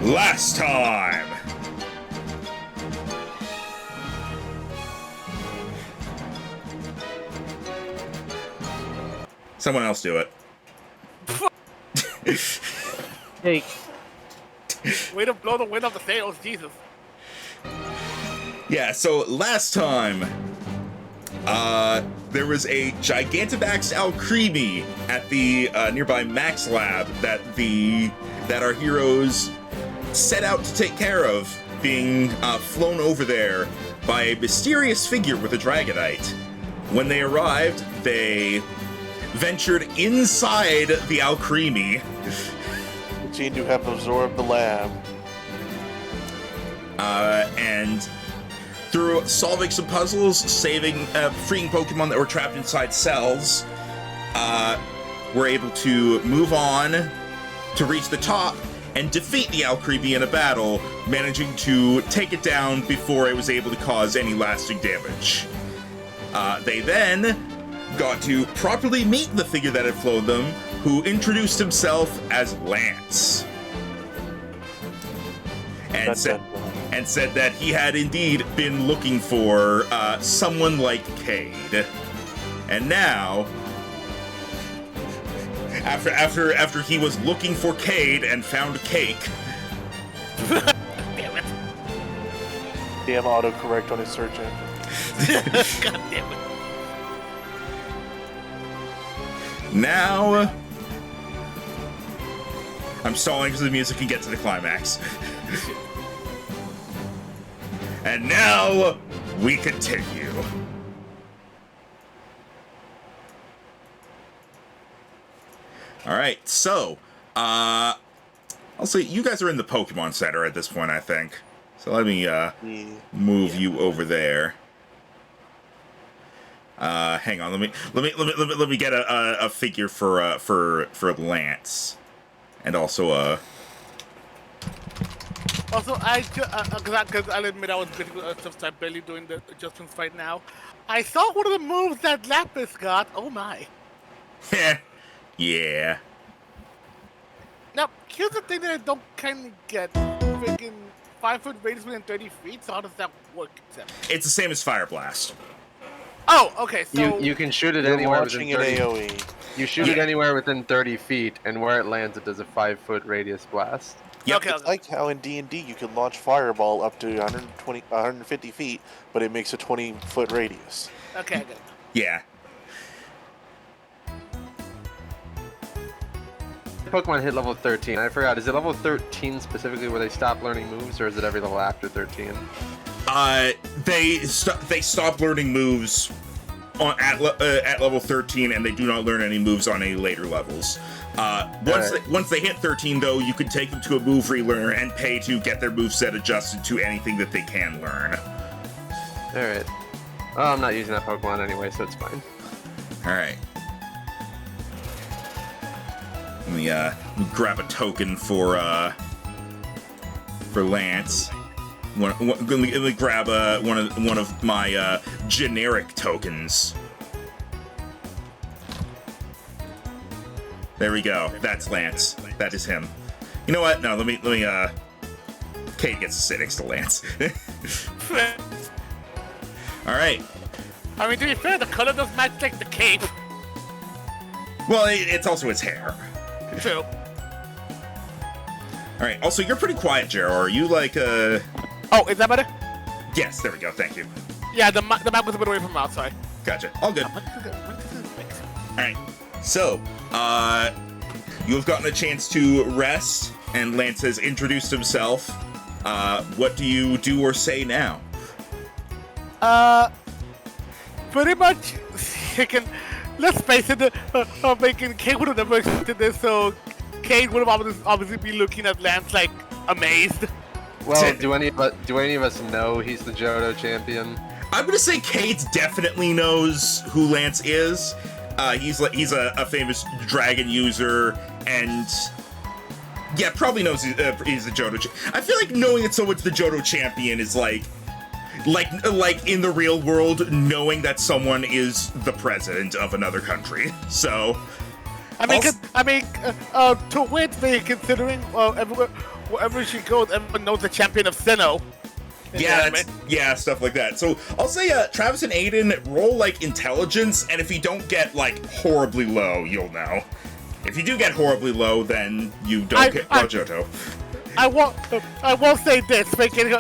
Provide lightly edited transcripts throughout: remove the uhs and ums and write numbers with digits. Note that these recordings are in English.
Last time! Someone else do it. Hey. Way to blow the wind off the sails, Jesus. Yeah, so last time, there was a Gigantamax Alcremie at the nearby Max Lab that our heroes set out to take care of, being flown over there by a mysterious figure with a Dragonite. When they arrived, they ventured inside the Alcremie. Seem to have absorbed the lab. And through solving some puzzles, freeing Pokemon that were trapped inside cells, we're able to move on to reach the top and defeat the Alcremie in a battle, managing to take it down before it was able to cause any lasting damage. They then got to properly meet the figure that had flown them, who introduced himself as Lance. And said that he had indeed been looking for someone like Cade. And now, after he was looking for Cade and found Cake. Damn it. Damn autocorrect on his search engine. God damn it. Now, I'm stalling because the music can get to the climax. And now, we continue. Alright, so, I'll say you guys are in the Pokemon Center at this point, I think. So let me, move you over there. Hang on, let me get a figure for Lance. And also, Also, because I'll admit I was just barely doing the adjustments right now. I saw one of the moves that Lapis got. Oh my. Yeah. Now, here's the thing that I don't kind of get. Freaking 5-foot radius within 30 feet, so how does that work exactly? It's the same as Fire Blast. Oh, okay, so... You can shoot it You're anywhere launching within 30 an AoE. You shoot it anywhere within 30 feet, and where it lands, it does a 5-foot radius blast. Yep. Okay, It's like how in D&D you can launch Fireball up to 150 feet, but it makes a 20-foot radius. Okay, I get it. Yeah. Pokemon hit level 13. I forgot, is it level 13 specifically where they stop learning moves, or is it every level after 13? They stop learning moves at level 13, and they do not learn any moves on any later levels. Once they hit 13, though, you can take them to a move relearner and pay to get their moveset adjusted to anything that they can learn. Alright. Well, I'm not using that Pokemon anyway, so it's fine. Alright. Let me grab a token for Lance. Let me grab one of my generic tokens. There we go. That's Lance. That is him. You know what? No, let me. Kate gets to sit next to Lance. All right. I mean, to be fair, the color does match like the cape. Well, it's also his hair. True. All right. Also, you're pretty quiet, Jero. Are you like Oh, is that better? Yes. There we go. Thank you. Yeah, the map was a bit away from mouth, sorry. Gotcha. All good. When does this mix? All right. So, you've gotten a chance to rest, and Lance has introduced himself. What do you do or say now? Pretty much, let's face it, making Kate would have never expected this, so Kate would have obviously be looking at Lance like amazed. Well, do any of us know he's the Johto champion? I'm gonna say Kate definitely knows who Lance is. He's a famous dragon user, and yeah, probably knows he's the Johto. I feel like knowing that someone's the Johto champion is like in the real world, knowing that someone is the president of another country. So, to wit, considering everywhere, wherever she goes, everyone knows the champion of Sinnoh. Yeah, stuff like that. So I'll say, Travis and Aiden roll like intelligence, and if you don't get like horribly low, you'll know. If you do get horribly low, then you don't get Johto. I will say this: they can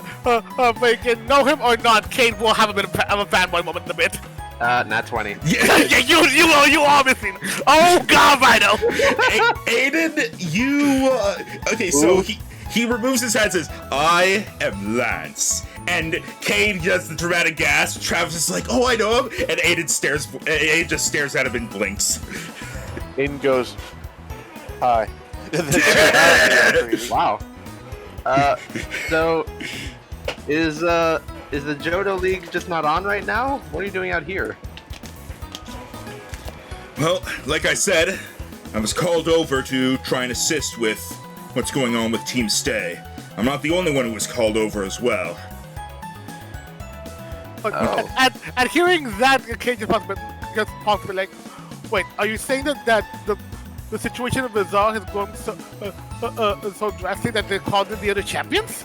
know him or not. Kate will have a bit of a fanboy moment in a bit. Nat 20. Yeah, you obviously. Oh God, Rhino. Aiden, you. Okay, so he removes his head and says, "I am Lance." And Cade does the dramatic gasp. Travis is like, "Oh, I know him." And Aiden just stares at him and blinks. Aiden goes, "Hi." Wow. So is the Johto League just not on right now? What are you doing out here? Well, like I said, I was called over to try and assist with what's going on with Team Stay. I'm not the only one who was called over as well. And hearing that, Kate just possibly like, wait, are you saying that the situation of Resara has grown so drastic that they called in the other champions?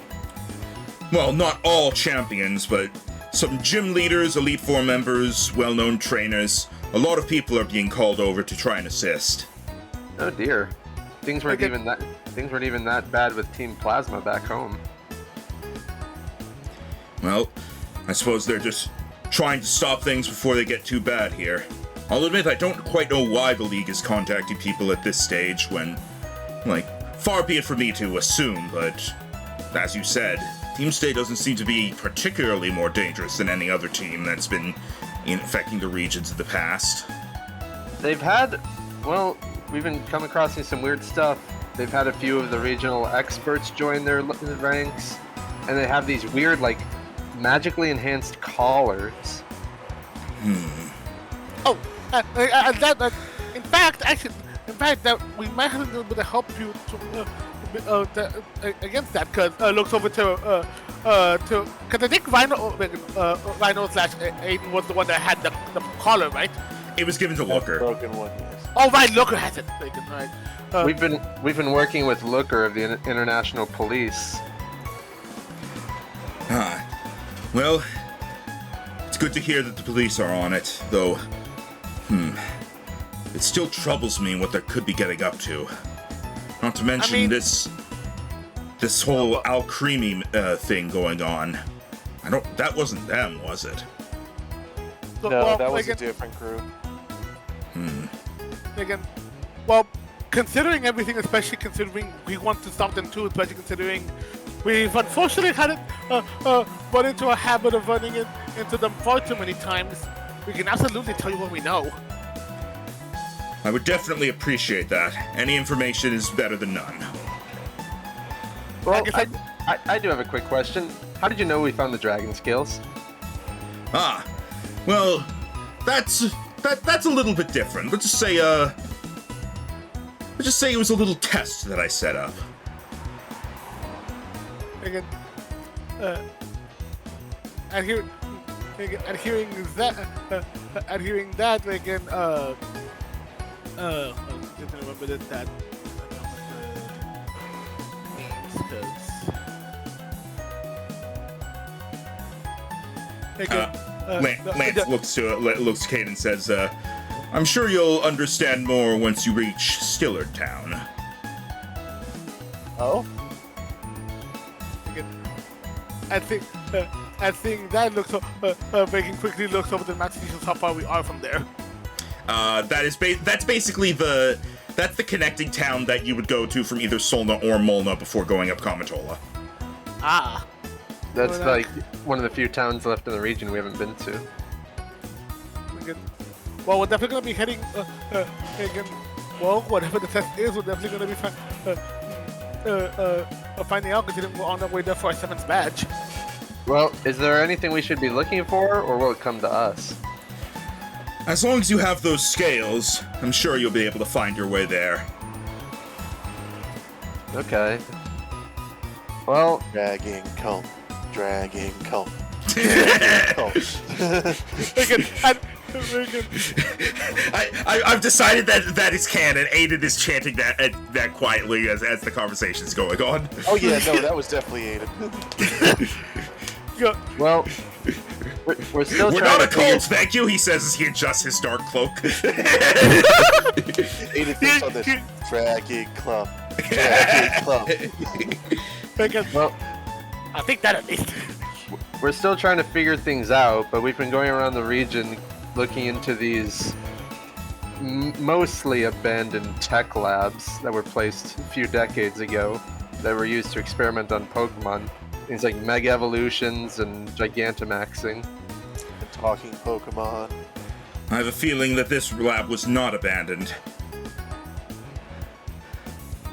Well, not all champions, but some gym leaders, Elite Four members, well-known trainers. A lot of people are being called over to try and assist. Oh dear. Things weren't even that bad with Team Plasma back home. Well, I suppose they're just trying to stop things before they get too bad here. I'll admit I don't quite know why the League is contacting people at this stage when, like, far be it for me to assume, but as you said, Team Stay doesn't seem to be particularly more dangerous than any other team that's been infecting the regions in the past. They've had, well, we've been coming across some weird stuff. They've had a few of the regional experts join their ranks, and they have these weird, like, magically enhanced collars. Oh, in fact, that we might have a little bit of help you against that, because looks over to because I think Rhino slash Aiden was the one that had the collar, right? It was given to Looker. Broken one, yes. Oh right, Looker has it. Right. We've been working with Looker of the International Police. Well, it's good to hear that the police are on it, though. It still troubles me what they could be getting up to. Not to mention this whole Alcremie thing going on. That wasn't them, was it? No, that was a different group. Again, well, considering everything, especially considering we want to stop them too, especially considering we've unfortunately had it run into a habit of running into them far too many times, we can absolutely tell you what we know. I would definitely appreciate that. Any information is better than none. Well, I do have a quick question. How did you know we found the dragon scales? Well, that's a little bit different. Let's just say it was a little test that I set up. Again, adhering that again, didn't remember that. Lance looks to Cade and says, "I'm sure you'll understand more once you reach Stillard Town." Oh? I think that looks. Megan quickly looks over the map to see how far we are from there. That's basically that's the connecting town that you would go to from either Solna or Molna before going up Kamatola. Ah. That's like one of the few towns left in the region we haven't been to. Well, we're definitely going to be heading. Again, well, whatever the test is, we're definitely going to be finding out, considering we're on our way there for our 7th badge. Well, is there anything we should be looking for, or will it come to us? As long as you have those scales, I'm sure you'll be able to find your way there. Okay. Well, Dragging cult. Again, Very good. I've decided that is canon. Aiden is chanting that quietly as the conversation's going on. Oh yeah, no, that was definitely Aiden. Go. Well, we're still We're trying not a to figure- cult, thank you, he says as he adjusts his dark cloak. Aiden thinks on this Dragon Club. Dragon Club. Very good. Well, I think that at least. we're still trying to figure things out, but we've been going around the region looking into these mostly abandoned tech labs that were placed a few decades ago that were used to experiment on Pokemon. Things like Mega Evolutions and Gigantamaxing. And talking Pokemon. I have a feeling that this lab was not abandoned.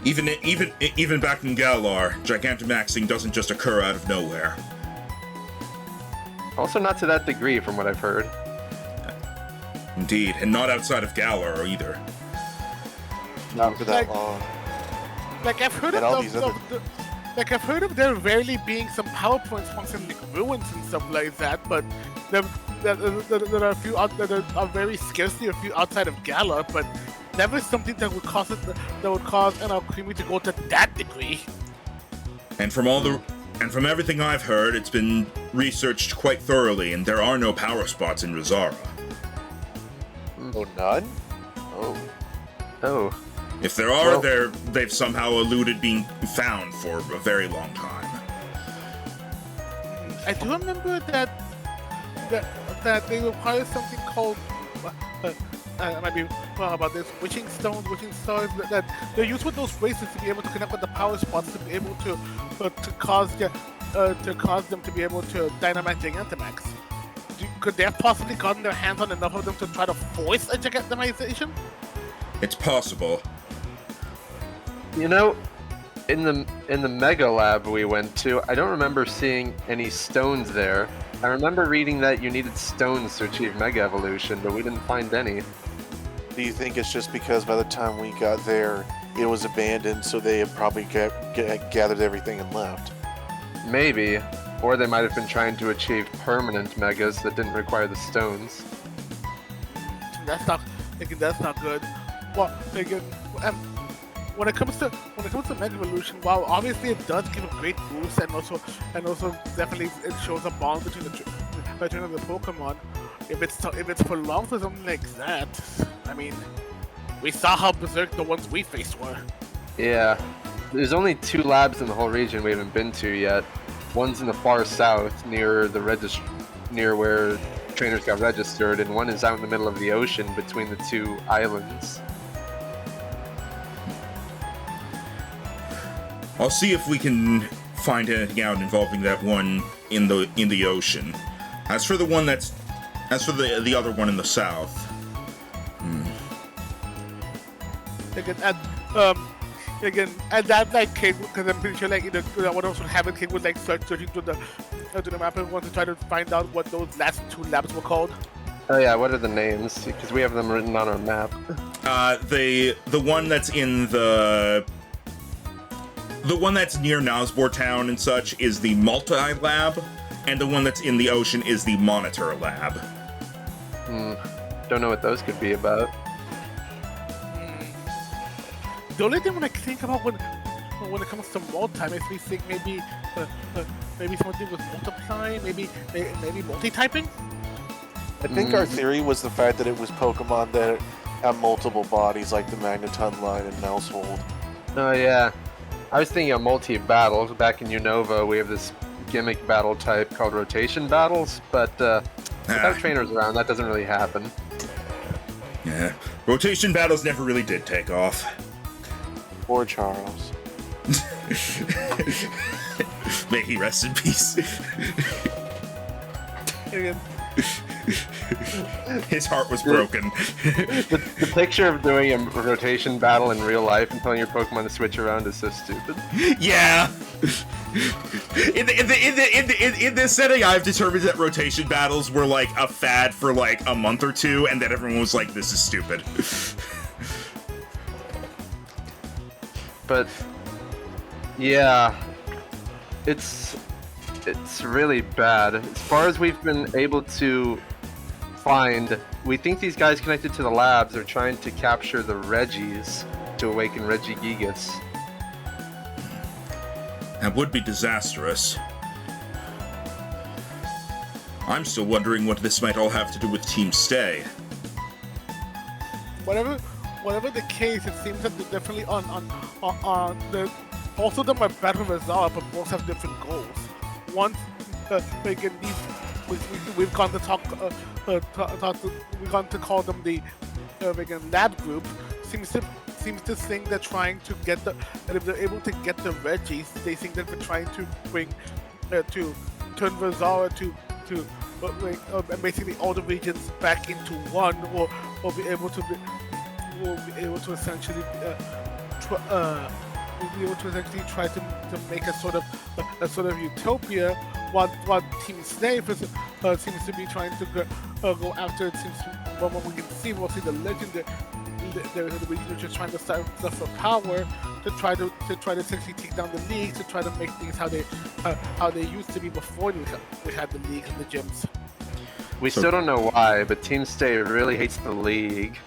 Even back in Galar, Gigantamaxing doesn't just occur out of nowhere. Also not to that degree from what I've heard. Indeed, and not outside of Galar either. Not for that Like- long. Like I've heard And all of these the, other- like I've heard of there rarely being some PowerPoints functioning like ruins and stuff like that, but there are a few out that are very scarcely a few outside of Galar, but never something that would cause an alchemy to go to that degree. And from everything I've heard, it's been researched quite thoroughly, and there are no power spots in Resara. Oh, none? Oh. Oh. If there are, Well- they've somehow eluded being found for a very long time. I do remember that they require something called. I might be wrong about this. Witching stones, witching stars. That they're used with those races to be able to connect with the power spots to be able to cause them to be able to dynamite Gigantamax. Could they have possibly gotten their hands on enough of them to try to force a Gigantamization? It's possible. You know, in the Mega Lab we went to, I don't remember seeing any stones there. I remember reading that you needed stones to achieve Mega Evolution, but we didn't find any. Do you think it's just because by the time we got there, it was abandoned, so they had probably gathered everything and left? Maybe. Or they might have been trying to achieve permanent Megas that didn't require the stones. That's not good. Well, again, when it comes to Mega Evolution, while obviously it does give a great boost, and also definitely it shows a bond between the Pokemon. If it's prolonged for something like that, I mean, we saw how berserk the ones we faced were. Yeah. There's only 2 labs in the whole region we haven't been to yet. One's in the far south, near where trainers got registered, and one is out in the middle of the ocean between the 2 islands. I'll see if we can find anything out involving that one in the ocean. As for the other one in the south. Again, and that like Kate, because I'm pretty sure like what else would happen, Kate would like start searching to the map and want to try to find out what those last 2 labs were called. Oh yeah, what are the names? Because we have them written on our map. The one that's in the one that's near Nazbor Town and such is the Multi-Lab, and the one that's in the ocean is the Monitor Lab. Don't know what those could be about. The only thing when I think about when it comes to multi, makes me think maybe something with multiply, maybe multi-typing. I think our theory was the fact that it was Pokemon that have multiple bodies, like the Magneton line and Mousehold. Oh yeah. I was thinking of multi-battle. Back in Unova, we have this gimmick battle type called rotation battles, but without trainers around, that doesn't really happen. Yeah, rotation battles never really did take off. Or Charles. May he rest in peace. Again, His heart was broken. The picture of doing a rotation battle in real life and telling your Pokemon to switch around is so stupid. Yeah. In this setting, I've determined that rotation battles were like a fad for like a month or 2, and that everyone was like, "This is stupid." But yeah, it's really bad. As far as we've been able to find. We think these guys connected to the labs are trying to capture the Reggies to awaken Regigigas. That would be disastrous. I'm still wondering what this might all have to do with Team Stay. Whatever the case, it seems that they're definitely on the. Both of them are better with Resara, but both have different goals. One, again, we've gone to we've gone to call them the again, lab group. Seems to think they're trying to get that if they're able to get the Reggies, they think that they're trying to bring to turn Resara to basically all the regions back into one, or be able to essentially try to make a sort of utopia, what Team Snake seems to be trying to go after. It seems from what we can see, mostly the legend. They're just trying to stuff for power to try to essentially take down the league, to try to make things how they used to be before we had the league and the gyms. We still don't know why, but Team Stay really hates the league.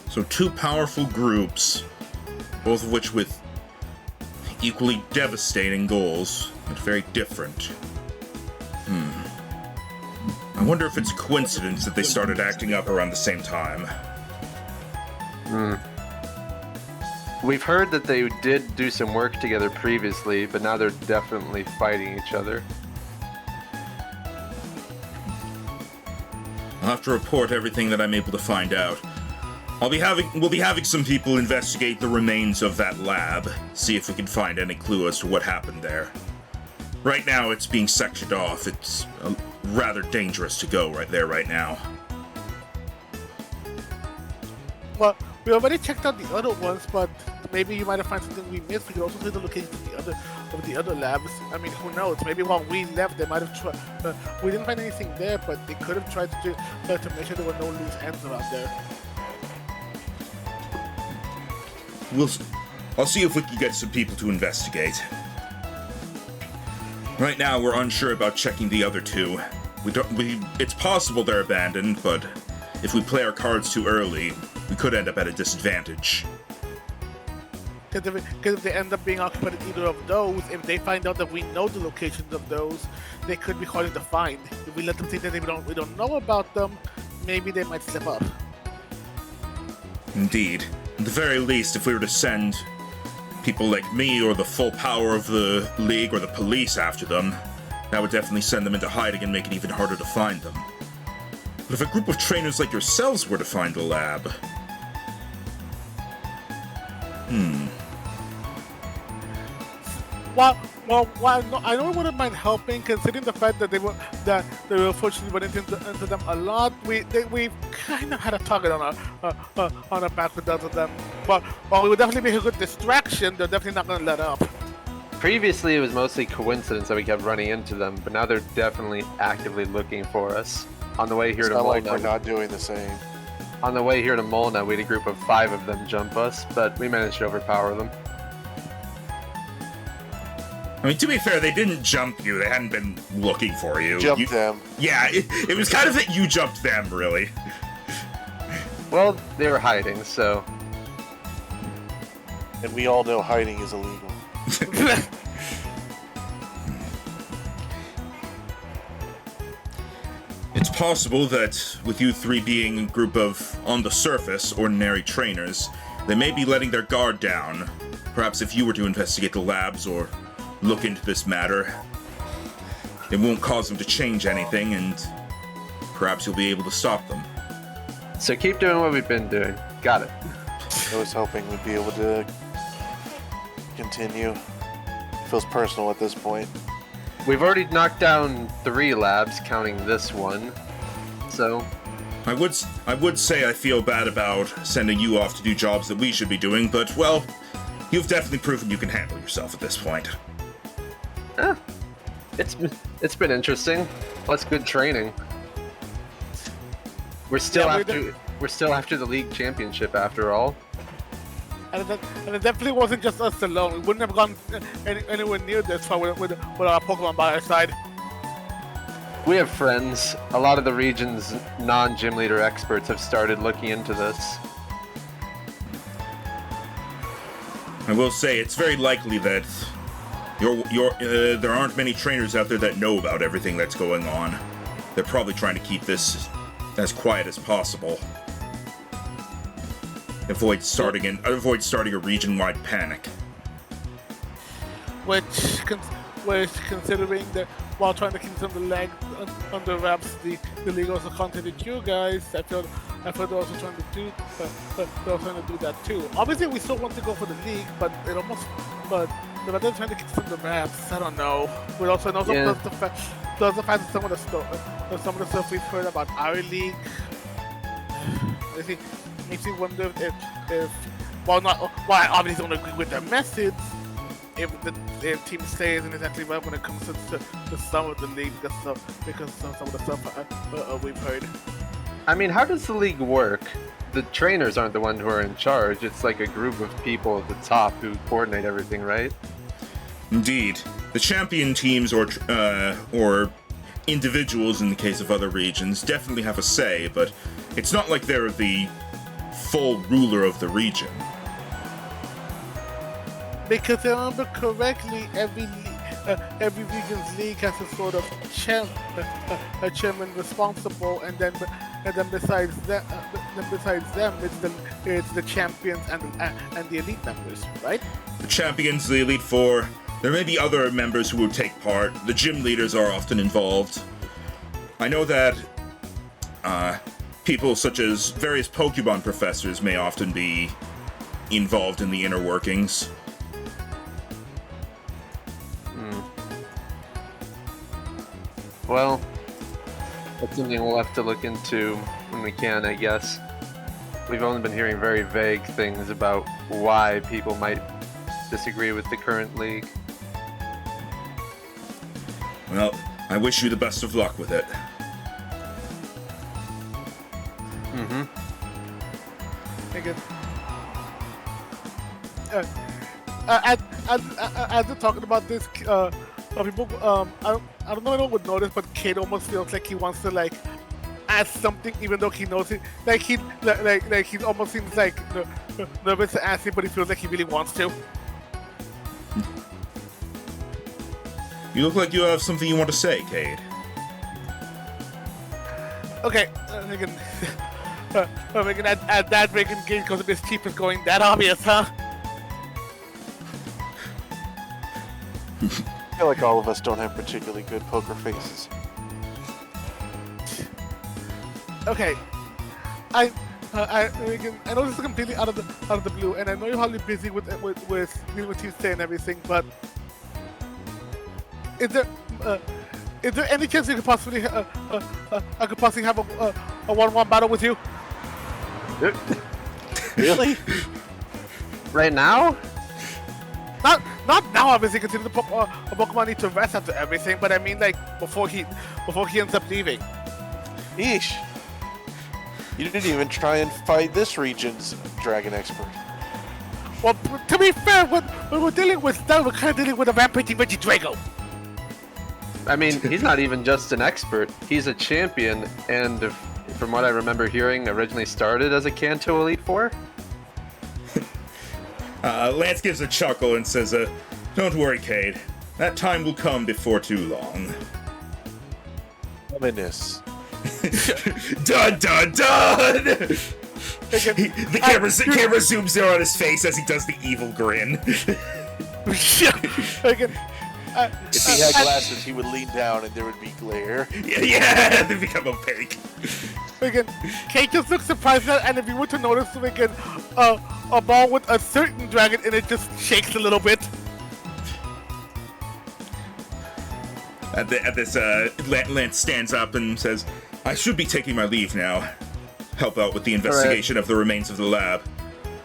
So two powerful groups, both of which with equally devastating goals, but very different. I wonder if it's a coincidence that they started acting up around the same time. We've heard that they did do some work together previously, but now they're definitely fighting each other. I'll have to report everything that I'm able to find out. We'll be having some people investigate the remains of that lab, see if we can find any clue as to what happened there. Right now, it's being sectioned off. It's rather dangerous to go right now. Well, we already checked out the other ones, but maybe you might have found something we missed. We could also see the location of the other labs. I mean, who knows? Maybe while we left, they might have tried. We didn't find anything there, but they could have tried to make sure there were no loose ends around there. I'll see if we can get some people to investigate. Right now, we're unsure about checking the other two. It's possible they're abandoned, but if we play our cards too early, we could end up at a disadvantage. Because if they end up being occupied at either of those, if they find out that we know the locations of those, they could be harder to find. If we let them think that we don't know about them, maybe they might slip up. Indeed. At the very least, if we were to send people like me or the full power of the League or the police after them, that would definitely send them into hiding and make it even harder to find them. But if a group of trainers like yourselves were to find the lab... Well, I know it wouldn't mind helping, considering the fact that they were unfortunately running into them a lot. We kind of had a target on our back with both of them. But while we would definitely be a good distraction, they're definitely not going to let up. Previously, it was mostly coincidence that we kept running into them, but now they're definitely actively looking for us. On the way here It's to not Molna, like we're not doing the same. On the way here to Molna, we had a group of 5 of them jump us, but we managed to overpower them. I mean, to be fair, they didn't jump you. They hadn't been looking for you. Jumped them. Yeah, it was kind of that you jumped them, really. Well, they were hiding, so... And we all know hiding is illegal. It's possible that with you three being a group of, on the surface, ordinary trainers, they may be letting their guard down. Perhaps if you were to investigate the labs or look into this matter, it won't cause them to change anything, and perhaps you'll be able to stop them. So keep doing what we've been doing. Got it. I was hoping we'd be able to continue. Feels personal at this point. We've already knocked down 3 labs, counting this one. So... I would say I feel bad about sending you off to do jobs that we should be doing, but, well, you've definitely proven you can handle yourself at this point. It's been interesting. Plus good training. We're still after the league championship after all. And it definitely wasn't just us alone. We wouldn't have gone anywhere near this far with our Pokemon by our side. We have friends. A lot of the region's non-gym leader experts have started looking into this. I will say it's very likely that there aren't many trainers out there that know about everything that's going on. They're probably trying to keep this as quiet as possible. Avoid starting a region-wide panic. Which considering that while trying to keep some of the leg under wraps, the league also contacted you guys. I feel they're also trying to do that too. Obviously, we still want to go for the league, but they're trying to keep some of the wraps. I don't know. We also know plus the fact that some of the stuff we've heard about our league. Makes me wonder if while I obviously don't agree with their methods, if the team stays and is actually right when it comes to some of the league because of some of the stuff we've heard. I mean, how does the league work? The trainers aren't the ones who are in charge. It's like a group of people at the top who coordinate everything, right? Indeed. The champion teams or individuals in the case of other regions definitely have a say, but it's not like they're the full ruler of the region. Because if I remember correctly, every region's league has a sort of a chairman responsible, and then besides them, it's the champions and the elite members, right? The champions, the Elite Four. There may be other members who would take part. The gym leaders are often involved. I know that people such as various Pokemon professors may often be involved in the inner workings. Well, that's something we'll have to look into when we can, I guess. We've only been hearing very vague things about why people might disagree with the current league. Well, I wish you the best of luck with it. Again. As we're talking about this, people, I don't know if anyone would notice, but Kate almost feels like he wants to add something, even though he knows it. He almost seems nervous to ask it, but he feels like he really wants to. You look like you have something you want to say, Cade. Okay, we can add that break in game because this chief is going that obvious, huh? I feel like all of us don't have particularly good poker faces. Okay, I know this is completely out of the blue, and I know you're probably busy with dealing with Tuesday and everything, but is there any chance you could possibly I could possibly have a 1-1 battle with you? Really? Right now? Not now, obviously, considering the Pokemon need to rest after everything. But I mean, before he ends up leaving. Yeesh. You didn't even try and fight this region's dragon expert. Well, to be fair, when we're dealing with that, we're kind of dealing with a rampaging Regidrago. I mean, he's not even just an expert. He's a champion, and from what I remember hearing, originally started as a Kanto Elite Four. Lance gives a chuckle and says, "Don't worry, Cade. That time will come before too long." Ominous. Dun dun dun! The camera zooms in on his face as he does the evil grin. If he had glasses, he would lean down and there would be glare. Yeah, they become opaque. Kate just looks surprised at that, and if you were to notice, a ball with a certain dragon and it just shakes a little bit. At this, Lance stands up and says, "I should be taking my leave now. Help out with the investigation of the remains of the lab."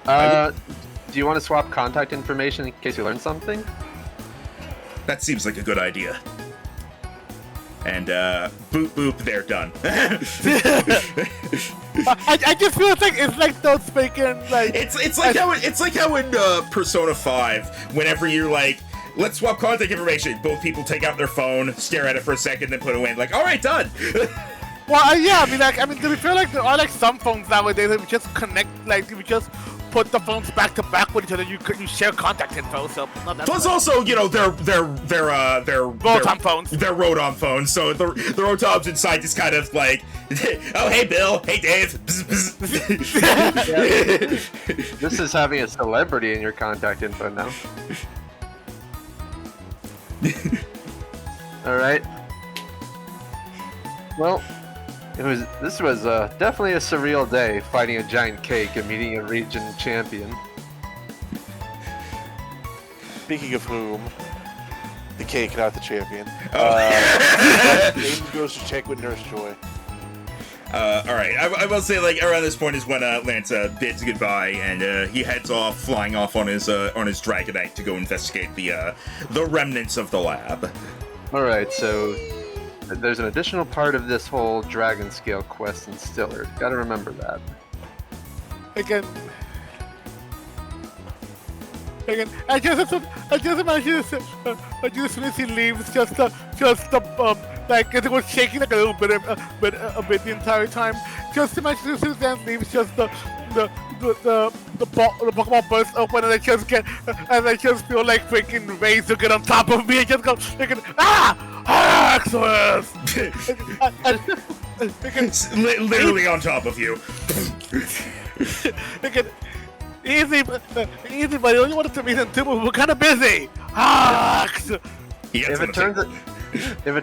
Do you want to swap contact information in case you learn something? That seems like a good idea. And boop boop, they're done. I just feel it's like those speaking it's like how in Persona 5, whenever you're let's swap contact information. Both people take out their phone, stare at it for a second, then put it away. Like, all right, done. Well, yeah, I mean, do we feel like there are like some phones nowadays that we just connect, like we just put the phones back to back with each other. You share contact info, so not that. Plus, also, you know, they're Rotom phones. They're Rotom phones, so the Rotoms inside just kind of like, oh hey Bill, hey Dave. This is having a celebrity in your contact info now. All right. Well, this was definitely a surreal day, fighting a giant cake and meeting a region champion. Speaking of whom, the cake, not the champion. Aiden goes to check with Nurse Joy. All right, I will say, like, around this point is when Lance bids goodbye, and he heads off, flying off on his Dragonite to go investigate the remnants of the lab. All right, so there's an additional part of this whole Dragon Scale quest in Stiller. Gotta remember that. Again, I just imagine as soon as he leaves, like, it was shaking like a little bit, a bit the entire time. Just imagine as soon as Dan leaves, just the Pokemon burst open, and I just feel like freaking Razor get on top of me and just go, Axos! Literally on top of you. Easy, buddy. Only wanted to meet him too, but we're kind of busy. If it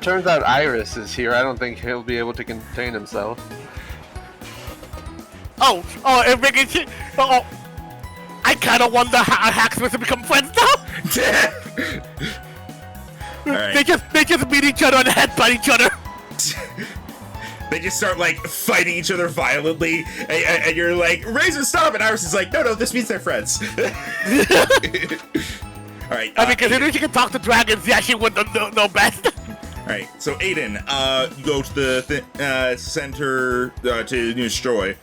turns out Iris is here, I don't think he'll be able to contain himself. Oh, I kind of wonder how Hacksmith to become friends now. Right. They just meet each other and headbutt each other. They just start, like, fighting each other violently, and you're like, Razor, stop! And Iris is like, no, this means they're friends. Alright. I mean, considering she can talk to dragons, yeah, she would know best. Alright, so Aiden, you go to the center to destroy.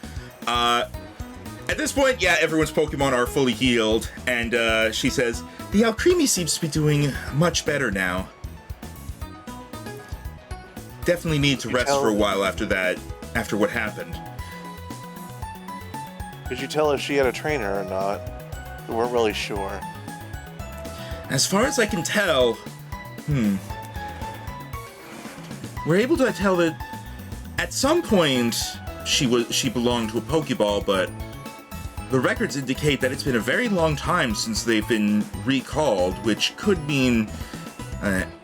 At this point, yeah, everyone's Pokemon are fully healed, and she says, the Alcremie seems to be doing much better now. Definitely need to rest for a while after what happened. Could you tell if she had a trainer or not? We weren't really sure. As far as I can tell, we're able to tell that at some point she belonged to a Pokeball, but the records indicate that it's been a very long time since they've been recalled, which could mean,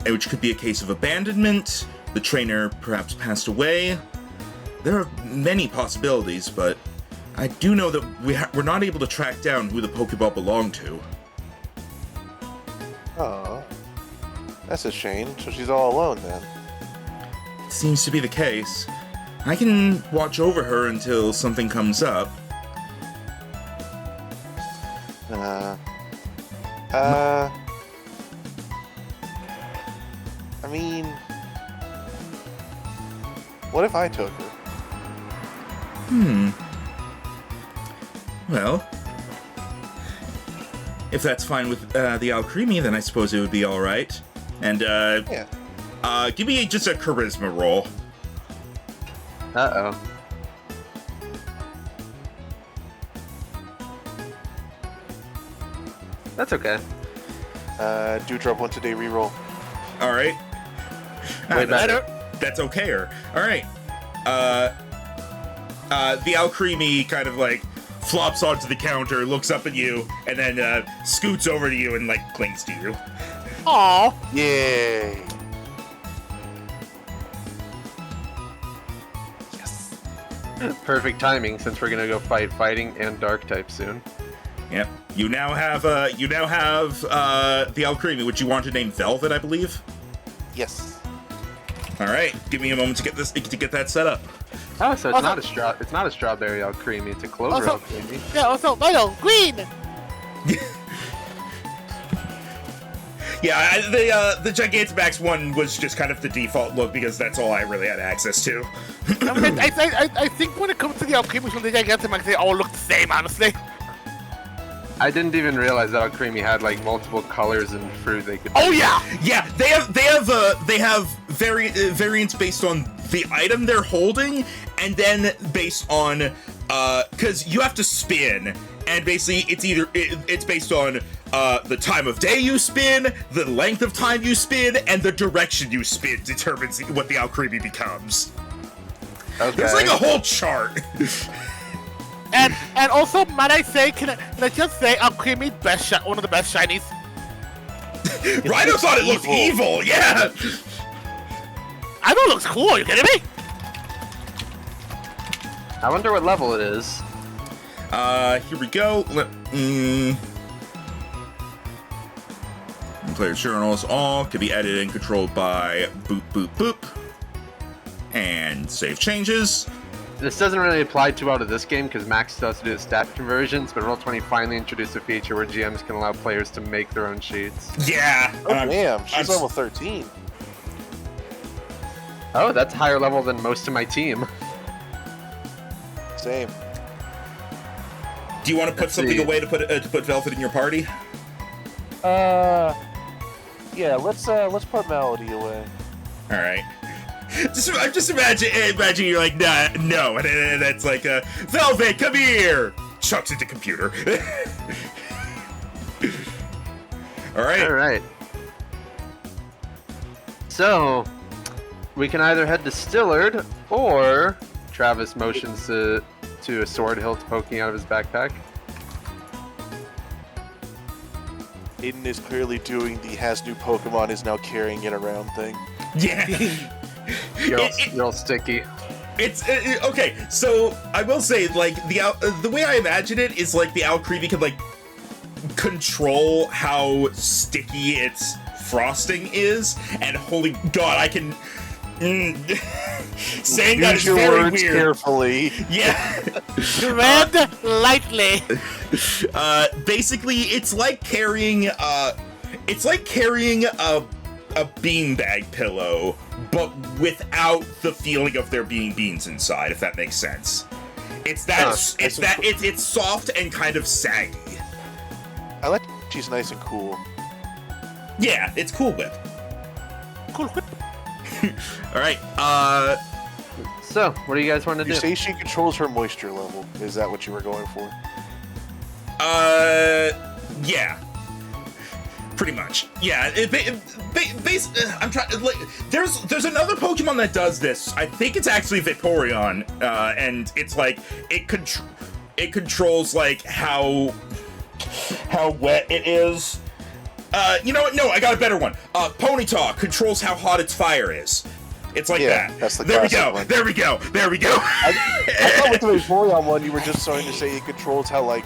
which could be a case of abandonment. The trainer perhaps passed away. There are many possibilities, but I do know that we're not able to track down who the Pokeball belonged to. Oh, that's a shame. So she's all alone then. It seems to be the case. I can watch over her until something comes up. I mean, what if I took her? Well, if that's fine with the Alcremie, then I suppose it would be alright. And, Yeah. Give me just a charisma roll. Uh-oh. That's okay. Dewdrop one today reroll. Alright. Way better. That's okayer. Alright. The Alcremie kind of like flops onto the counter, looks up at you, and then scoots over to you and like clings to you. Aww. Yay! Perfect timing, since we're gonna go fight fighting and dark type soon. Yep. You now have the Alcremie, which you want to name Velvet, I believe. Yes. All right. Give me a moment to get that set up. Oh, so it's not a strawberry Alcremie, it's a clover Alcremie. Yeah, also, Vital, green! Yeah, the Gigantamax one was just kind of the default look because that's all I really had access to. I think when it comes to the Alchemists from the Gigantamax, they all look the same, honestly. I didn't even realize that Alcremie had like multiple colors and fruit they could. Oh yeah! Yeah, they have variants based on the item they're holding, and then based on because you have to spin, and basically it's based on the time of day you spin, the length of time you spin, and the direction you spin determines what the Alcremie becomes. Okay. There's like a whole chart. And also, might I say, can I just say, Alcremie's one of the best shinies. Rhino thought it looked evil, yeah. I know it looks cool. Are you kidding me? I wonder what level it is. Here we go. Player journals all can be edited and controlled by boop boop boop. And save changes. This doesn't really apply too well to this game because Max still has to do the stat conversions, but Roll20 finally introduced a feature where GMs can allow players to make their own sheets. Yeah. Oh, damn. She's level 13. Oh, that's higher level than most of my team. Same. Do you want to put something away to put Velvet in your party? Yeah. Let's put Melody away. All right. Just imagine you're like, nah, no, and it's like, Velvet, come here. Chucks into computer. All right. All right. So, we can either head to Stillard, or Travis motions to a sword hilt poking out of his backpack. Aiden is clearly doing the has new Pokemon is now carrying it around thing. Yeah. You're all sticky. It's okay. So I will say, like the way I imagine it is like the Alcremie can like control how sticky its frosting is, and holy God, I can. Saying that is Use your very words weird. carefully. Yeah. Tread lightly. Basically, it's like carrying a beanbag pillow, but without the feeling of there being beans inside, if that makes sense. It's soft and kind of saggy. I like she's nice and cool. Yeah, it's Cool Whip. Cool whip. All right. So, what do you guys want to You do? say she controls her moisture level. Is that what you were going for? Yeah. Pretty much. Yeah. I'm trying. Like, there's another Pokemon that does this. I think it's actually Vaporeon, and it's like it controls like how wet it is. You know what? No, I got a better one. Ponyta controls how hot its fire is. It's like Yeah, that. that's the there we classic go. one. There we go. There we go. I thought with the Vaporeon one, you were just starting to say it controls how like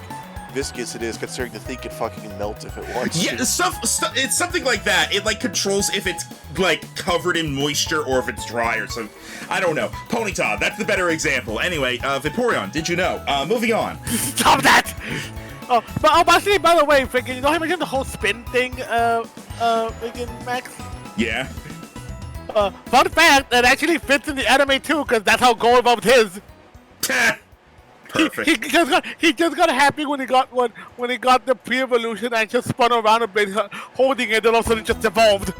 viscous it is, considering the thing could fucking melt if it wants Yeah, to. it's something like that. It like controls if it's like covered in moisture or if it's dry or something. I don't know. Ponyta, that's the better example. Anyway, Vaporeon, did you know? Moving on. Stop that! But actually, by the way, freaking, you know how I mentioned the whole spin thing, freaking Max? Yeah. Fun fact, that actually fits in the anime too, because that's how Go evolved his. Perfect. He just got happy when he got the pre-evolution and just spun around a bit, holding it, and all of a sudden it just evolved.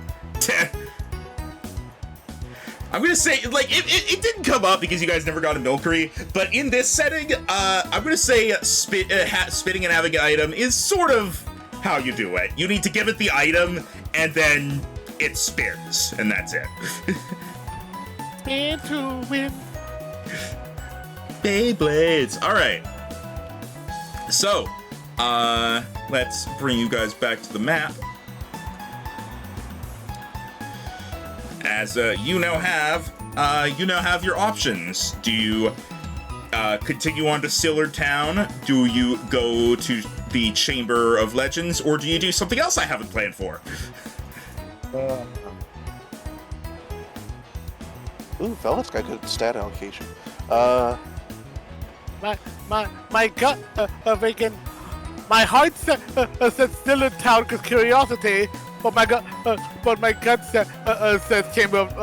I'm gonna say, like, it didn't come up because you guys never got a Milcery, but in this setting, I'm gonna say spinning and having an item is sort of how you do it. You need to give it the item, and then it spins, and that's it. Spin to win. Beyblades. All right. So, let's bring you guys back to the map. As you now have your options. Do you continue on to Sillard Town? Do you go to the Chamber of Legends, or do you do something else I haven't planned for? Ooh, Velvet's got good stat allocation. My gut, freaking, my heart said still in town because curiosity, but my gut says Chamber of,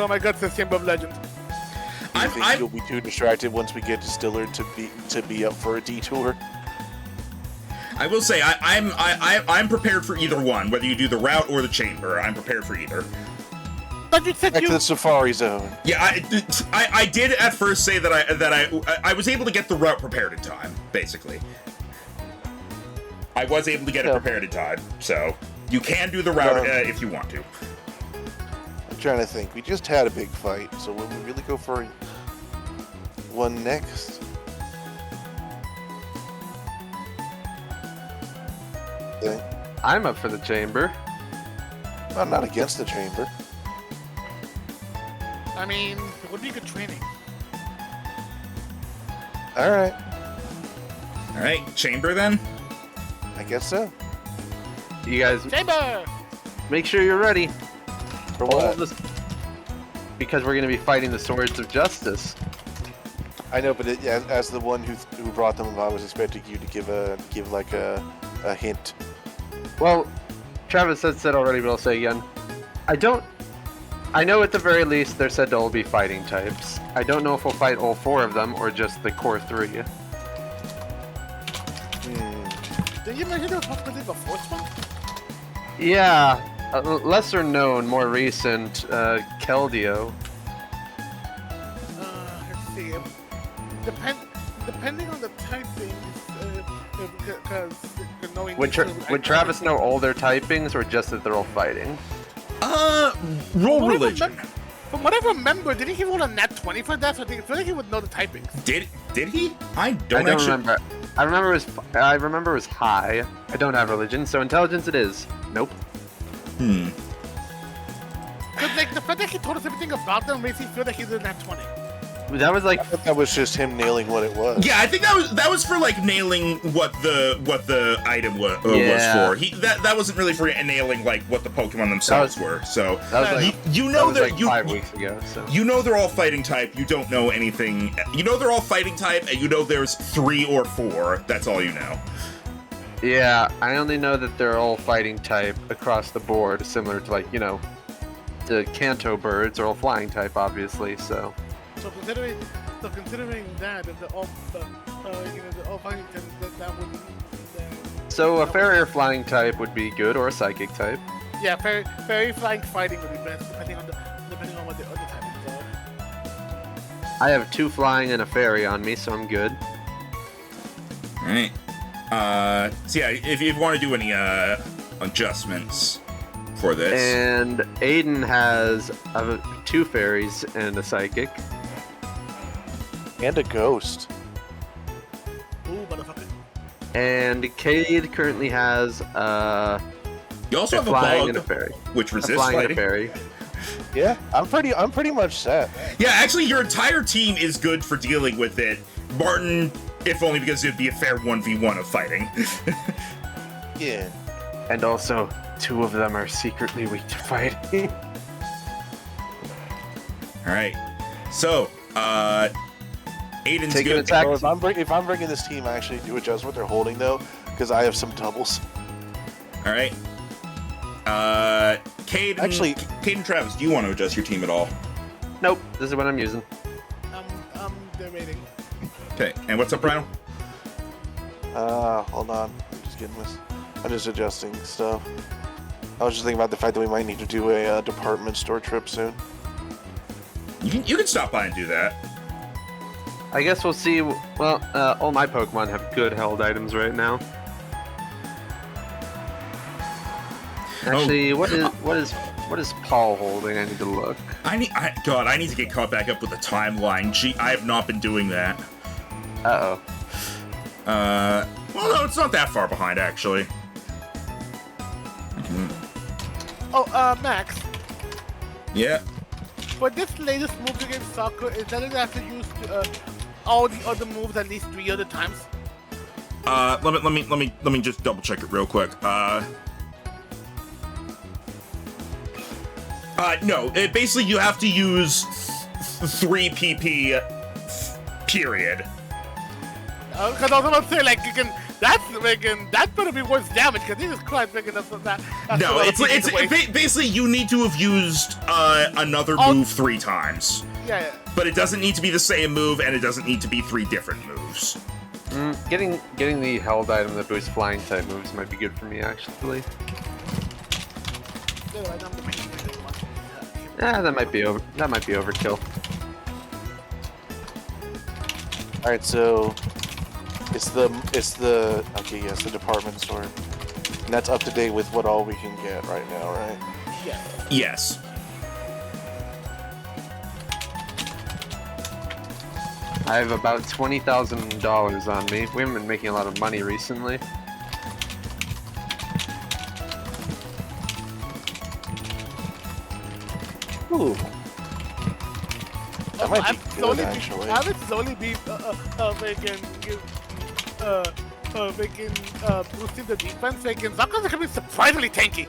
my gut says Chamber of Legends. I think you'll be too distracted once we get to Stillard to be up for a detour. I will say I'm prepared for either one, whether you do the route or the chamber. I'm prepared for either. But you said Back to the Safari Zone. Yeah, I did at first say that I was able to get the route prepared in time, basically. I was able to get it prepared in time, so you can do the route if you want to. I'm trying to think. We just had a big fight, so will we really go for one next? Okay. I'm up for the chamber. I'm not against the chamber. I mean, it would be good training. All right. All right, chamber then. I guess so. You guys Chamber! make sure you're ready. For All what? of this, because we're going to be fighting the swords of justice. I know, but as the one who brought them, I was expecting you to give like a hint. Well, Travis has said already, but I'll say again. I know at the very least they're said to all be fighting types. I don't know if we'll fight all 4 of them or just the core 3. Did you mention there was possibly the 4th one? Yeah, lesser known, more recent, Keldeo. Let's see. Depending on the typing, because knowing... Would Travis know all their typings or just that they're all fighting? Roll religion. From what I remember, didn't he roll a nat 20 for that? So I feel like he would know the typings. Did he? I don't remember. I remember it was high. I don't have religion, so intelligence it is. Nope. Because like the fact that he told us everything about them makes me feel like he's in that 20. That was like I thought that was just him nailing what it was. Yeah, I think that was for like nailing what the item was for. That wasn't really for nailing like what the Pokemon themselves were. So that was like, you know that was that like 5 weeks ago. So you know they're all fighting type. You don't know anything. You know they're all fighting type, and you know there's 3 or 4. That's all you know. yeah, I only know that they're all fighting type across the board, similar to like the Kanto birds are all flying type, obviously. So considering that, if they're all fighting, that would. So a fairy or flying type would be good, or a psychic type. Yeah, fairy flying fighting would be best, depending on what the other typings are. I have 2 flying and a fairy on me, so I'm good. All right. So yeah, if you want to do any adjustments for this, And Aiden has 2 fairies and a psychic. And a ghost. Ooh, motherfucker. And Cade currently has you also have a flying bug, and a fairy. which A resists flying and a fighting. fairy. Yeah, I'm pretty much set. Yeah, actually, your entire team is good for dealing with it. Martin, if only because it'd be a fair 1v1 of fighting. Yeah. And also, 2 of them are secretly weak to fighting. All right. So, Aiden's Take an good. attack. So if I'm bringing this team, I actually do adjust what they're holding though, because I have some doubles. All right. Cade and Travis, do you want to adjust your team at all? Nope, this is what I'm using. They're rating. Okay. And what's up, Rhino? Hold on. I'm just adjusting stuff. I was just thinking about the fact that we might need to do a department store trip soon. You can stop by and do that. I guess we'll see. Well, all my Pokemon have good held items right now. Actually, what is Paul holding? I need to look. I need to get caught back up with the timeline. Gee, I have not been doing that. Uh-oh. Well, no, it's not that far behind, actually. Max, Yeah. for this latest move against Soccer, is that it have to use all the other moves at least 3 other times? Let me just double check it real quick. No. Basically, you have to use 3 PP. Period. Because I was about to say, like, that's gonna be worse damage, because Jesus Christ, that's No, it's basically you need to have used another move 3 times. Yeah. But it doesn't need to be the same move, and it doesn't need to be 3 different moves. Getting the held item that boosts flying type moves might be good for me actually. Yeah, that might be overkill. All right, so it's the okay, yes, the department store, and that's up to date with what all we can get right now, right? Yes. I have about $20,000 on me. We haven't been making a lot of money recently. Ooh. That might be good, actually. I would slowly be boosting the defense. Zombies are gonna be surprisingly tanky.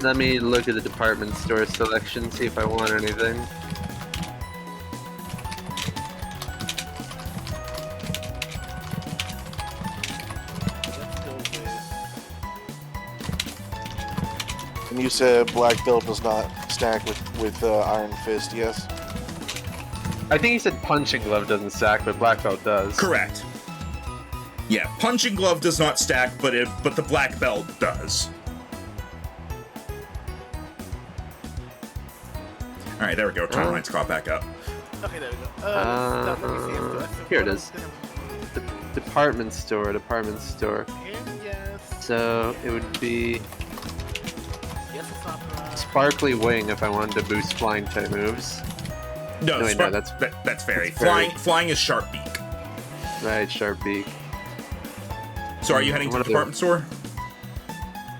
Let me look at the department store selection, see if I want anything. And you said Black Belt does not stack with Iron Fist, yes? I think he said punching glove doesn't stack, but black belt does. Correct. Yeah, punching glove does not stack, but the black belt does. All right, there we go. Turn lights caught back up. Okay, there we go. Here it is. Department store. Yes. So it would be Yes, it's not Sparkly Wing if I wanted to boost flying type moves. No, No, wait, no, that's fairy. that's fairy. Flying is sharp beak. Right, sharp beak. So are you heading to the department store?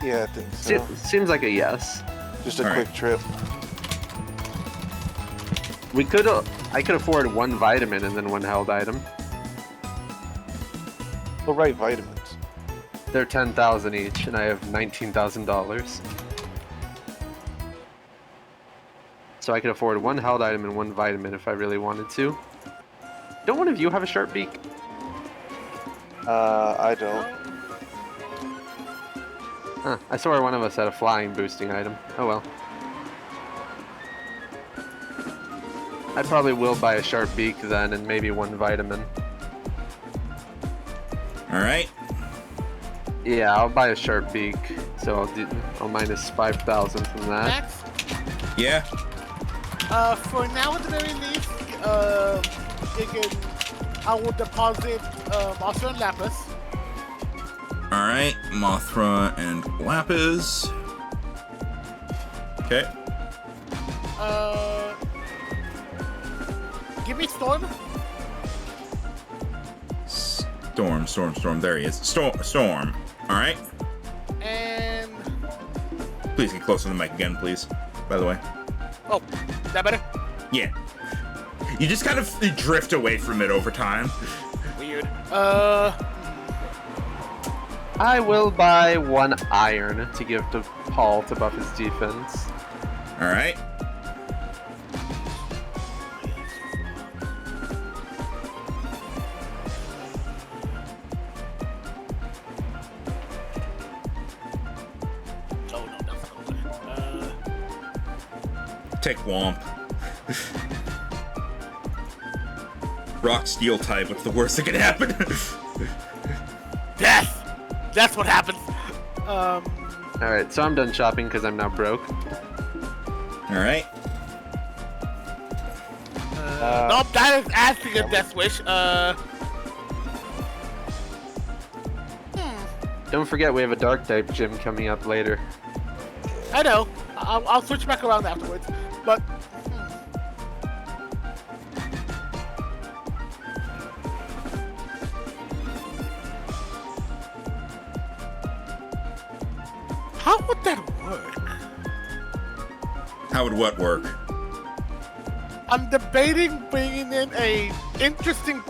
Yeah, I think so. Seems like a yes. Just a All quick right. trip. I could afford one vitamin and then one held item. The right vitamins. They're 10,000 each, and I have $19,000. So I could afford one held item and one vitamin if I really wanted to. Don't one of you have a sharp beak? I don't. Huh, I swear one of us had a flying boosting item. Oh well. I probably will buy a sharp beak then, and maybe one vitamin. All right. Yeah, I'll buy a sharp beak. So I'll minus 5,000 from that. Max, Yeah. for now at the very least, I will deposit Monster and Lapis. All right. Mothra and Lapis. Okay. Give me Storm. Storm. There he is. Storm. All right. And Please get closer to the mic again, please. By the way. oh, that better? Yeah. You just kind of drift away from it over time. Weird. I will buy one iron to give to Paul to buff his defense. All right. Oh no, that's not good. Take Womp. Rock Steel type. What's the worst that could happen? Death. That's what happens. Alright, so I'm done shopping because I'm now broke. All right. Nope, that is asking a death wish. Don't forget we have a dark type gym coming up later. I know. I'll switch back around afterwards. But how would that work? How would what work? I'm debating bringing in an interesting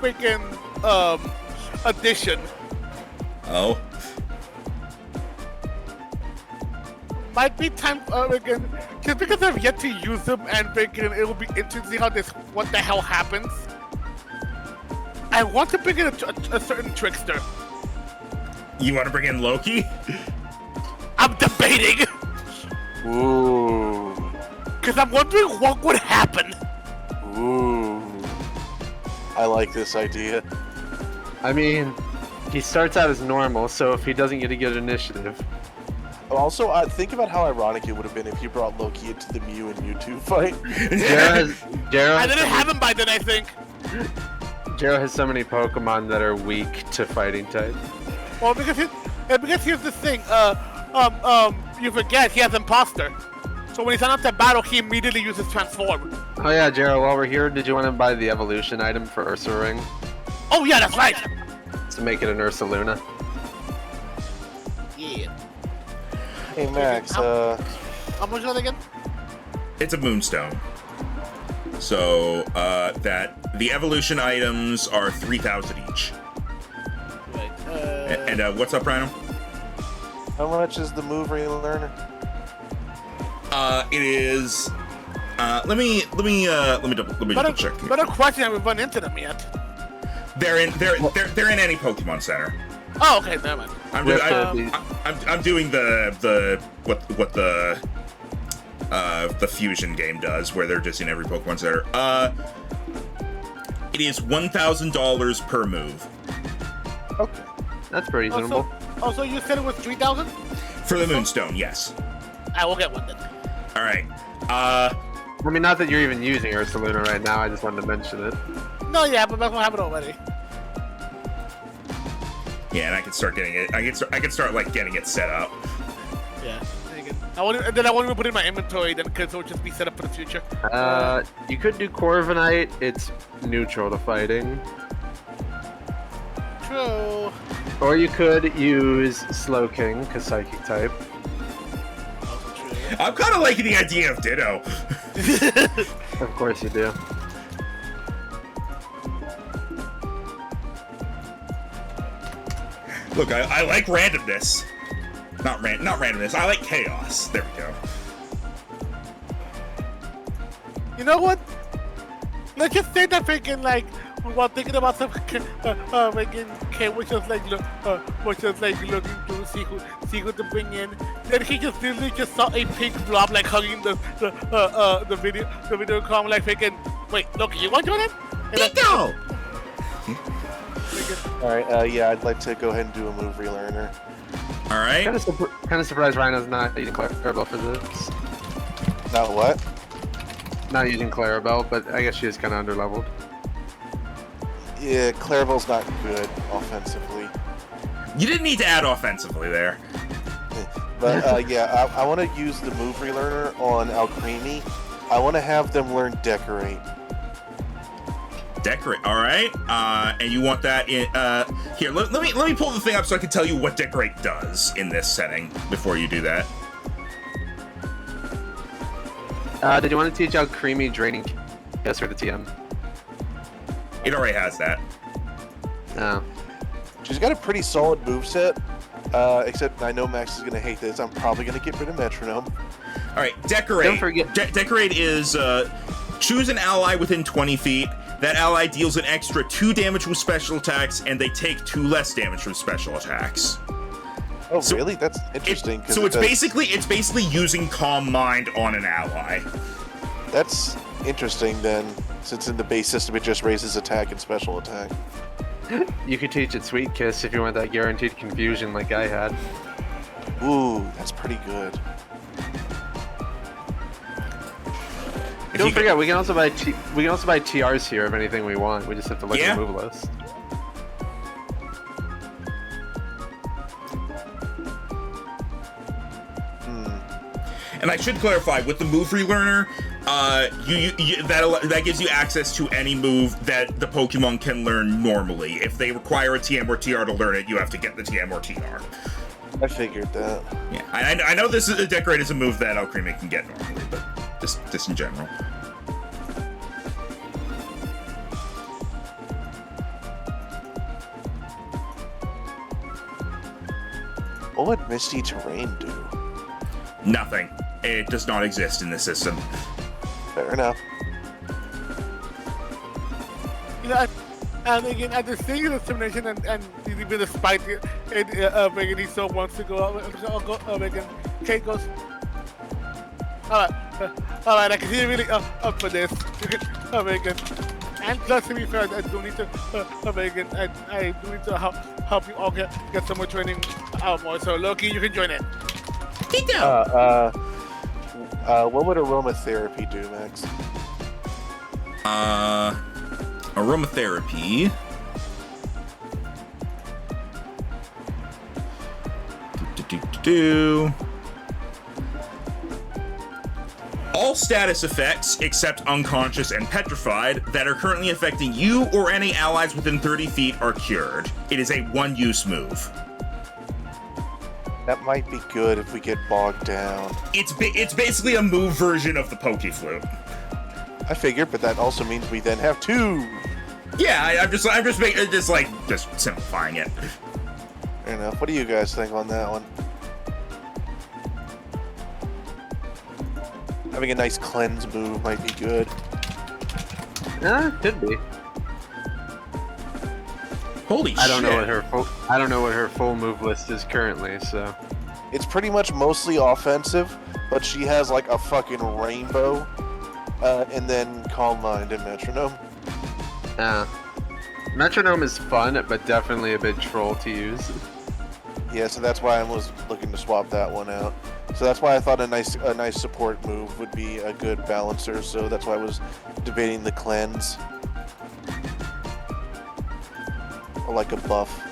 freaking addition. Oh. Might be time again, just because I've yet to use them, and freaking it will be interesting to see how this what the hell happens. I want to bring in a certain trickster. You want to bring in Loki? I'm debating. Ooh. Because I'm wondering what would happen. Ooh. I like this idea. I mean, he starts out as normal, so if he doesn't get a good initiative. Also, think about how ironic it would have been if you brought Loki into the Mew and Mewtwo fight. I didn't have him by then, I think. Jero has so many Pokemon that are weak to fighting type. Well, because here's the thing. You forget he has Imposter. So when he's on up to battle, he immediately uses Transform. Oh yeah, Jero, while we're here, did you want to buy the evolution item for Ursa Ring? Oh yeah, that's right. To make it an Ursa Luna. Yeah. Hey Max, How much are they again? It's a Moonstone. So that the evolution items are 3,000 each. Right. And what's up, Rhino? how much is the move relearner? It is. Let me double check. Better question. I haven't run into them yet. They're in any Pokemon Center. Oh, okay, never mind. I'm doing the fusion game does, where they're just in every Pokemon Center. It is $1,000 per move Okay. That's pretty reasonable. Also, you said it was 3,000? for the Moonstone. Yes. I will get one then. All right. I mean, not that you're even using Ursa Luna right now, I just wanted to mention it. No, yeah, but that's what happened already. Yeah, and I can start getting it. I can start like getting it set up. Yeah. I won't even put it in my inventory then, because it will just be set up for the future. You could do Corviknight. It's neutral to fighting. True. Or you could use Slowking, because Psychic type. Also true. I'm kind of liking the idea of Ditto. Of course you do. Look, I like randomness. Not randomness. I like chaos. There we go. You know what? Let's just say that freaking while thinking about some freaking K, which was looking to see who to bring in. Then he just literally just saw a pink blob hugging the video call freaking. Wait, Loki, you want to join in? Ditto. Alright, yeah, I'd like to go ahead and do a move relearner. All right. Kind of surprised Rhino's not using Clarabelle for this. Not what? Not using Clarabelle, but I guess she is kind of underleveled. Yeah, Clarabelle's not good offensively. You didn't need to add offensively there. But yeah, I want to use the move relearner on Alcremie. I want to have them learn Decorate. Decorate. All right. And you want that in here. Let me pull the thing up so I can tell you what Decorate does in this setting before you do that. Did you want to teach Alcremie Draining Kiss or the TM? It already has that. No. She's got a pretty solid moveset, except I know Max is going to hate this. I'm probably going to get rid of Metronome. All right. Decorate. Don't forget. Decorate is choose an ally within 20 feet. That ally deals an extra 2 damage with special attacks, and they take 2 less damage with special attacks. Oh, really? That's interesting. It's basically using Calm Mind on an ally. That's interesting then, since in the base system it just raises attack and special attack. You could teach it Sweet Kiss if you want that guaranteed confusion like I had. Ooh, that's pretty good. Don't forget, we can also buy TRs here of anything we want. We just have to look at the move list. And I should clarify, with the move relearner, that gives you access to any move that the Pokemon can learn normally. If they require a TM or TR to learn it, you have to get the TM or TR. I figured that. Yeah, I know this is a Decorate is a move that Alcremie can get normally, but just in general. What would Misty Terrain do? Nothing. It does not exist in this system. Fair enough. You know, and again, at the stage of discrimination and even despite Megan, he still wants to go out. Megan, Kate goes, alright, Alright, I can see you really up for this. You can, very good. And plus, to be fair, I do need to, very good. I do need to help you all get some more training out more. So, Loki, you can join in. What would aromatherapy do, Max? Aromatherapy. All status effects, except unconscious and petrified, that are currently affecting you or any allies within 30 feet are cured. It is a one-use move. That might be good if we get bogged down. It's basically a move version of the Poké Flute. I figured, but that also means we then have 2. Yeah, I'm just simplifying it. Fair enough. What do you guys think on that one? Having a nice cleanse move might be good. Yeah, could be. Holy shit! I don't know what her full move list is currently, so. It's pretty much mostly offensive, but she has like a fucking rainbow, and then Calm Mind and Metronome. Metronome is fun, but definitely a bit troll to use. Yeah, so that's why I was looking to swap that one out. So that's why I thought a nice support move would be a good balancer. So that's why I was debating the cleanse, or like a buff.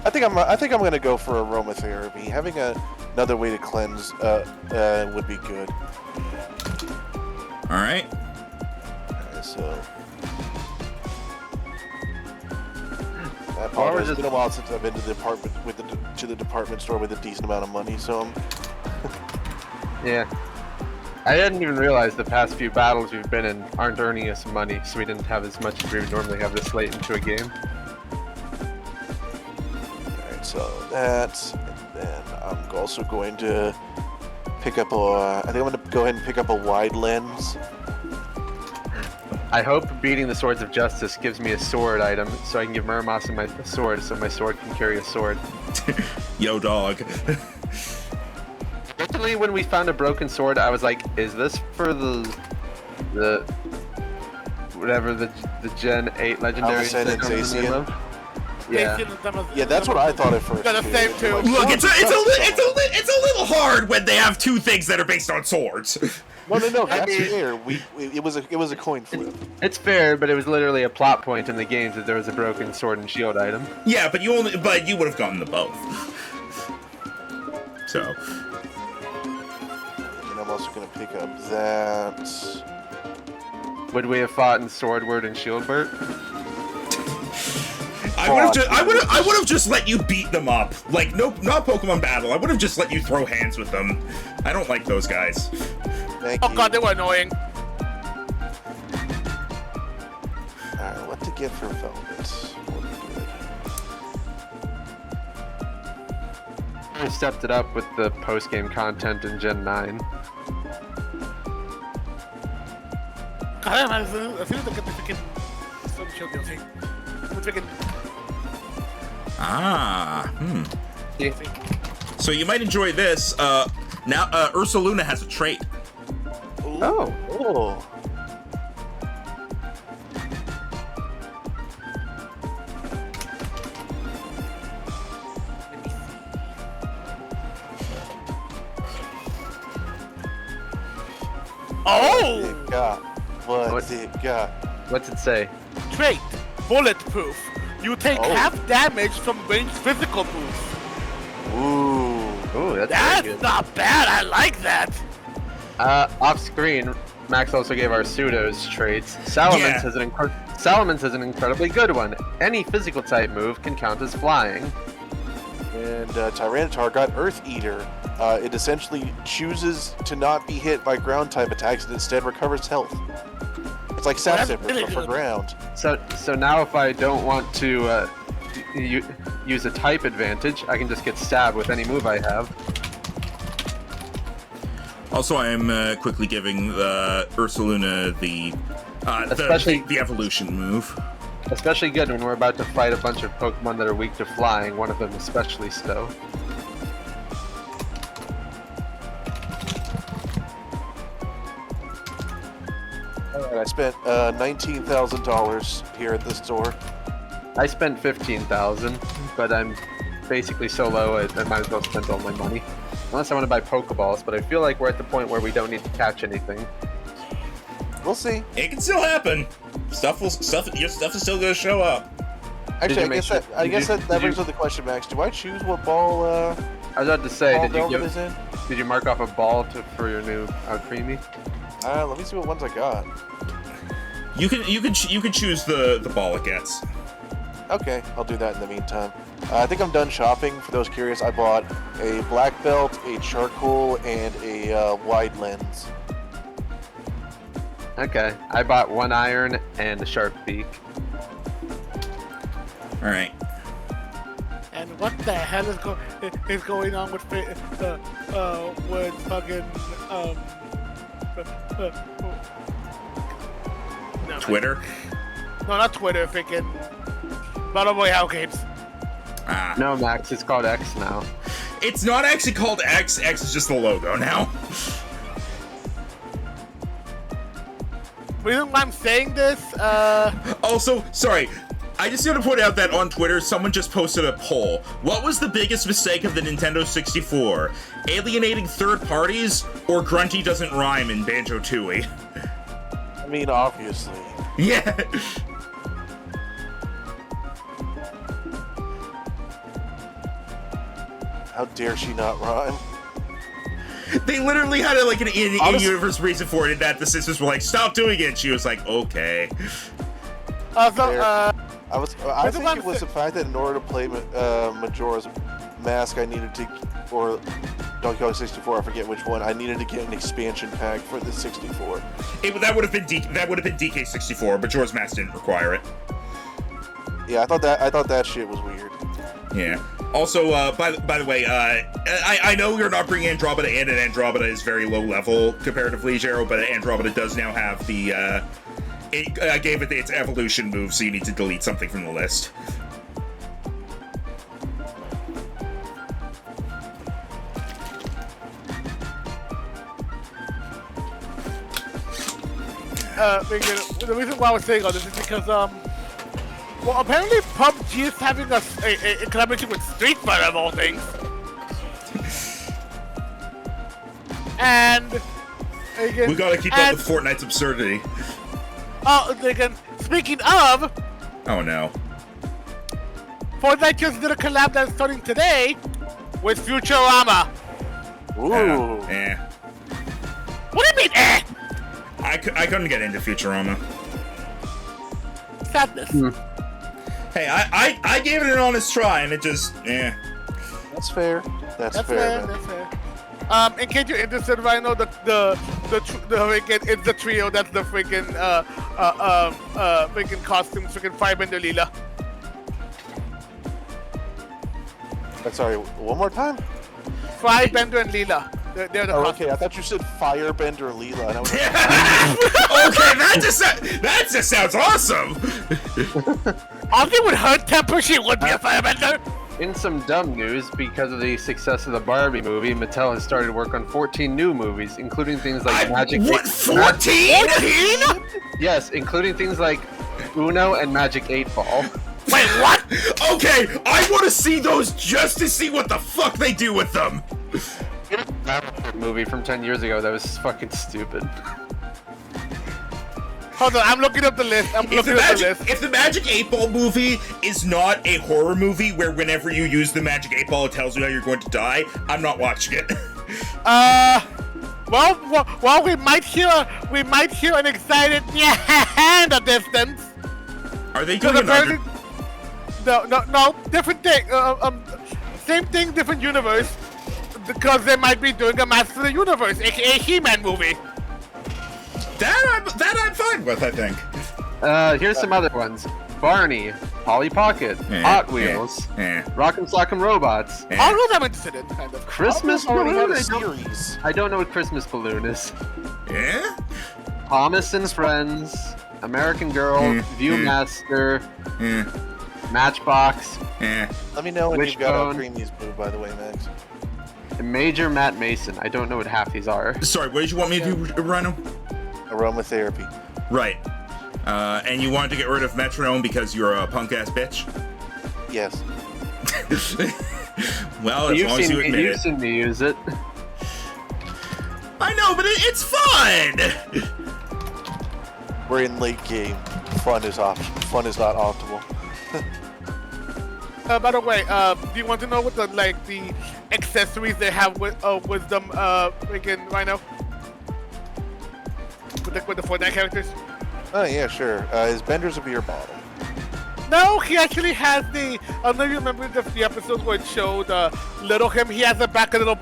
I think I'm gonna go for aromatherapy. Having another way to cleanse would be good. All right. Okay, so. I apologize. It's been a while since I've been to the department store with a decent amount of money, so Yeah. I hadn't even realized the past few battles we've been in aren't earning us money, so we didn't have as much as we would normally have this late into a game. Alright, so that, and then I'm also going to pick up I think I'm going to go ahead and pick up a wide lens. I hope beating the Swords of Justice gives me a sword item, so I can give Muramos my sword, so my sword can carry a sword. Yo, dog. Originally, when we found a broken sword, I was like, "Is this for the whatever the Gen 8 legendary?" Almacen and Zacian? Yeah. Yeah, that's what I thought at first. Got a save too. Look, it's a little hard when they have 2 things that are based on swords. No, that's fair. It was a coin flip. It's fair, but it was literally a plot point in the games that there was a broken sword and shield item. Yeah, but you would have gotten the both. So. And I'm also gonna pick up that. Would we have fought in Swordward and Shieldbert? I would have just let you beat them up. Like, not Pokemon battle. I would have just let you throw hands with them. I don't like those guys. Thank Oh you. god, they were annoying. Alright, what to get for Velvet? Would be good. I stepped it up with the post-game content in Gen 9. Caramba, así no te que te freaking Sword Shield DLC. Te freaking Yeah. So you might enjoy this. Now, Ursaluna has a trait. Oh. Oh. Oh! It got. What's What? it got? What's it say? Trait, bulletproof. You take Oh. half damage from ranged physical moves. Ooh. Ooh, that's very That's good. not bad. I like that. Off screen, Max also gave our pseudos traits. Salamence has an incredibly good one. Any physical type move can count as flying. And Tyranitar got Earth Eater. It essentially chooses to not be hit by ground type attacks and instead recovers health. It's like Sap that's Zipper really for good. ground. So now if I don't want to use a type advantage, I can just get stabbed with any move I have. Also, I'm quickly giving the Ursaluna the evolution move. Especially good when we're about to fight a bunch of Pokemon that are weak to flying, one of them especially so. Alright, I spent $19,000 here at the store. I spent 15,000, but I'm basically so low I might as well spend all my money. Unless I want to buy Pokeballs, but I feel like we're at the point where we don't need to catch anything. We'll see. It can still happen. Your stuff is still gonna show up. Actually, I guess that did brings up the question, Max. Do I choose what ball? I was about to say, ball did you Velvet is in? did you mark off a ball for your new creamy? Let me see what ones I got. You can choose the ball it gets. Okay, I'll do that in the meantime. I think I'm done shopping. For those curious, I bought a black belt, a charcoal, and a wide lens. Okay, I bought 1 iron and a sharp beak. All right. And what the hell is going on with fucking no, Twitter. No, not Twitter. Freaking Battle Royale games. Ah. No, Max, it's called X now. It's not actually called X. X is just the logo now. Reason why I'm saying this, Also, sorry. I just gotta point out that on Twitter, someone just posted a poll. What was the biggest mistake of the Nintendo 64? Alienating third parties, or Grunty doesn't rhyme in Banjo-Tooie? I mean, obviously. Yeah. How dare she not rhyme? They literally had like an in-universe reason for it, and that the sisters were like, "Stop doing it." And she was like, "Okay." so, I think it was the fact that in order to play Majora's Mask, I needed to, or Donkey Kong 64, I forget which one. I needed to get an expansion pack for the 64. That would have been DK64, but Majora's Mask didn't require it. Yeah, I thought that shit was weird. Yeah. Also, by the way, I know you're not bringing Andromeda in, and Andromeda is very low level comparatively, Jero, but Andromeda does now have the, it gave it its evolution move, so you need to delete something from the list. the reason why I was saying all this is because, well, apparently PUBG is having a collaboration with Street Fighter of all things. And again, We gotta keep up with Fortnite's absurdity. Oh, again, speaking of, Oh no. Fortnite just did a collab that's starting today with Futurama. Ooh. Yeah. What do you mean, eh? I couldn't get into Futurama. Sadness. Hey, I gave it an honest try, and it just, eh. That's fair. That's fair, man. That's fair. In case you're interested, Rhino, it's the trio that's the freaking freaking costumes, freaking Firebender Leela. Sorry, one more time? Firebender and Leela. They're the costumes. Okay, I thought you said Firebender Leela. And I was Okay, that just sounds awesome. Honestly, with her temper, she would be a Firebender. In some dumb news, because of the success of the Barbie movie, Mattel has started work on 14 new movies, including things like Magic... What, 14? 14? Yes, including things like Uno and Magic 8 Ball. Wait, what? Okay, I want to see those just to see what the fuck they do with them. Movie from 10 years ago that was fucking stupid. Hold on, I'm looking up the list. If the Magic 8 Ball movie is not a horror movie where whenever you use the Magic 8 Ball it tells you how you're going to die, I'm not watching it. Well, we might hear an excited yeah in the distance. Are they doing another? No, different thing. Same thing, different universe. Because they might be doing a Master of the Universe, aka He-Man movie. That I'm fine with, I think. Here's some other ones. Barney, Polly Pocket, Hot Wheels, Rock'em Sock'em Robots. All of them I'm interested in, kind of. Christmas already Balloon? had a series. I don't know what Christmas Balloon is. Yeah? Thomas and Friends, American Girl, Viewmaster, Matchbox, Let me know when you've got Wishbone. a Creamy's boo, by the way, Max. and Major Matt Mason. I don't know what half these are. Sorry, what did you want me to do, Rhino? Aromatherapy. Right. And you wanted to get rid of Metronome because you're a punk-ass bitch? Yes. Well, as long as you admit You've it. seen me use it. I know, but it's fun! We're in late game. Fun is not optimal. By the way, do you want to know what the accessories they have with Wisdom, freaking Rhino? With the Fortnite characters? Oh yeah, sure. His bender's a beer bottle. No, he actually has the. I don't know if you remember the episodes where it showed little him. He has a back a little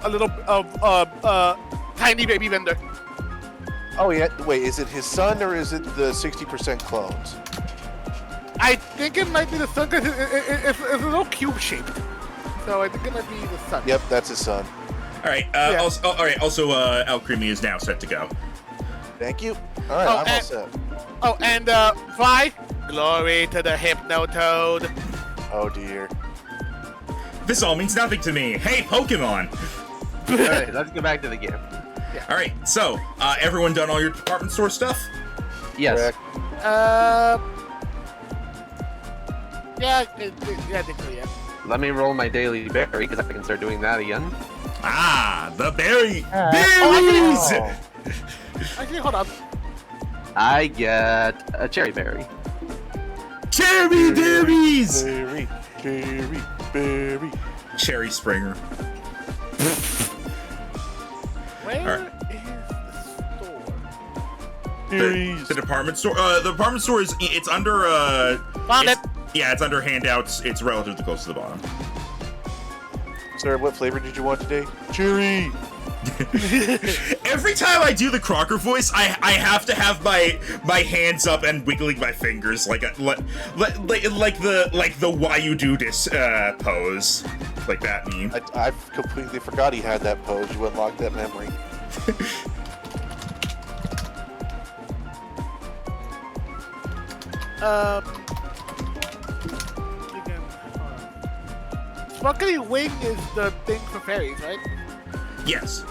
tiny baby vendor. Oh yeah. Wait, is it his son or is it the 60% clones? I think it might be the son because it's a little cube shaped. So I think it might be the son. Yep, that's his son. All right. Yeah. Also, El Creamy is now set to go. Thank you. All right, I'm all set. Oh, and Fly, glory to the Hypnotoad. Oh dear. This all means nothing to me. Hey, Pokemon! Alright, let's go back to the game. All right, so, everyone done all your department store stuff? Yes. Correct. Yeah, I think so, yeah. Let me roll my daily berry because I can start doing that again. Ah, the berries! Oh. Actually, hold on. I get a cherry berry. Cherry berries! Berry, berry, berry. Cherry Springer. Where Alright. is the store? Berries. The department store. The department store it's under Found it. Yeah, it's under handouts. It's relatively close to the bottom. Sir, what flavor did you want today? Cherry. Every time I do the Crocker voice, I have to have my hands up and wiggling my fingers like the why you do this pose, like that meme. I completely forgot he had that pose. You unlocked that memory. Again, Sparkly Wing is the thing for fairies, right? Yes.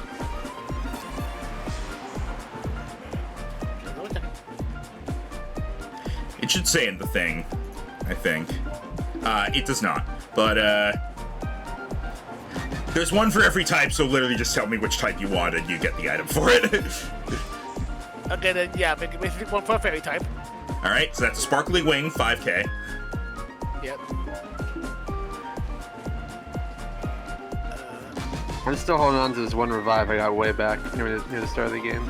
It should say in the thing, I think. It does not, but there's one for every type, so literally just tell me which type you want and you get the item for it. Okay, then yeah, basically one for a fairy type. All right, so that's a Sparkly Wing, 5K. Yep. I'm still holding on to this one revive I got way back near the start of the game.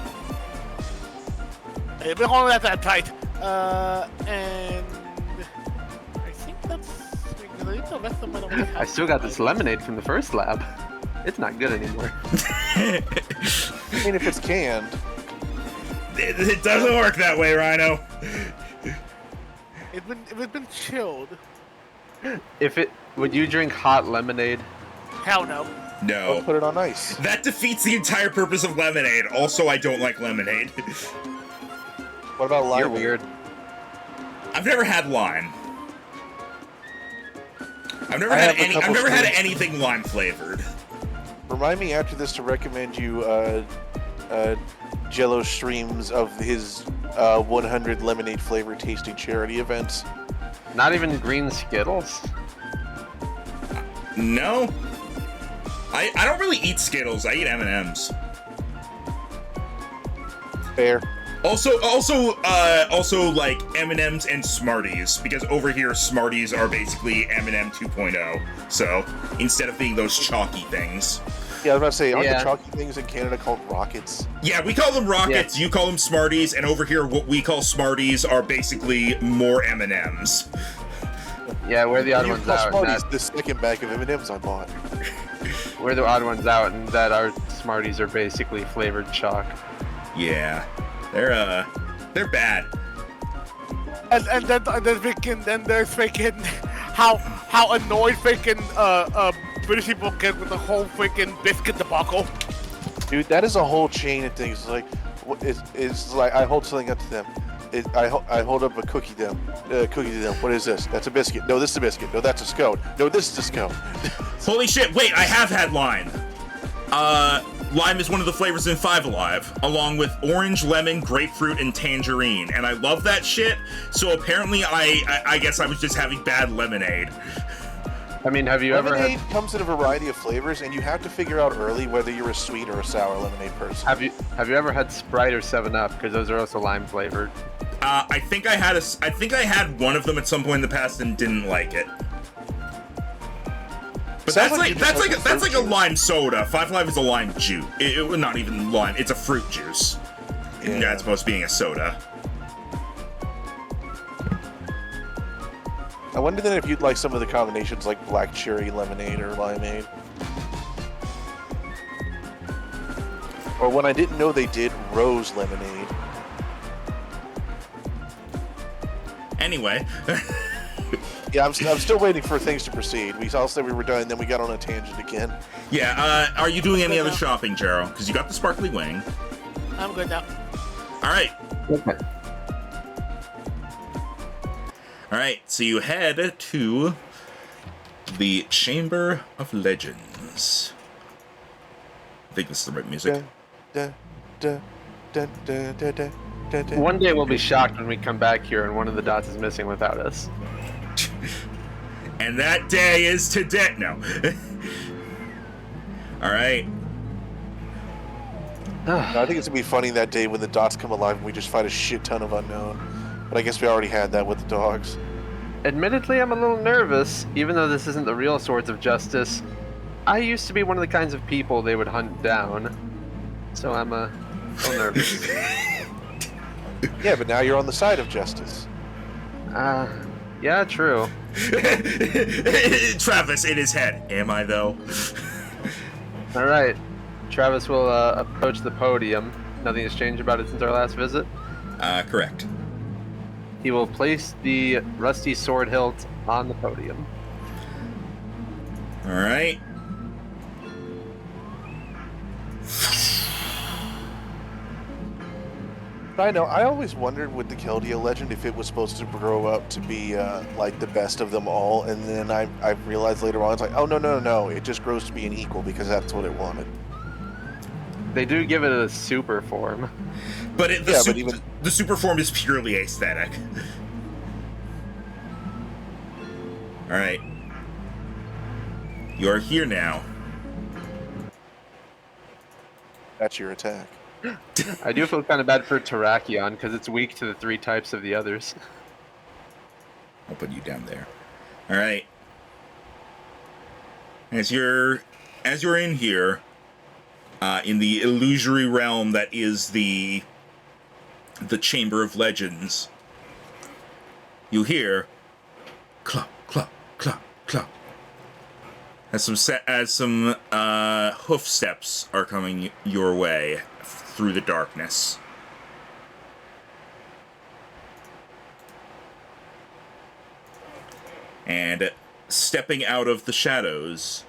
I've been holding that tight. And I think that's the rest of my I still got this lemonade from the first lab. It's not good anymore. I mean, if it's canned. It doesn't work that way, Rhino. It's been chilled. Would you drink hot lemonade? Hell no. No. Let's put it on ice. That defeats the entire purpose of lemonade. Also, I don't like lemonade. What about lime? You're weird. I've never had lime. I've never I had have a any. I've couple never had streams. anything lime flavored. Remind me after this to recommend you Jello streams of his 100 lemonade flavor tasting charity events. Not even green Skittles? No. I don't really eat Skittles. I eat M&Ms. Fair. Also, like M&Ms and Smarties, because over here Smarties are basically M&M 2.0. So instead of being those chalky things. Yeah, I was about to say, aren't Yeah. the chalky things in Canada called rockets? Yeah, we call them rockets. Yeah. You call them Smarties, and over here what we call Smarties are basically more M&Ms. Yeah, we're the odd You ones call out. Smarties That, the second bag of M&Ms I bought. we're the odd ones out, and that our Smarties are basically flavored chalk. Yeah, they're bad. And then there's freaking how annoyed freaking British people get with the whole freaking biscuit debacle. Dude, that is a whole chain of things. Like, it's like I hold something up to them. I hold up a cookie to them. What is this? That's a biscuit. No, this is a biscuit. No, that's a scone. No, this is a scone. Holy shit! Wait, I have had lime. lime is one of the flavors in Five Alive, along with orange, lemon, grapefruit, and tangerine. And I love that shit, so apparently I guess I was just having bad lemonade. I mean, have you ever Lemonade had... comes in a variety of flavors, and you have to figure out early whether you're a sweet or a sour lemonade person. Have you ever had Sprite or 7-Up? Because those are also lime flavored. I think I had one of them at some point in the past and didn't like it. But Sounds that's like a lime soda. Five Alive is a lime juice. It not even lime. It's a fruit juice. Yeah. That's supposed to being a soda. I wonder then if you'd like some of the combinations like black cherry lemonade or limeade. Or when I didn't know they did rose lemonade. Anyway. Yeah, I'm still waiting for things to proceed. We all said we were done, and then we got on a tangent again. Yeah, are you doing any other shopping, Jero? Because you got the sparkly wing. I'm good now. All right. Okay. All right, so you head to the Chamber of Legends. I think this is the right music. Da, da, da, da, da, da, da, da. One day we'll be shocked when we come back here and one of the dots is missing without us. And that day is today. No. All right. No, I think it's gonna be funny that day when the dots come alive and we just fight a shit ton of unknown. But I guess we already had that with the dogs. Admittedly, I'm a little nervous, even though this isn't the real Swords of Justice. I used to be one of the kinds of people they would hunt down, so I'm a little nervous. Yeah, but now you're on the side of justice. Yeah, true. Travis in his head. Am I though? All right, Travis will approach the podium. Nothing has changed about it since our last visit. Correct. He will place the rusty sword hilt on the podium. All right. I know. I always wondered with the Keldeo legend if it was supposed to grow up to be like the best of them all, and then I realized later on it's like, oh no, it just grows to be an equal because that's what it wanted. They do give it a super form. But the super form is purely aesthetic. All right. You're here now. That's your attack. I do feel kind of bad for Terrakion because it's weak to the 3 types of the others. I'll put you down there. All right. As you're in here, in the illusory realm that is the Chamber of Legends, you hear clop, clop, clop, clop. As some hoof steps are coming your way through the darkness. And stepping out of the shadows.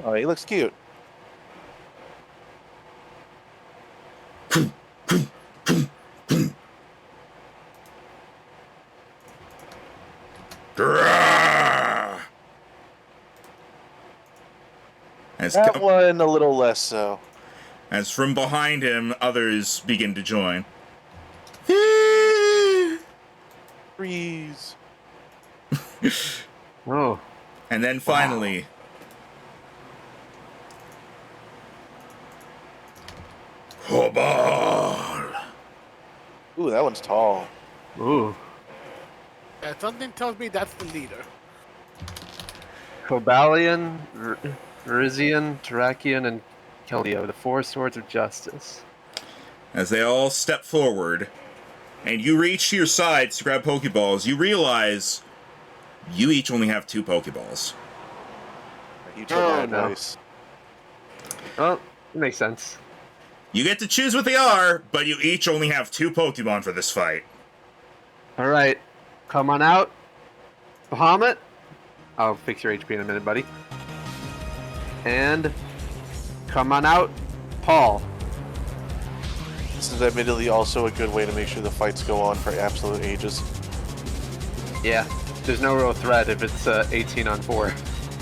Oh, he looks cute. That one a little less so. As from behind him, others begin to join. Freeze. Oh. And then finally... Hobal! Ooh, that one's tall. Ooh. Yeah, something tells me that's the leader. Cobalion, Rizian, Terrakion, and Keldeo, the 4 Swords of Justice. As they all step forward, and you reach to your sides to grab Pokeballs, you realize you each only have 2 Pokeballs. You took my advice. Well, it makes sense. You get to choose what they are, but you each only have 2 Pokemon for this fight. Alright, come on out. Bahamut. I'll fix your HP in a minute, buddy. And come on out, Paul. This is admittedly also a good way to make sure the fights go on for absolute ages. Yeah. there's no real threat if it's 18 on 4.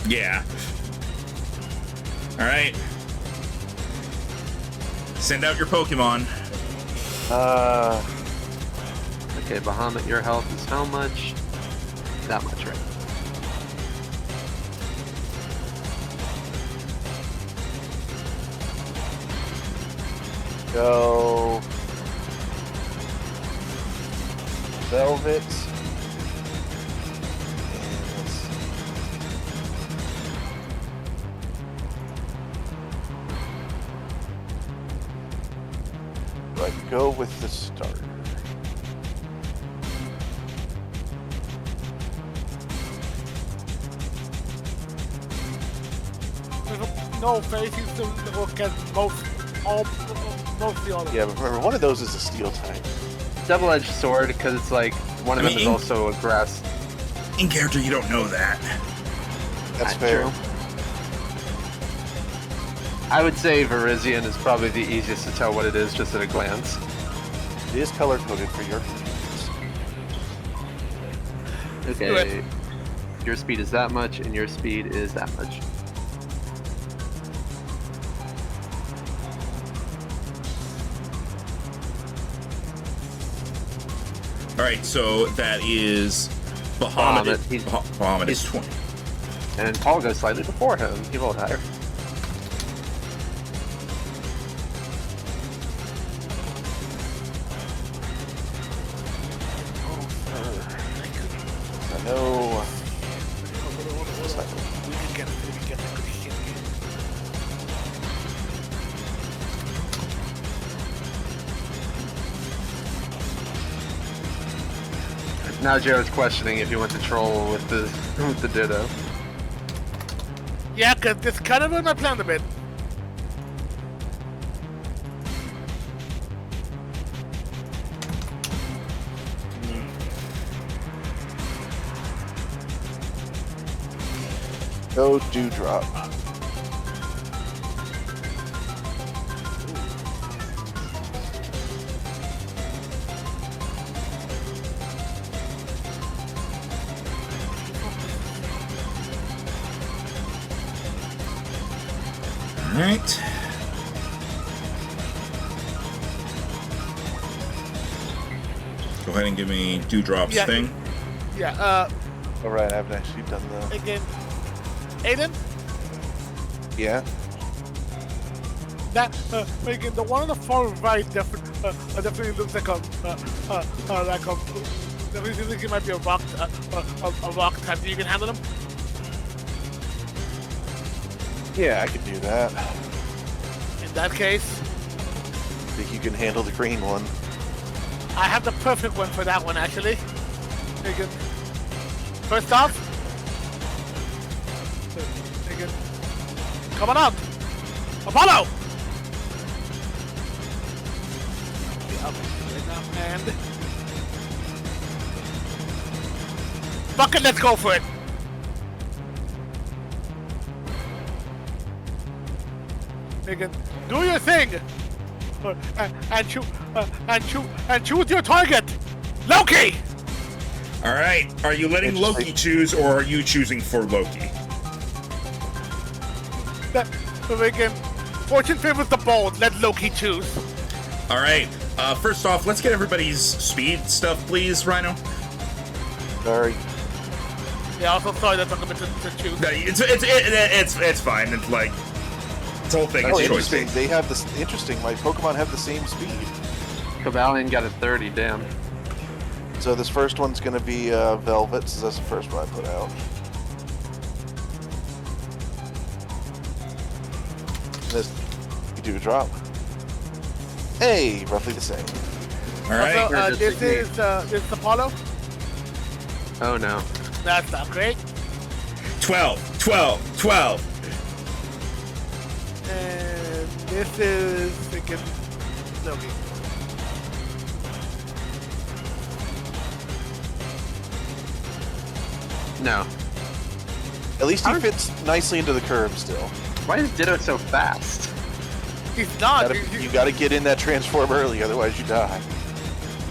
Yeah. All right. Send out your Pokemon. Okay, Bahamut, your health is how much? That much, right? Go. Velvet. And let's go with the starter. No, Fairy seems to look at most of the other. Yeah, but remember, one of those is a steel type. Double-edged sword, because it's like, one of them is also a grass. In character, you don't know that. That's fair. True. I would say Virizion is probably the easiest to tell what it is just at a glance. It is color-coded for your convenience. Okay. Your speed is that much, and your speed is that much. All right, so that is Bahamut. Bahamut is 20. And Paul goes slightly before him. He rolled higher. I know. Now Jared's questioning if he went to troll with the Ditto. Yeah, cause this kind of ruined my plan a bit. Go Dewdrop. All right. Go ahead and give me Dewdrop's thing. Yeah, Alright, I haven't actually done the... again, Aiden, Yeah? that, again, the one on the far right definitely looks like definitely seems like it might be a rock type. You can handle them? Yeah, I could do that. In that case, Think you can handle the green one. I have the perfect one for that one, actually. Again, first off, again, come on out, Apollo! And fucking let's go for it. Again, do your thing, and choose your target, Loki. All right. Are you letting Loki choose, or are you choosing for Loki? Again, fortune favors the bold. Let Loki choose. All right. First off, let's get everybody's speed stuff, please, Rhino. Sorry. Yeah, also sorry that's not going to choose. No, it's fine. It's like this whole thing Oh, is choice interesting. based. They have this. Interesting. My Pokemon have the same speed. Cavalion got a 30, damn. So this first one's going to be Velvet. So that's the first one I put out. This you do a drop. Hey, roughly the same. All right. Also, this is Apollo. Oh no. That's not great. 12, 12, 12. And this is thinking Loki. No. At least he fits nicely into the curve still. Why is Ditto so fast? He's not. You gotta get in that transform early, otherwise you die.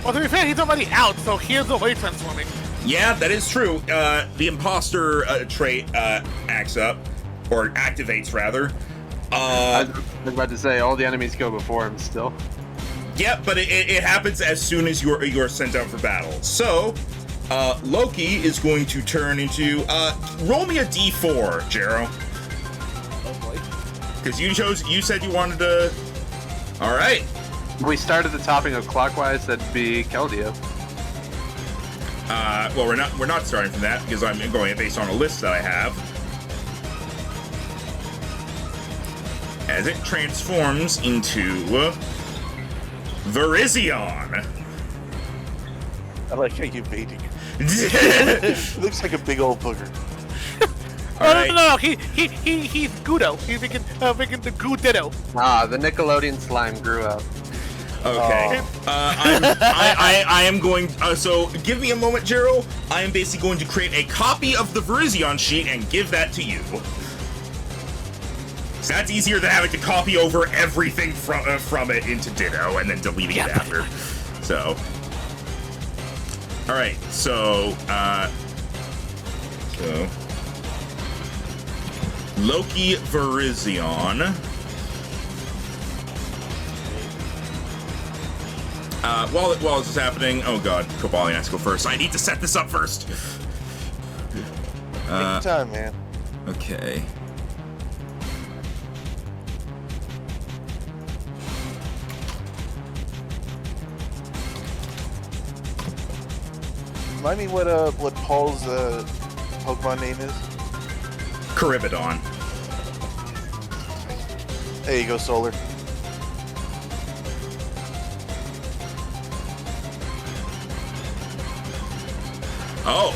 Well, to be fair, he's already out, so he is already transforming. Yeah, that is true. The imposter trait acts up, or activates rather. I was about to say all the enemies go before him still. Yeah, but it happens as soon as you're sent out for battle. So, Loki is going to turn into roll me a d4, Jero. Oh boy. Because you said you wanted to. All right. If we start at the top and go clockwise, that'd be Keldeo. Well, we're not starting from that because I'm going based on a list that I have. As it transforms into Virizion. I like how you made it. Looks like a big old booger. No, he's Gudo. He's making the Goo Ditto. Ah, the Nickelodeon slime grew up. Okay. I am going. So give me a moment, Jero. I am basically going to create a copy of the Virizion sheet and give that to you. So that's easier than having to copy over everything from it into Ditto and then deleting it after. So. All right. So. Loki Virizion. While this is happening, oh god, Kobali has to go first. I need to set this up first. Take your time, man. Okay. Remind me what Paul's Pokemon name is? Caribidon. There you go, Solar. Oh,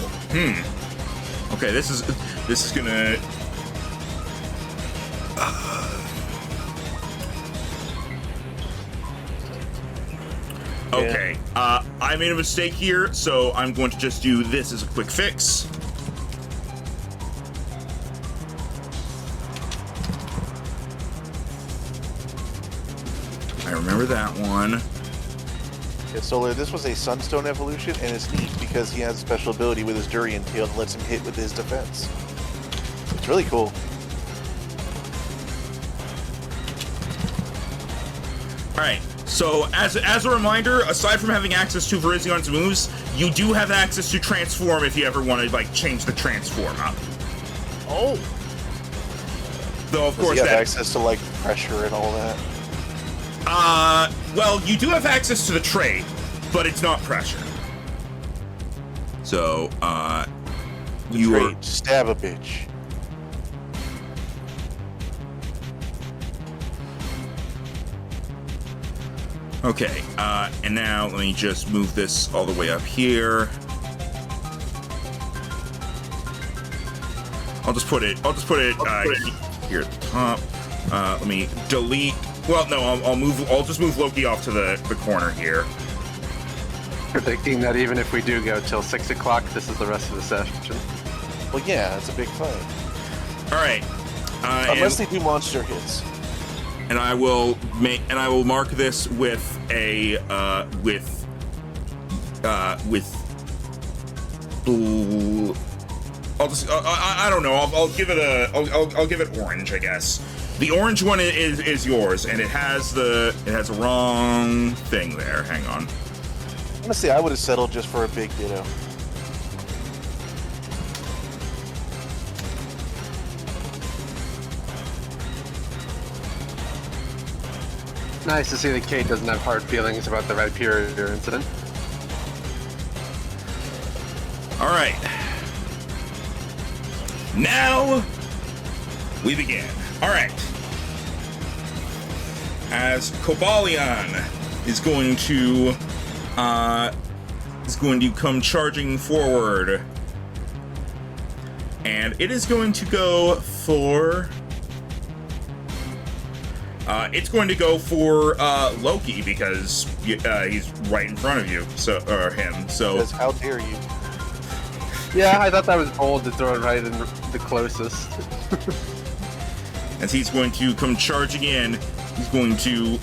okay, this is gonna. Okay, I made a mistake here, so I'm going to just do this as a quick fix. I remember that one. Yeah, Solar, this was a Sunstone evolution, and it's neat because he has a special ability with his Durian tail that lets him hit with his defense. It's really cool. Alright, so as a reminder, aside from having access to Virizion's moves, you do have access to Transform if you ever want to, like, change the Transform up. Oh. Though, of course, Does he have access to, like, pressure and all that? Well, you do have access to the trait, but it's not pressure. So, you are... Stab a bitch. Okay, and now let me just move this all the way up here. I'll just put it here at the top. Let me delete. Well, no, I'll just move Loki off to the corner here. Predicting that even if we do go till 6 o'clock, this is the rest of the session. Well, yeah, it's a big fight. All right. Unless they do monster hits. And I will mark this with a blue. I don't know. I'll give it orange, I guess. The orange one is yours, and it has a wrong thing there. Hang on. Honestly, I would have settled just for a big Ditto. Nice to see that Kate doesn't have hard feelings about the Rhyperior incident. All right. Now we begin. All right. As Cobalion is going to come charging forward, and it is going to go for. It's going to go for Loki because he's right in front of you. So, or him. So. Because how dare you? Yeah, I thought that was bold to throw it right in the closest. As he's going to come charging in, he's going to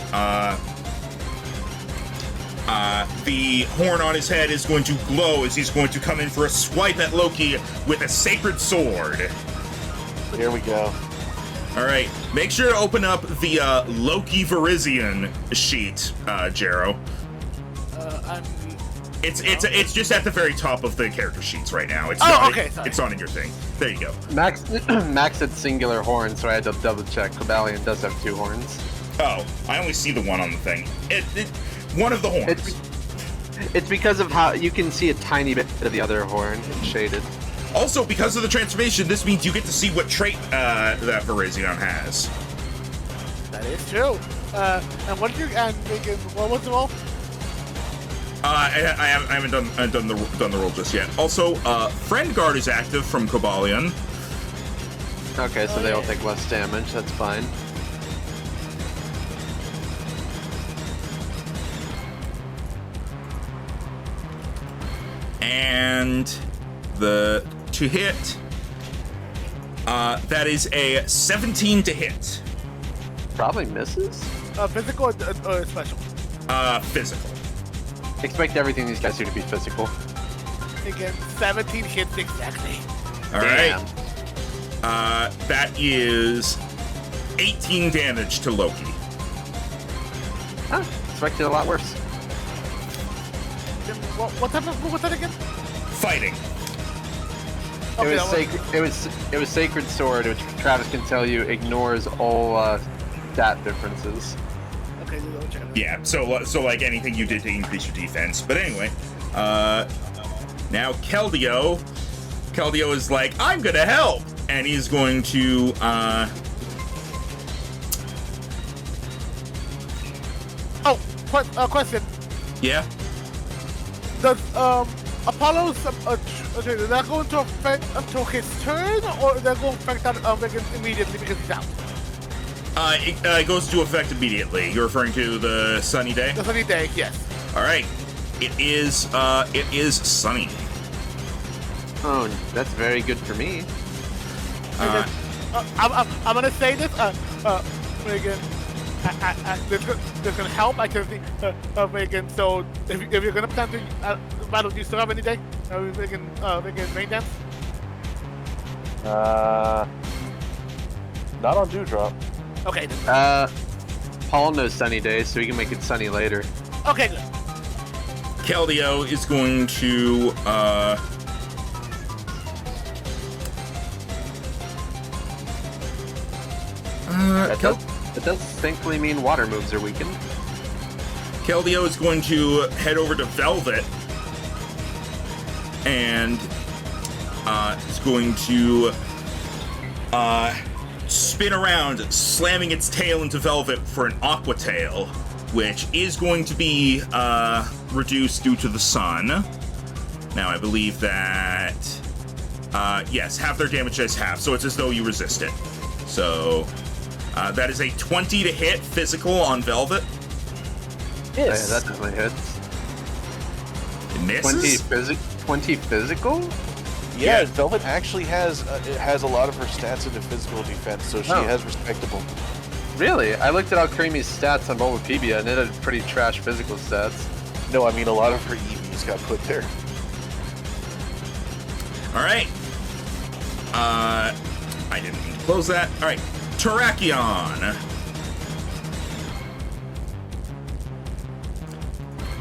The horn on his head is going to glow as he's going to come in for a swipe at Loki with a sacred sword. Here we go. All right, make sure to open up the Loki Verizion sheet, Jero. It's just at the very top of the character sheets right now. It's it's on in your thing. There you go. Max had singular horn, so I had to double check. Cobalion does have 2 horns. Oh, I only see the one on the thing. One of the horns. It's because of how you can see a tiny bit of the other horn. It's shaded. Also, because of the transformation, this means you get to see what trait that Verizion has. That is true. And what did you what was the roll? I haven't done the roll just yet. Also, Friend Guard is active from Cobalion. Okay, so they'll take less damage. That's fine. And the to hit, that is a 17 to hit. Probably misses. Physical or special? Physical. Expect everything these guys do to be physical. Again, 17 hits exactly. All right. That is 18 damage to Loki. Huh, expected a lot worse. What type of move was that again? Fighting. It was Sacred Sword, which Travis can tell you ignores all stat differences. Okay, check it. Yeah, so like anything you did to increase your defense. But anyway, now Keldeo is like, I'm gonna help, and he's going to question. Yeah. Does Apollo's is that going to affect until his turn, or is that going to affect that immediately because he's out? It goes to effect immediately. You're referring to the sunny day? The sunny day, yes. All right. It is sunny. Oh, that's very good for me. I'm gonna say this, Megan. This can help. I can think, Megan. So if you're gonna plan to battle, do you still have any day? Megan, main dance. Not on Dewdrop. Okay. Then. Paul knows sunny days, so he can make it sunny later. Okay, good. Keldeo is going to It does distinctly mean water moves are weakened. Keldeo is going to head over to Velvet and is going to spin around, slamming its tail into Velvet for an Aqua Tail, which is going to be reduced due to the sun. Now, I believe that, yes, half their damage is half, so it's as though you resist it. So, that is a 20 to hit physical on Velvet. Yes. Yeah, that definitely hits. It misses? 20 physical? Yeah, Velvet actually has a lot of her stats into physical defense, so she has respectable. Really? I looked at Alcremie's stats on Bulbapedia, and it had pretty trash physical stats. No, I mean a lot of her EVs got put there. All right. I didn't mean to close that. All right. Terrakion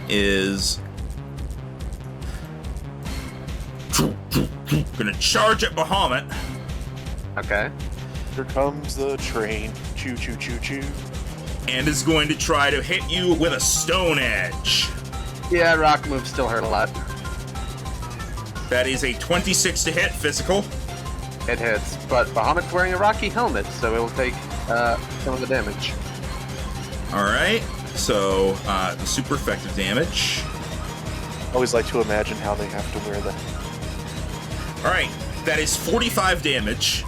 is gonna charge at Bahamut. Okay. Here comes the train. Choo choo choo choo. And is going to try to hit you with a Stone Edge. Yeah, rock moves still hurt a lot. That is a 26 to hit physical. It hits, but Bahamut's wearing a rocky helmet, so it will take some of the damage. All right, so super effective damage. I always like to imagine how they have to wear that. All right, that is 45 damage.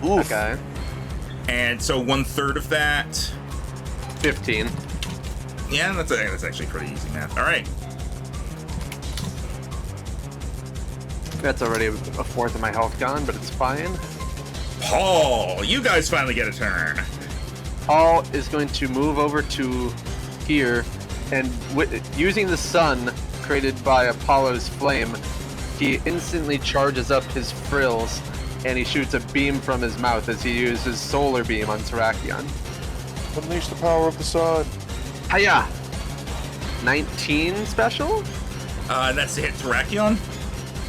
Oof. Okay. And so 1/3 of that. 15. Yeah, that's actually pretty easy math. All right. That's already a fourth of my health gone, but it's fine. Paul, you guys finally get a turn. Paul is going to move over to here and using the sun created by Apollo's flame, he instantly charges up his frills, and he shoots a beam from his mouth as he uses solar beam on Terrakion. Unleash the power of the sun. Hiya! 19 special? That's to hit Terrakion.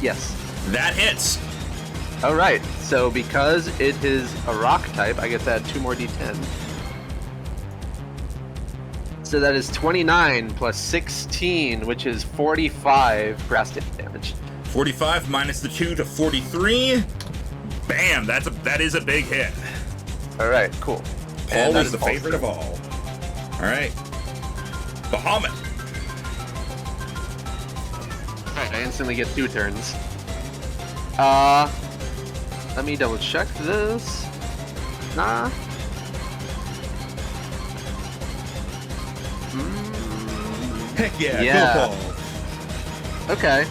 Yes. That hits. Alright, so because it is a rock type, I get to add 2 more d10. So that is 29 plus 16, which is 45 grass damage. 45 minus the 2 to 43. Bam! That is a big hit. Alright, cool. Paul is the favorite of all. Alright. Bahamut. Alright, I instantly get 2 turns. Let me double check this. Nah. Heck yeah, Yeah. go Paul. Okay.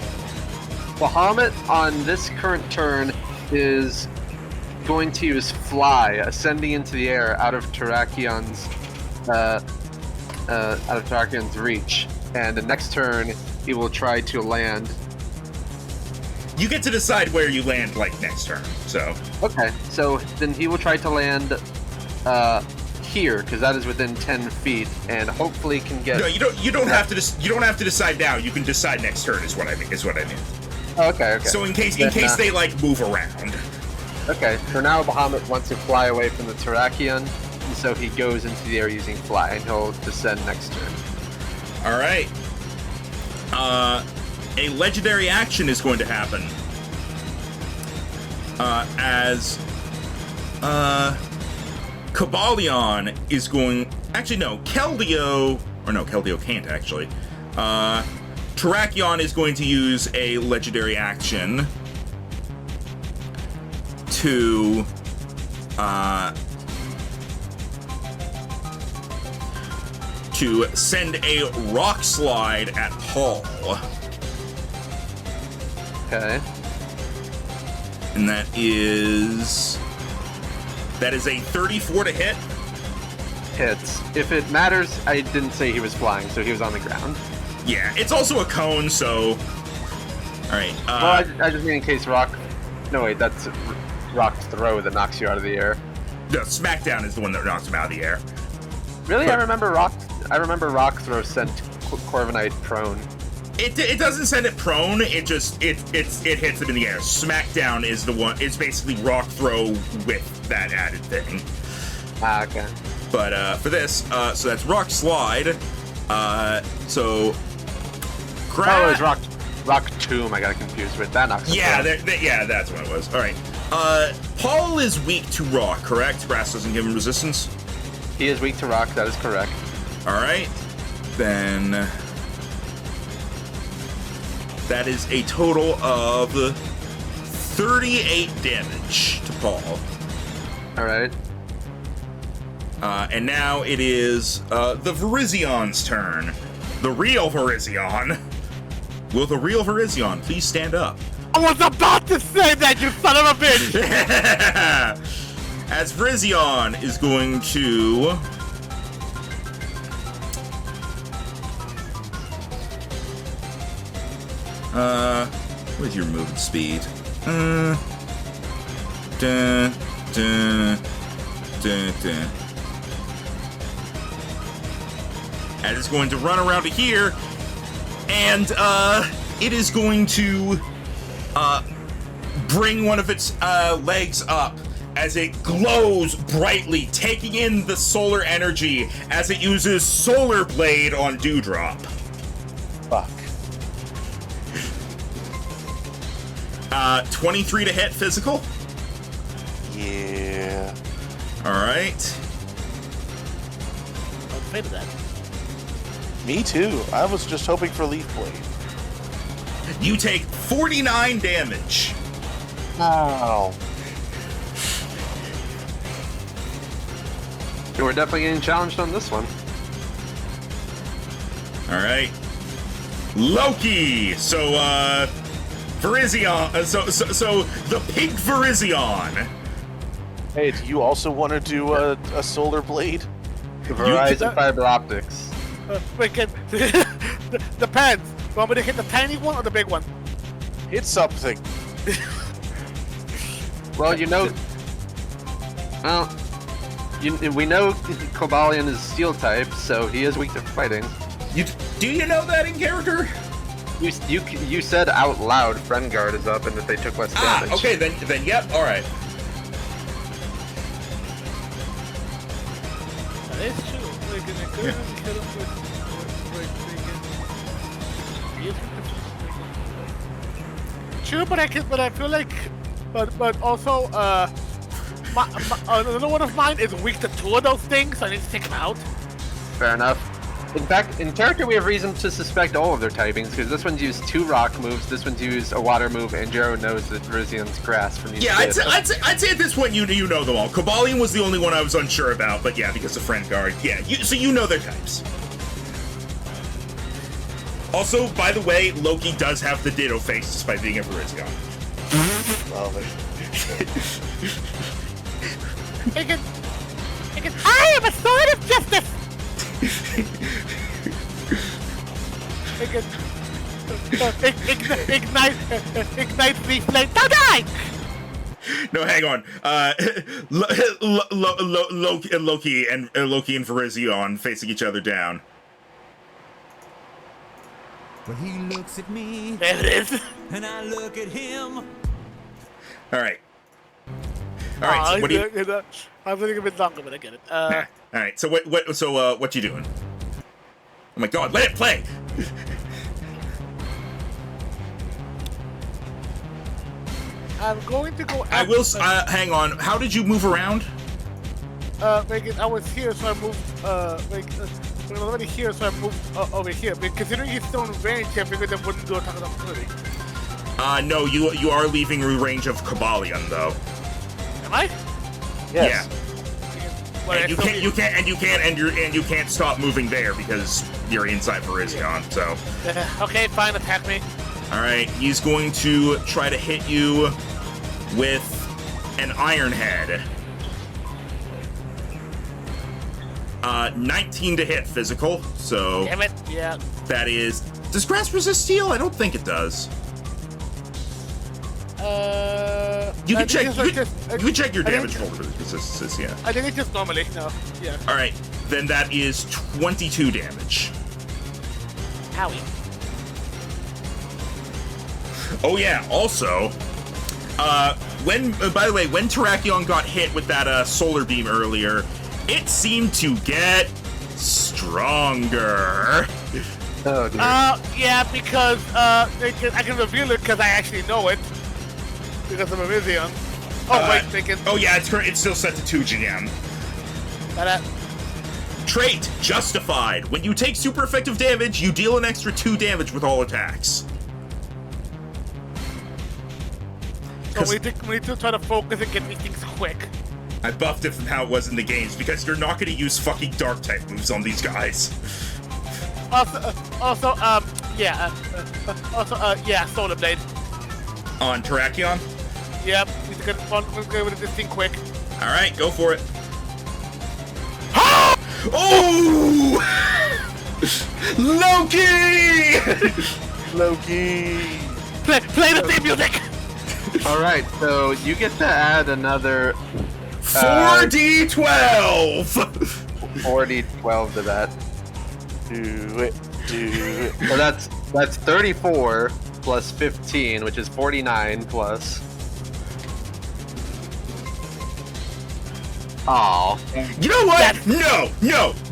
Bahamut on this current turn is going to use Fly, ascending into the air out of Terrakion's reach. And the next turn, he will try to land. You get to decide where you land, like, next turn, so... Okay, so then he will try to land here, because that is within 10 feet, and hopefully can get... No, you don't have to decide now. You can decide next turn is what I mean. Oh, okay. So in case they like move around. Okay, for now Bahamut wants to fly away from the Terrakion, and so he goes into the air using Fly, and he'll descend next turn. All right. A legendary action is going to happen. As Cobalion is going... Actually, no. Keldeo can't, actually. Terrakion is going to use a legendary action to... to send a rock slide at Paul. Okay. And that is a 34 to hit. Hits. If it matters, I didn't say he was flying, so he was on the ground. Yeah, it's also a cone, so... Alright, Well, I just mean in case rock... No, wait, that's rock throw that knocks you out of the air. no, Smackdown is the one that knocks him out of the air. Really? I remember rock throw sent Corviknight prone. It doesn't send it prone, it hits him in the air. Smackdown is the one, it's basically rock throw with that added thing. Ah, okay. But for this, so that's rock slide. So... Oh, it was rock tomb I got confused with. That knocks him Yeah, prone. yeah, that's what it was. Alright. Paul is weak to rock, correct? Grass doesn't give him resistance? He is weak to rock, that is correct. Alright. Then... that is a total of 38 damage to Paul. Alright. And now it is the Virizion's turn. The real Virizion. Will the real Virizion please stand up? I was about to say that, you son of a bitch! As Virizion is going to... where's your movement speed? And it's going to run around to here, and it is going to bring one of its legs up as it glows brightly, taking in the solar energy as it uses Solar Blade on Dewdrop. Fuck. 23 to hit physical. Yeah. All right. I'm afraid of that. Me too. I was just hoping for Leaf Blade. You take 49 damage. Wow. We're definitely getting challenged on this one. All right. Loki. So, Virizion. So the pink Virizion. Hey, do you also want to do a Solar Blade? Verizon Fiber Optics. freaking depends. You want me to hit the tiny one or the big one? Hit something. Well, we know Cobalion is steel type, so he is weak to fighting. Do you know that in character? You said out loud friend guard is up and that they took less damage. Okay, then yep, all right. That is true. Like, and I couldn't hit him with true, but I feel like, but also, another one of mine is weak to 2 of those things, so I need to take him out. Fair enough. In fact, in character we have reason to suspect all of their typings, because this one's used 2 rock moves, this one's used a water move, and Jero knows that Rizian's grass from these. Yeah, I'd say at this point you know them all. Cobalion was the only one I was unsure about, but yeah, because of friend guard. Yeah, so you know their types. Also, by the way, Loki does have the Ditto face despite being a Virizion. Love it. I am a sword of justice! Ignite the flame. Don't die! No, hang on. Loki and Virizion facing each other down. Well, he looks at me, There it is. and I look at him. All right. So what do you? I'm running a bit longer, but I get it. All right. So what you doing? Oh my God! Let it play. I'm going to go. I will. Hang on. How did you move around? I was here, so I moved. I'm already here, so I moved over here. But considering he's still in range, I figured that wouldn't do attack of opportunity. No. You are leaving range of Cobalion though. Am I? Yes. Yeah. And you can't stop moving there because you're inside Virizion. So. Okay, fine. Attack me. All right. He's going to try to hit you with an Iron Head. 19 to hit physical, so Damn it! Yeah. that is. Does grass resist steel? I don't think it does. You can check. You can check your damage roll for resistances. Yeah. I think it's just normally. No. Yeah. All right, then that is 22 damage. Howie. Oh yeah. Also, by the way, when Terrakion got hit with that solar beam earlier, it seemed to get stronger. Oh, dear. Yeah, because I can reveal it because I actually know it because I'm a Vizion. Oh wait, thinking. Oh yeah, it's still set to 2 GM. Trait justified. When you take super effective damage, you deal an extra 2 damage with all attacks. So we need to try to focus and get these things quick. I buffed it from how it was in the games because you're not going to use fucking dark type moves on these guys. Also, Solar Blade. On Terrakion? Yep, need to get with this thing quick. All right, go for it. Oh! Loki! Loki! Play the theme music! Alright, so you get to add another 4d12! 4d12 to that. Do it. So that's 34 plus 15, which is 49 plus. Aw. You know what? No!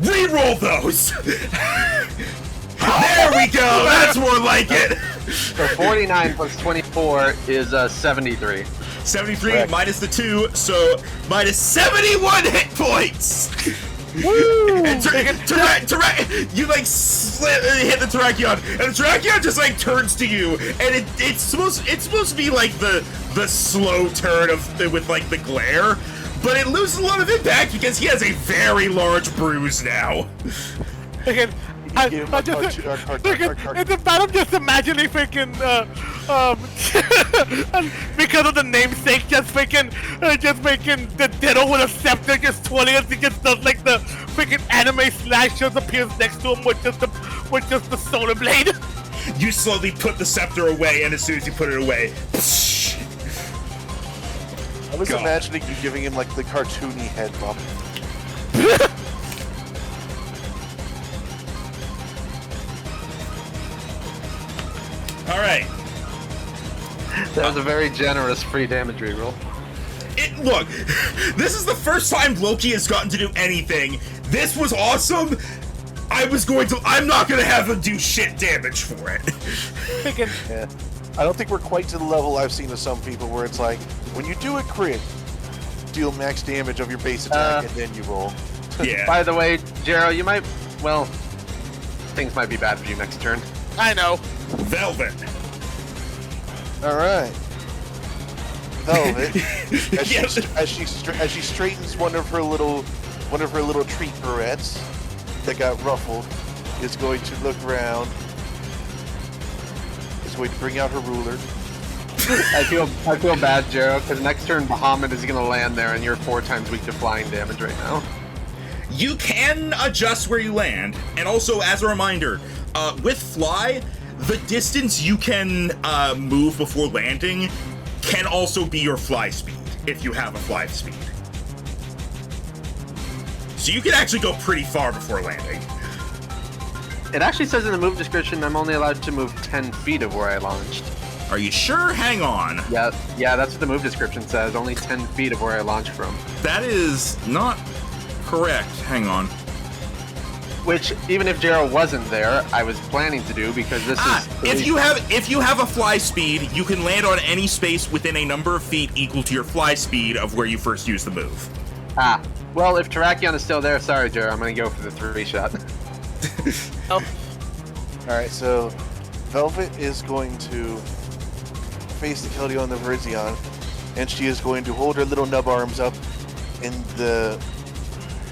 Reroll those! There we go! That's more like it! So 49 plus 24 is 73. 73 Correct. minus the 2, so minus 71 hit points! Woo! And you like hit the Terrakion, and the Terrakion just like turns to you, and it's supposed to be like the slow turn with like the glare, but it loses a lot of impact because he has a very large bruise now. Again, in the battle, I'm just imagining freaking because of the namesake, just making the Ditto with a scepter, just twirling it, he just does like the freaking anime slasher appears next to him with just the solar blade. You slowly put the scepter away, and as soon as you put it away, I was God. imagining you giving him like the cartoony head bump. all right. That was a very generous free damage reroll. Look, this is the first time Loki has gotten to do anything. This was awesome. I'm not gonna have him do shit damage for it. Yeah. I don't think we're quite to the level I've seen of some people where it's like, when you do a crit, deal max damage of your base attack and then you roll. Yeah. By the way, Jero, you might, well, things might be bad for you next turn. I know. Velvet. All right. Velvet, Yes. as she straightens one of her little treat barrettes that got ruffled, is going to look around. Is going to bring out her ruler. I feel bad, Jero, because next turn Bahamut is going to land there, and you're 4 times weak to flying damage right now. You can adjust where you land, and also as a reminder, with fly, the distance you can move before landing can also be your fly speed if you have a fly speed. So you can actually go pretty far before landing. It actually says in the move description I'm only allowed to move 10 feet of where I launched. Are you sure? Hang on. Yeah, that's what the move description says. Only 10 feet of where I launched from. That is not correct. Hang on. Which, even if Jero wasn't there, I was planning to do because this is. If you have a fly speed, you can land on any space within a number of feet equal to your fly speed of where you first used the move. Well, if Terrakion is still there, sorry, Jero, I'm gonna go for the 3-shot. Oh, Alright, so Velvet is going to face the Keldeo and the Virizion, and she is going to hold her little nub arms up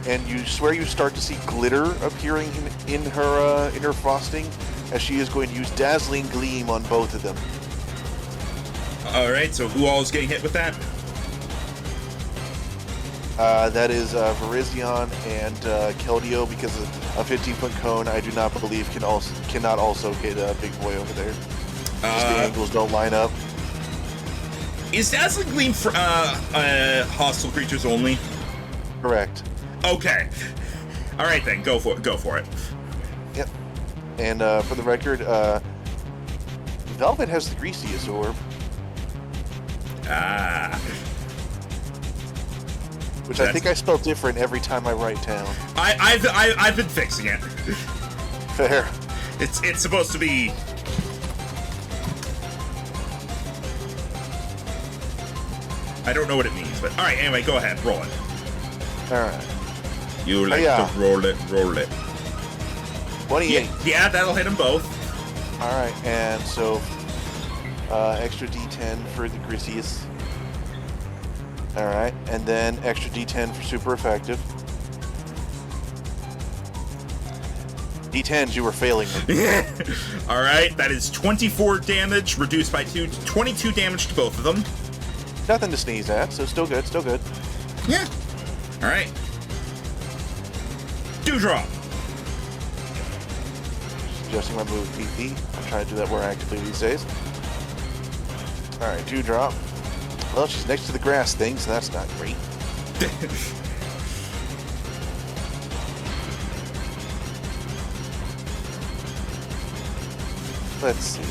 and you swear you start to see glitter appearing in her frosting, as she is going to use Dazzling Gleam on both of them. Alright, so who all is getting hit with that? That is Virizion and Keldeo, because a 15-foot cone I do not believe cannot also hit a big boy over there. Just the angles don't line up. Is Dazzling Gleam for hostile creatures only? Correct. Okay. Alright then, go for it. Yep. And for the record, Velvet has the greasiest orb, which I think I spell different every time I write down. I've been fixing it. Fair. It's supposed to be. I don't know what it means, but alright, anyway, go ahead, roll it. Alright. You like yeah. to roll it. 28. Yeah, that'll hit them both. Alright, and so extra D10 for the greasiest. Alright, and then extra D10 for super effective. D10s, you were failing me. Alright, that is 24 damage, reduced by 2, 22 damage to both of them. Nothing to sneeze at, so still good, still good. Yeah. Alright. Dewdrop. Adjusting my move PP. I'm trying to do that more actively these days. Alright, Dewdrop. Well, she's next to the grass thing, so that's not great. Let's see.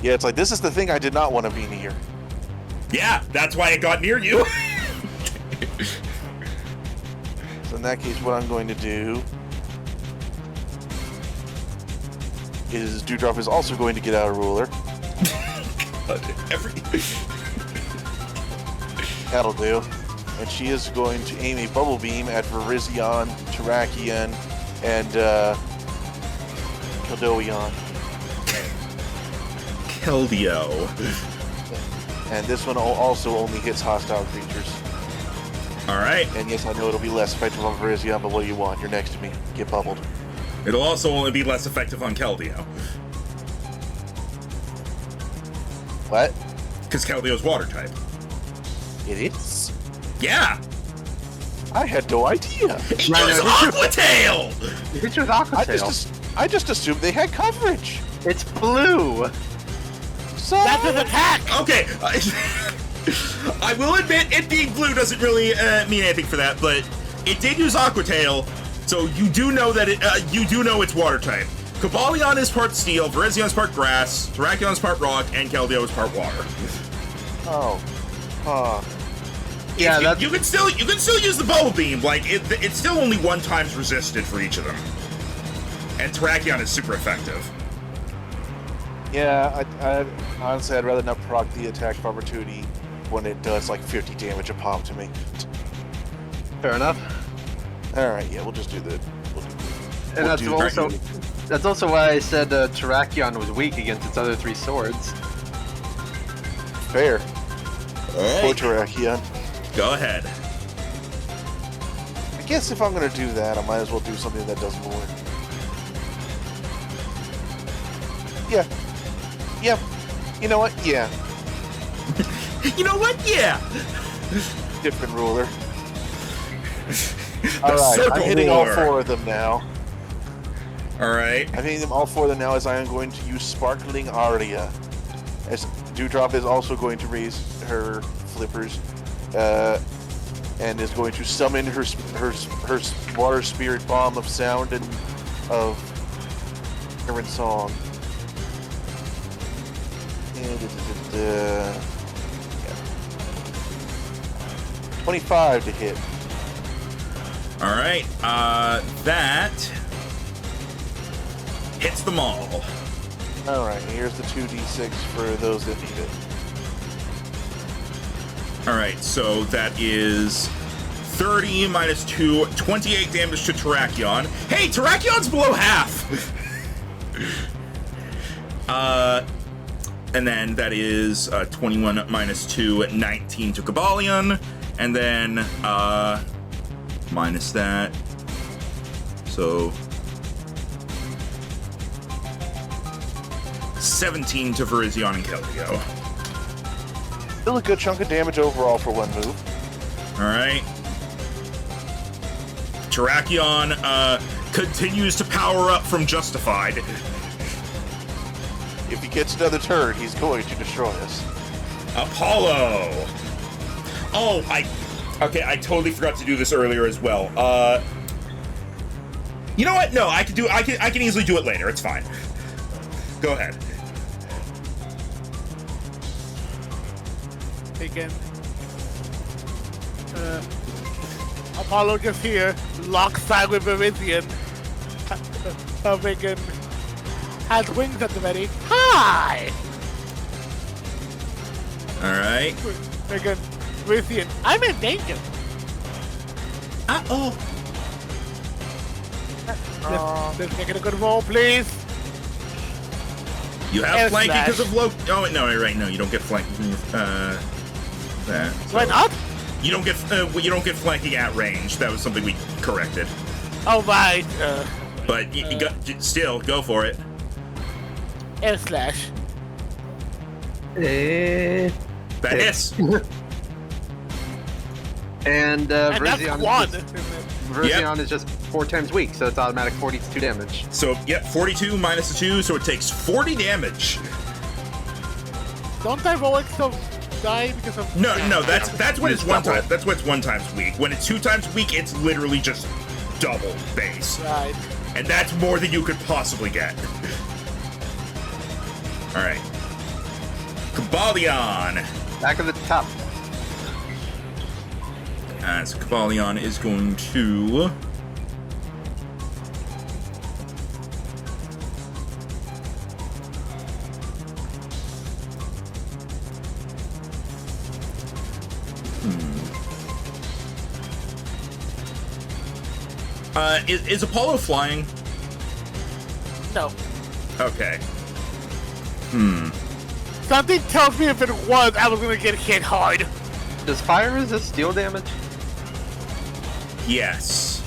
Yeah, it's like, this is the thing I did not want to be near. Yeah, that's why it got near you. So in that case, what I'm going to do is Dewdrop is also going to get out a ruler. That'll do. And she is going to aim a bubble beam at Virizion, Terrakion, and Keldeo. Keldeo. And this one also only hits hostile creatures. Alright. And yes, I know it'll be less effective on Virizion, but what do you want? You're next to me. Get bubbled. It'll also only be less effective on Keldeo. What? Because Keldeo's water type. It is? Yeah! I had no idea. It was Aqua Tail! You hit you with Aqua Tail. I just assumed they had coverage. It's blue. So That's an attack! Okay. I will admit, it being blue doesn't really mean anything for that, but it did use Aqua Tail, so you do know that you do know it's water type. Cobalion is part steel, Virizion is part grass, Terrakion is part rock, and Keldeo is part water. Oh. Yeah, you can still use the Bubble Beam. Like it's still only 1 times resisted for each of them, and Terrakion is super effective. Yeah, I honestly, I'd rather not proc the attack of opportunity when it does like 50 damage a pop to me. Fair enough. All right, yeah, we'll just do that. And that's also why I said Terrakion was weak against its other 3 swords. Fair. All Poor Terrakion. Go ahead. I guess if I'm gonna do that, I might as well do something that does more. Yeah. Yeah. You know what? Yeah. You know what? Yeah. Different ruler. The Alright, circle I'm hitting all ruler. 4 of them now. All right. I'm hitting them all 4 of them now as I am going to use Sparkling Aria. As Dewdrop is also going to raise her flippers. And is going to summon her water spirit bomb of sound and of current song. Yeah. 25 to hit. All right. That hits them all. Alright, here's the 2d6 for those that need it. All right. So that is 30 minus 2, 28 damage to Terrakion. Hey, Terrakion's below half. And then that is 21 minus 2, 19 to Cobalion. And then minus that. So 17 to Virizion and Keldeo. Still a good chunk of damage overall for 1 move. All right. Terrakion continues to power up from Justified. If he gets another turn, he's going to destroy us. Apollo. Oh, I totally forgot to do this earlier as well. You know what? No, I can easily do it later. It's fine. Go ahead. Again. Apollo just here, lockside with Virizion. Megan has wings at the ready. Hi! All right. Megan, Virizion, I'm in danger. Uh-oh. Let's make it a good roll, please. You have Air flanking slash. because of low. Oh wait, no, right? No, you don't get flanking. That. Why not? You don't get flanking at range. That was something we corrected. Oh, right. But you got still go for it. Air slash. That hits. And And that's Virizion one. Virizion is just 4 times weak, so it's automatic 42 damage. So yep, 42 minus the 2, so it takes 40 damage. Don't I roll extra die because of... No, that's when it's It's 1 double. time. That's when it's 1 times weak. When it's 2 times weak, it's literally just double base, Right. and that's more than you could possibly get. All right, Cobalion. Back of the top. As Cobalion is going to. Is Apollo flying? No. Okay. Something tells me if it was, I was gonna get hit hard. Does fire resist steel damage? Yes.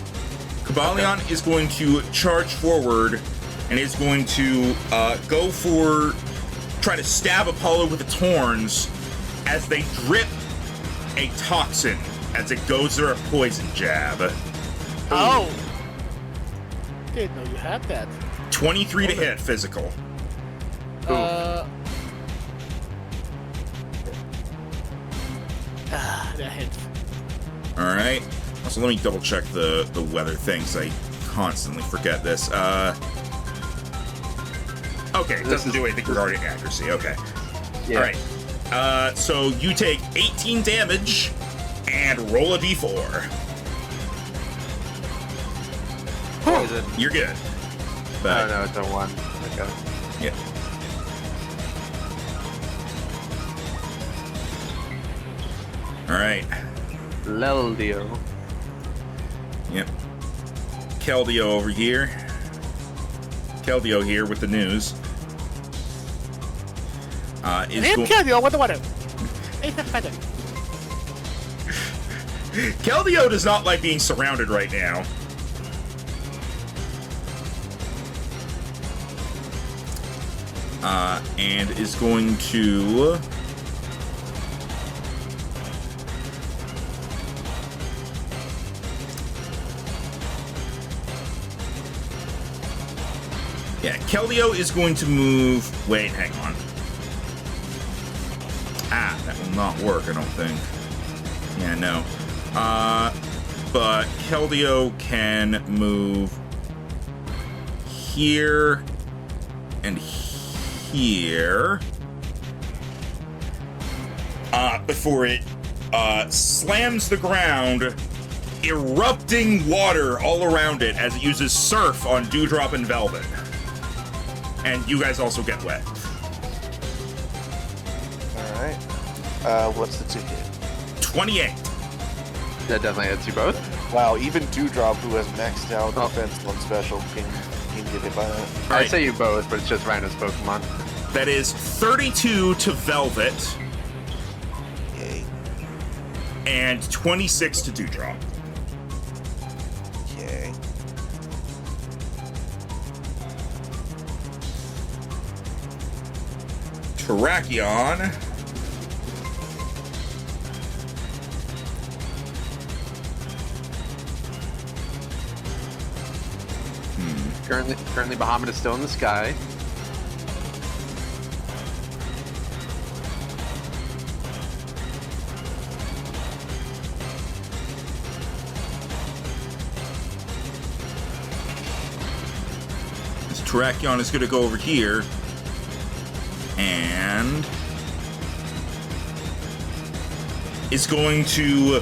Cobalion is going to charge forward and is going to try to stab Apollo with its horns, as they drip a toxin as it goes through a poison jab. Oh! Didn't know you had that. 23 to hit physical. That hits. Alright. Also, let me double check the weather thing, because I constantly forget this. Okay, it doesn't do anything regarding accuracy. Okay. Yeah. Alright. So you take 18 damage and roll a d4. What is it? You're good. Oh But, no, it's a 1. Okay. yeah. Alright. Leldio. Yep. Keldeo over here. Keldeo here with the news. Is Name go- Keldeo, what the water? It's a feather. Keldeo does not like being surrounded right now. And is going to... Yeah, Keldeo is going to move... Wait, hang on. Ah, that will not work, I don't think. Yeah, no. But Keldeo can move here and here before it slams the ground, erupting water all around it as it uses Surf on Dewdrop and Velvet. And you guys also get wet. Alright. What's the ticket? 28. That definitely hits you both. Wow, even Dewdrop, who has maxed out defense on special, can get hit by that. I Alright. say you both, but it's just Rhino's Pokemon. That is 32 to Velvet Yay. and 26 to Dewdrop. Okay. Terrakion. Currently Bahamut is still in the sky. This Terrakion is going to go over here and is going to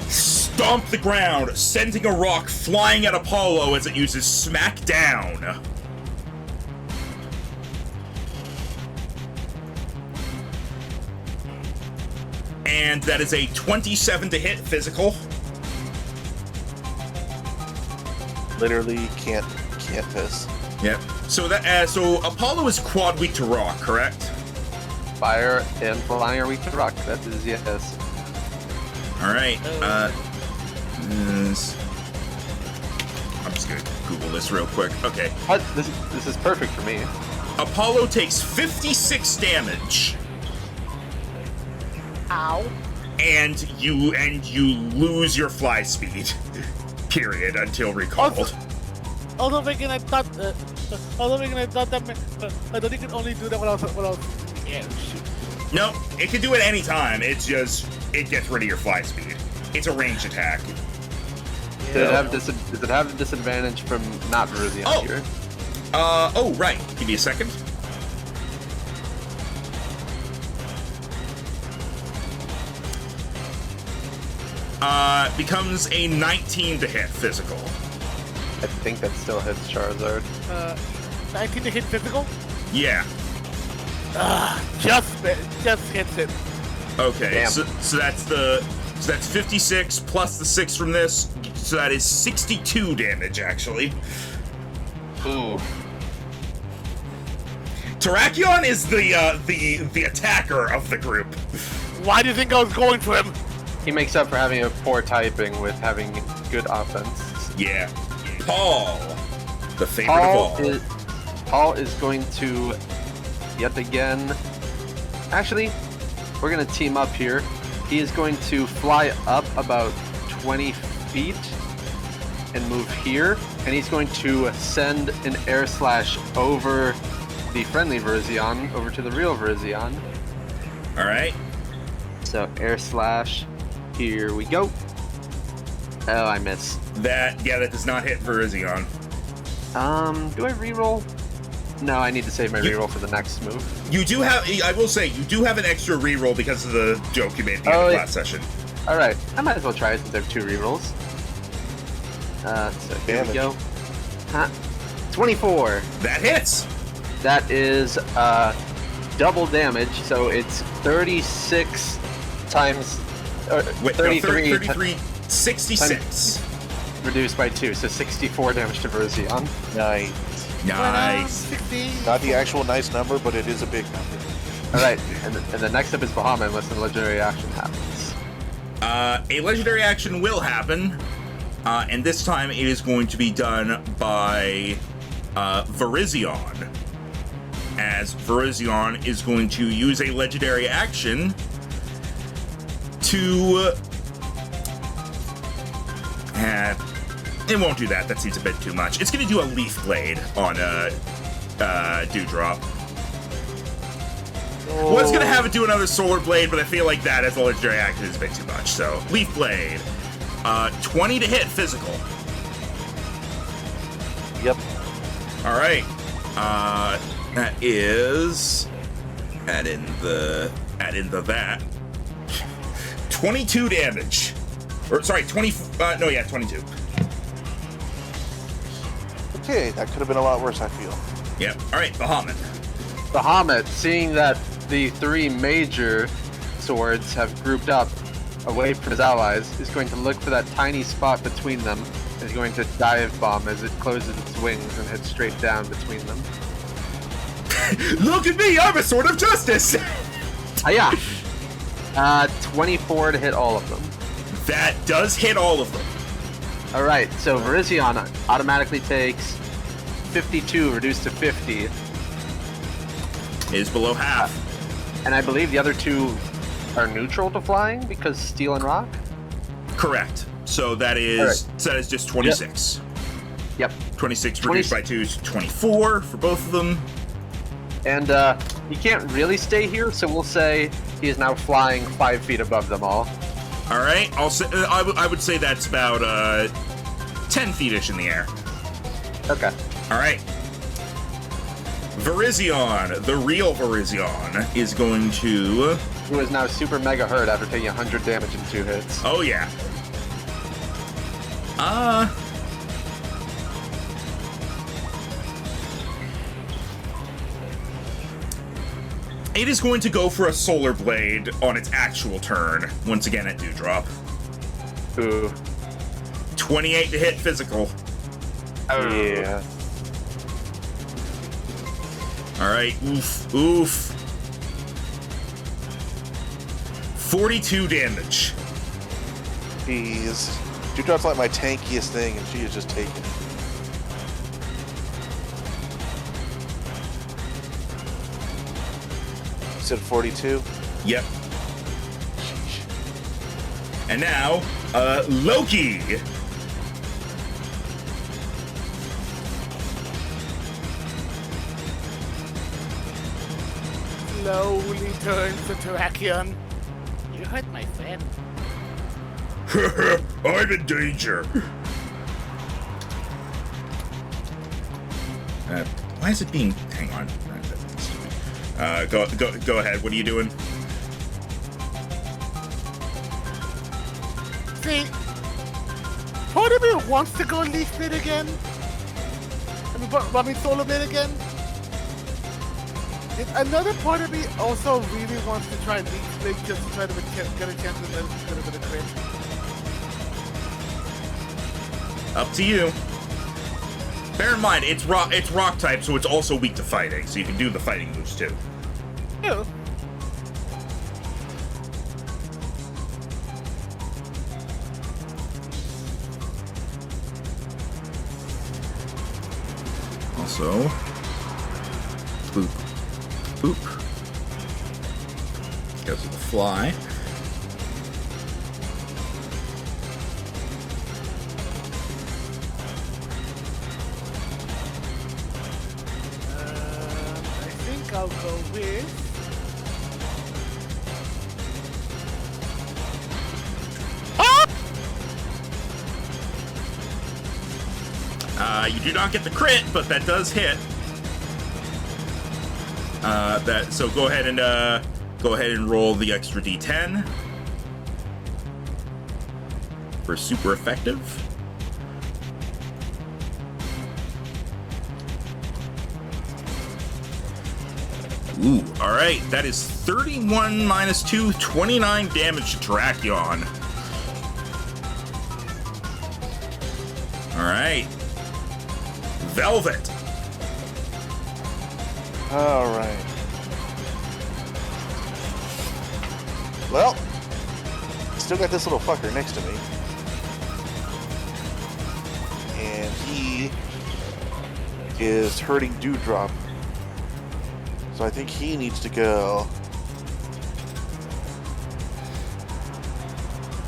stomp the ground, sending a rock flying at Apollo as it uses Smackdown. And that is a 27 to hit physical. Literally can't piss. Yep. So that so Apollo is quad weak to rock, correct? Fire and flying are weak to rock. That is yes. All right. I'm just gonna Google this real quick. Okay. What? This is perfect for me. Apollo takes 56 damage, Ow. and you lose your fly speed. Period. Until recalled. Although thinking I thought that I thought he could only do that when I was yeah, shoot. No, it can do it any time. It's just it gets rid of your fly speed. It's a ranged attack. Does it have a disadvantage from not Virizion Oh. here? Oh right. Give me a second. Becomes a 19 to hit physical. I think that still hits Charizard. 19 to hit physical? Yeah. Just hits it. Okay. Damn. So that's 56 plus the 6 from this. So that is 62 damage actually. Ooh. Terrakion is the attacker of the group. Why do you think I was going for him? He makes up for having a poor typing with having good offense. Yeah. Paul, the favorite of all. Paul is going to yet again. Actually, we're gonna team up here. He is going to fly up about 20 feet and move here, and he's going to send an air slash over the friendly Virizion over to the real Virizion. All right. So air slash, here we go. Oh, I miss. That does not hit Virizion. Do I reroll? No, I need to save my reroll for the next move. You do have, I will say, you do have an extra reroll because of the joke you made at the end of last session. All right, I might as well try it since I have 2 rerolls. So here we go. 24. That hits. That is double damage, so it's 36 times. Wait, 33. 33, 66. Reduced by 2, so 64 damage to Virizion. Nice. Nice. Not the actual nice number, but it is a big number. All right, and the next up is Bahamut unless a legendary action happens. A legendary action will happen, and this time it is going to be done by Virizion. As Virizion is going to use a legendary action to... it won't do that. That seems a bit too much. It's going to do a Leaf Blade on Dewdrop. Oh. Was going to have it do another Solar Blade, but I feel like that as a legendary action is a bit too much. So, Leaf Blade. 20 to hit physical. Yep. All right. That is... Add in the that. 22 damage. Or, sorry, 20... 22. Okay, that could have been a lot worse, I feel. Yep. All right, Bahamut. Bahamut, seeing that the 3 major swords have grouped up away from his allies, is going to look for that tiny spot between them and is going to dive bomb as it closes its wings and heads straight down between them. Look at me! I'm a sword of justice! Yeah. 24 to hit all of them. That does hit all of them. Alright, so Virizion automatically takes 52 reduced to 50. Is below half. And I believe the other 2 are neutral to flying because steel and rock? Correct. So that is just 26. Yep. 26 reduced by 2 is 24 for both of them. And he can't really stay here, so we'll say he is now flying 5 feet above them all. All right. I'll say I would say that's about 10 feet-ish in the air. Okay. All right. Virizion, the real Virizion, is going to... Who is now super mega hurt after taking 100 damage in 2 hits. Oh, yeah. It is going to go for a Solar Blade on its actual turn, once again at Dewdrop. Ooh. 28 to hit physical. Oh. Yeah. Alright, oof. 42 damage. Jeez. Dewdrop's like my tankiest thing, and she is just taking it. You said 42? Yep. Sheesh. And now, Loki. Slowly turns into Acheon. You hurt my friend. I'm in danger. Why is it being... Hang on. Go ahead. What are you doing? See, part of me wants to go Leaf Blade again. I mean Solar Blade again. Another part of me also really wants to try Leaf Blade just to try to get a chance at a little bit of crit. Up to you. Bear in mind, it's rock type, so it's also weak to fighting, so you can do the fighting moves too. Yeah. Also, boop. Goes to the fly. I think I'll go with. You do not get the crit, but that does hit. So go ahead and roll the extra d10 for super effective. Ooh, all right. That is 31 minus 2, 29 damage to Terrakion. All right. Velvet. All right. Well, still got this little fucker next to me. And he is hurting Dewdrop. So I think he needs to go.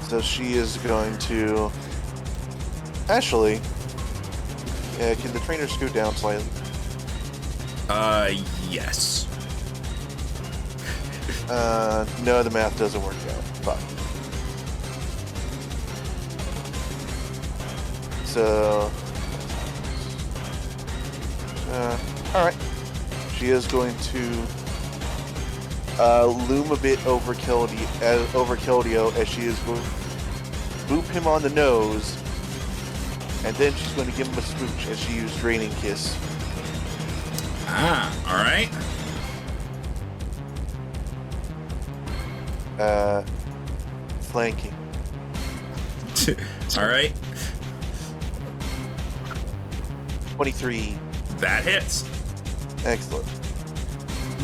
So she is going to... Actually, can the trainer scoot down slightly? Yes. No, the math doesn't work out. Fuck. So... alright. She is going to loom a bit over Keldeo as she is going to boop him on the nose, and then she's going to give him a smooch as she used Draining Kiss. Ah, all right. Flanking. All right. 23. That hits. Excellent.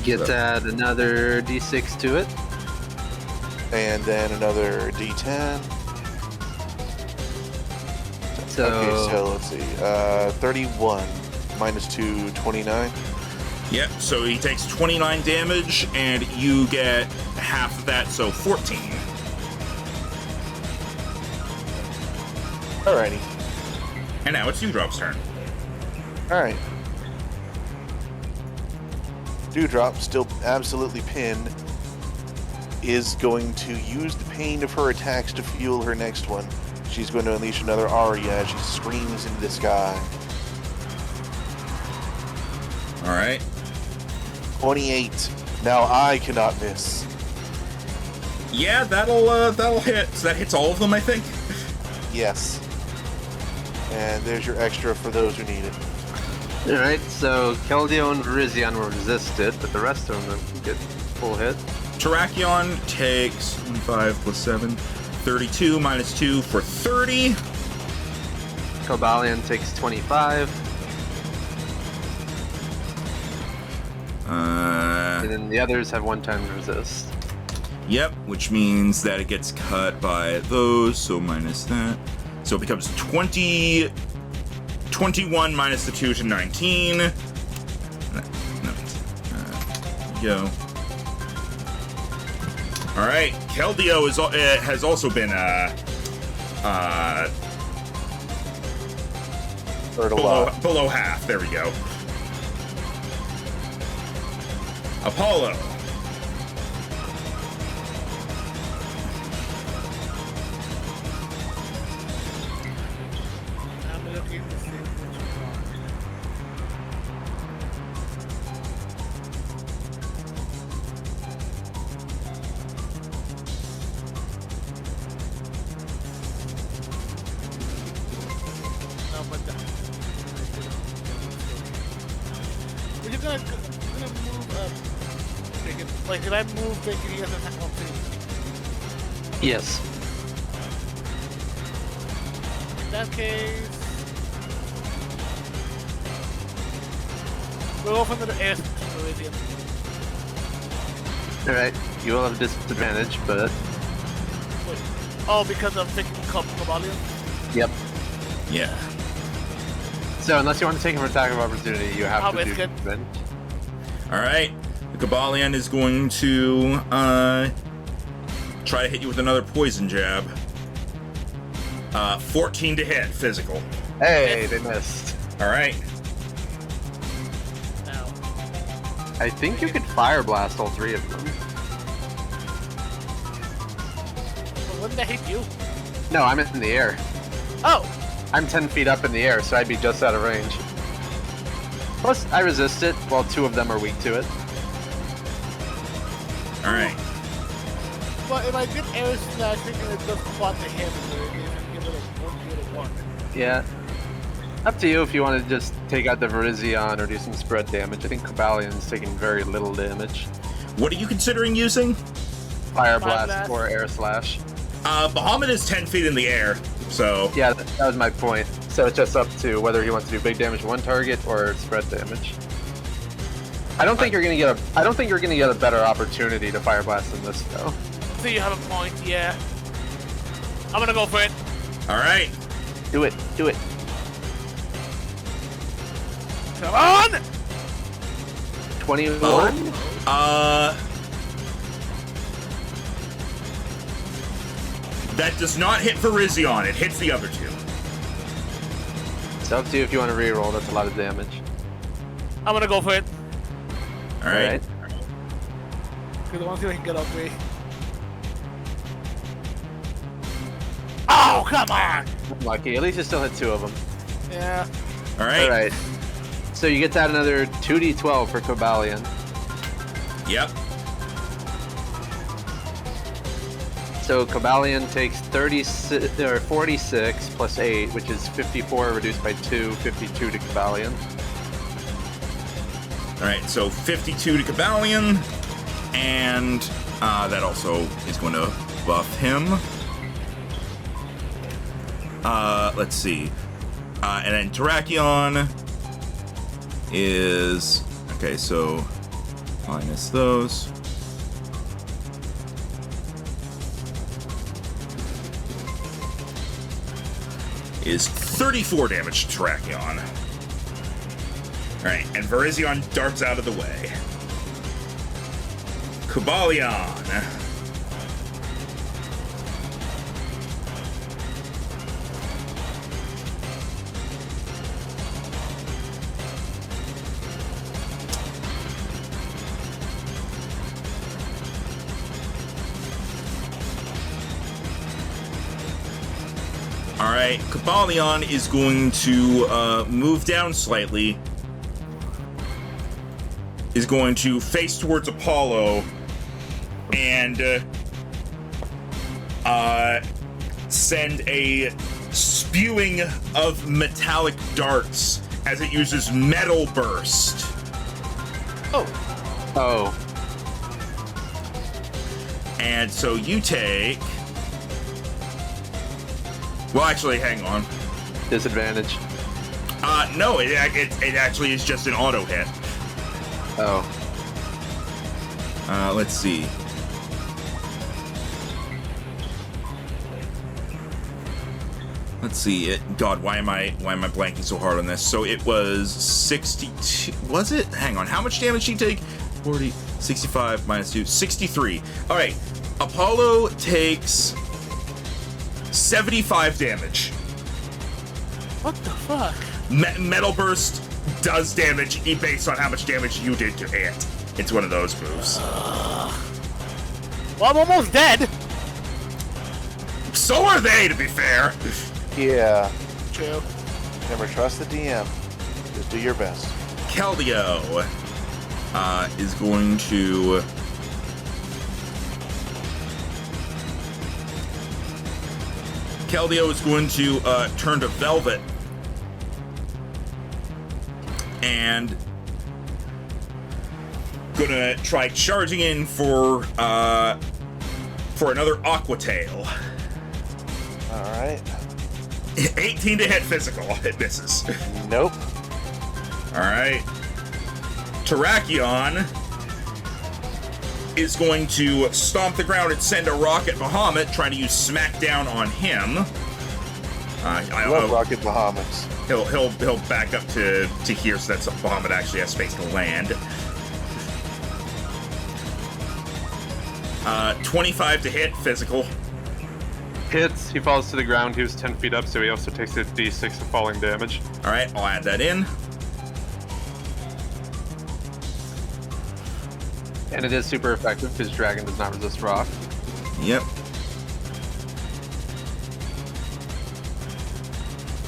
Get to add another d6 to it. And then another D10. So, Okay, so let's see. 31 minus 2, 29. Yep, so he takes 29 damage, and you get half of that, so 14. Alrighty. And now it's Dewdrop's turn. Alright. Dewdrop, still absolutely pinned, is going to use the pain of her attacks to fuel her next one. She's going to unleash another aria as she screams into the sky. All right. 28. Now I cannot miss. Yeah, that'll hit. So that hits all of them, I think. Yes. And there's your extra for those who need it. alright, so Keldeo and Virizion will resist it, but the rest of them get full hit. Terrakion takes 5 plus 7, 32 minus 2 for 30. Cobalion takes 25. And then the others have one time to resist. Yep, which means that it gets cut by those, so minus that. So it becomes 21 minus the 2 to 19. Go. All right, Keldeo has also been below half. There we go. Apollo. I'm looking to see which one. No, but you're gonna move up. Like, did I move Bacon as an attack opportunity? Yes. In that case, we'll go for another air Meridian. Alright, you will have disadvantage, but... Wait. Oh, because I'm taking Cobalion? Yep. Yeah. So unless you want to take an attack of opportunity, you have I'll to do risk it. disadvantage. All right. The Cobalion is going to try to hit you with another poison jab. 14 to hit, physical. Hey, they missed. All right. Now. I think you could fire blast all 3 of them. Well, wouldn't that hit you? No, I'm in the air. Oh! I'm 10 feet up in the air, so I'd be just out of range. Plus, I resist it, while 2 of them are weak to it. All right. Well, if I did air slashing and it does quad to him, it give it a 1 Yeah. Up to you if you want to just take out the Virizion or do some spread damage. I think Cabalion's taking very little damage. What are you considering using? Fire Blast. Blast or Air Slash. Bahamut is 10 feet in the air, so... Yeah, that was my point. So it's just up to whether he wants to do big damage to one target or spread damage. I don't think you're gonna get a better opportunity to Fire Blast than this though. So you have a point, yeah. I'm gonna go for it. All right. Do it. Do it. Come on! 21? That does not hit Virizion. It hits the other 2. It's up to you if you want to reroll. That's a lot of damage. I'm gonna go for it. All right. Because I want to see if I can get up me. Oh, come on! Lucky. At least you still hit 2 of them. Yeah. All right. Alright. So you get to add another 2d12 for Cobalion. Yep. So Cobalion takes 36 or 46 plus 8, which is 54 reduced by 2, 52 to Cobalion. All right, so 52 to Caballion, and that also is going to buff him. Let's see. And then Terrakion is... Okay, so minus those. Is 34 damage to Terrakion. Alright, and Virizion darts out of the way. Cobalion. Alright, Cobalion is going to move down slightly. Is going to face towards Apollo and send a spewing of metallic darts as it uses Metal Burst. Oh. And so you take... Well, actually, hang on. Disadvantage. No, it actually is just an auto hit. Oh. Let's see. Let's see it. God, why am I blanking so hard on this? So it was 62. Was it? Hang on. How much damage did he take? 40, 65 minus 2, 63. All right. Apollo takes 75 damage. What the fuck? Metal Burst does damage based on how much damage you did to it. It's one of those moves. Well, I'm almost dead. So are they, to be fair. Yeah. True. Never trust the DM. Just do your best. Keldeo is going to... Keldeo is going to turn to Velvet and gonna try charging in for another Aqua Tail. All right. 18 to hit physical. It misses. Nope. All right. Terrakion is going to stomp the ground and send a rock at Bahamut, trying to use Smackdown on him. I love Rocket Bahamut. He'll back up to here, so that's Bahamut actually has space to land. 25 to hit, physical. Hits. He falls to the ground. He was 10 feet up, so he also takes a d6 of falling damage. All right, I'll add that in. And it is super effective because dragon does not resist rock. Yep.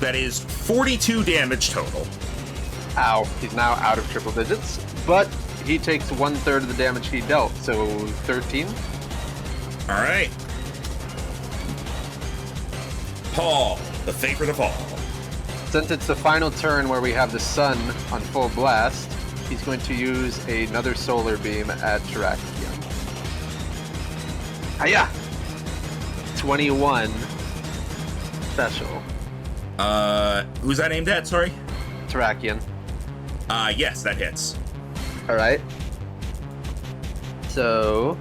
That is 42 damage total. Ow. He's now out of triple digits, but he takes 1/3 of the damage he dealt, so 13. All right. Paul, the favorite of all. Since it's the final turn where we have the sun on full blast, he's going to use another solar beam at Terrakion. Hiya! 21 special. Who's that aimed at? Sorry. Terrakion. Yes, that hits. Alright. So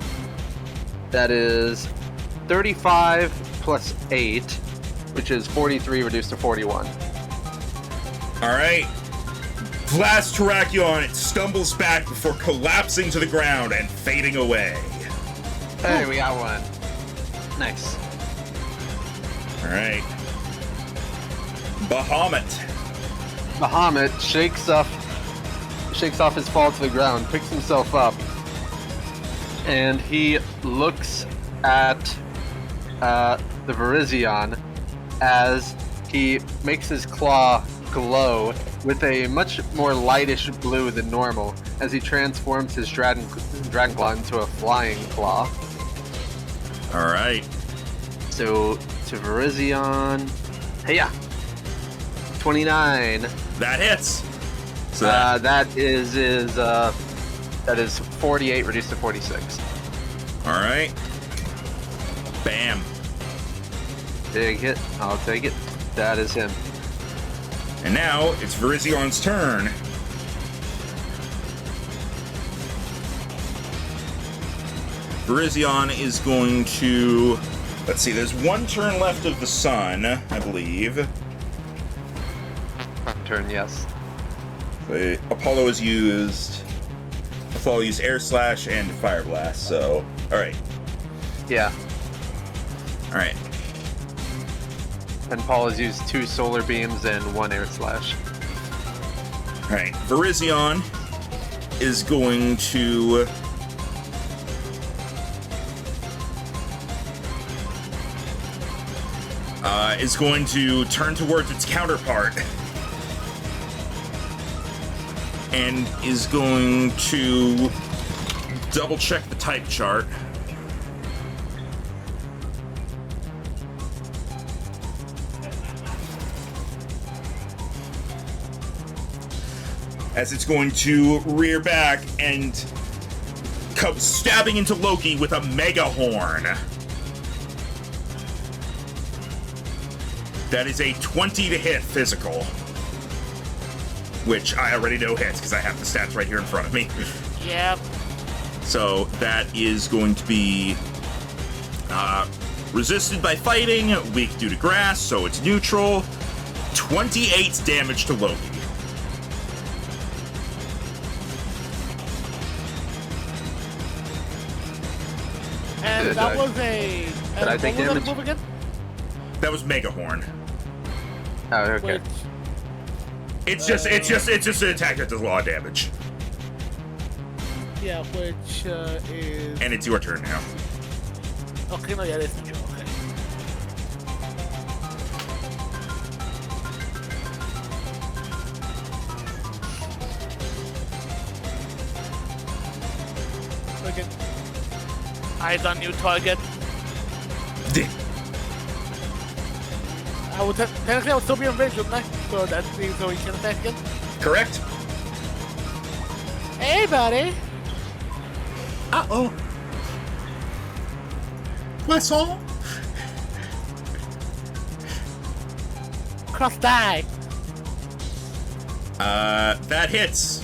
that is 35 plus 8, which is 43 reduced to 41. All right. Blast Terrakion, it stumbles back before collapsing to the ground and fading away. Hey, we got one. Nice. All right. Bahamut. Bahamut shakes off his fall to the ground, picks himself up, and he looks at the Verizion as he makes his claw glow with a much more lightish blue than normal as he transforms his dragon claw into a flying claw. All right. So to Verizion, hey-ya! 29. That hits. So That is 48 reduced to 46. all right. Bam. Big hit. I'll take it. That is him. And now it's Verizion's turn. Verizion is going to... Let's see, there's one turn left of the sun, I believe. Turn, yes. Apollo used Air Slash and Fire Blast, so... Alright. Yeah. Alright. And Paul has used 2 solar beams and 1 air slash. Alright. Verizion is going to... is going to turn towards its counterpart. And is going to double check the type chart. As it's going to rear back and come stabbing into Loki with a mega horn. That is a 20 to hit physical. Which I already know hits because I have the stats right here in front of me. Yep. So that is going to be resisted by fighting, weak due to grass, so it's neutral. 28 damage to Loki. And Did that I- was a... did I take what was damage? that move again? That was Mega Horn. Oh, okay. Which, It's just an attack that does a lot of damage. yeah, which is... And it's your turn now. Okay, no, yeah, that's true. Okay. Okay. Eyes on new target. I would technically I would still be on range, wouldn't I? So that means so he can attack again. Correct? Hey, buddy. Uh-oh. What's all? Cross die. That hits.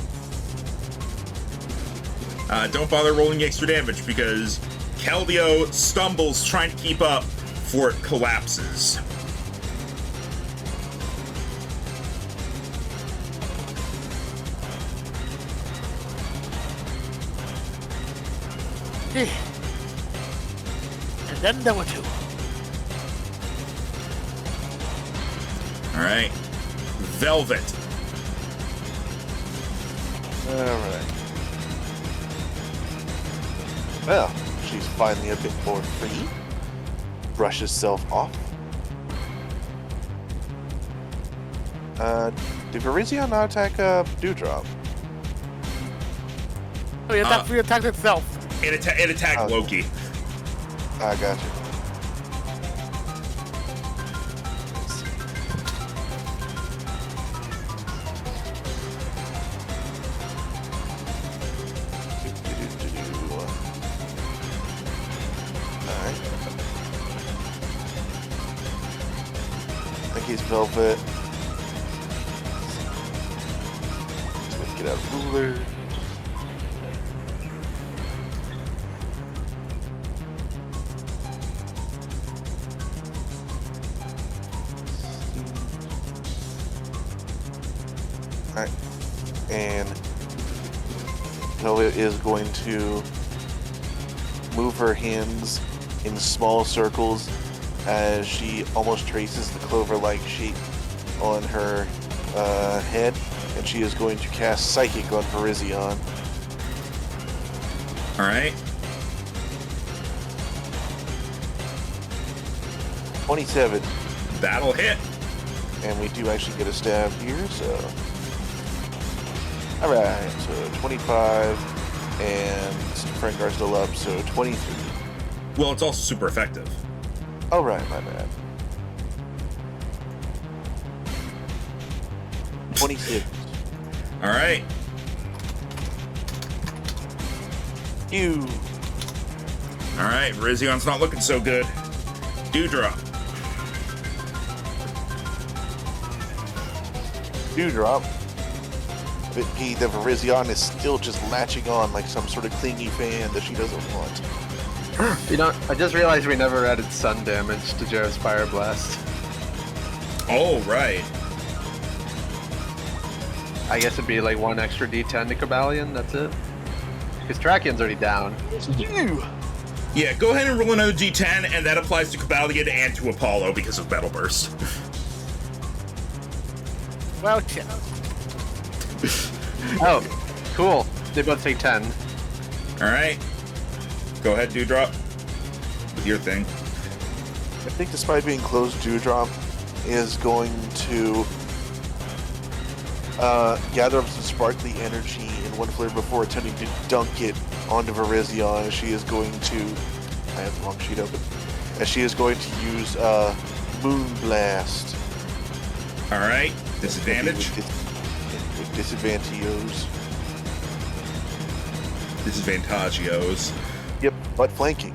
Don't bother rolling extra damage because Keldeo stumbles trying to keep up before it collapses. Then there were two. All right. Velvet. Alright. Well, she's finally a bit more free. Brush herself off. Did Virizion not attack Dewdrop? Oh, he attacked itself. It attacked Oh. Loki. I got you. Alright. I think he's Velvet. Let's get out of ruler. Alright. And Velvet is going to move her hands in small circles as she almost traces the clover-like shape on her head, and she is going to cast Psychic on Virizion. All right. 27, That'll hit. and we do actually get a stab here, so... Alright, so 25, and Frankar's still up, so 23. Well, it's also super effective. Alright, my bad. 26. All right. You. All right. Rizion's not looking so good. Dewdrop. Dewdrop. A bit peeved that Virizion is still just latching on like some sort of clingy fan that she doesn't want. You know, I just realized we never added sun damage to Joe's Fire Blast. Oh, right. I guess it'd be like 1 extra D10 to Cobalion, that's it. Because Trakian's already down. You. Yeah, go ahead and roll another D10, and that applies to Cobalion and to Apollo because of Metal Burst. Well, yeah. Oh, cool. They both take 10. All right. Go ahead, Dewdrop, with your thing. I think despite being closed, Dewdrop is going to gather up some sparkly energy in one flare before attempting to dunk it onto Virizion. She is going to... I have the wrong sheet open. And she is going to use Moon Blast. All right. Disadvantage. With disadvantages. Disadvantagios. Yep, but flanking.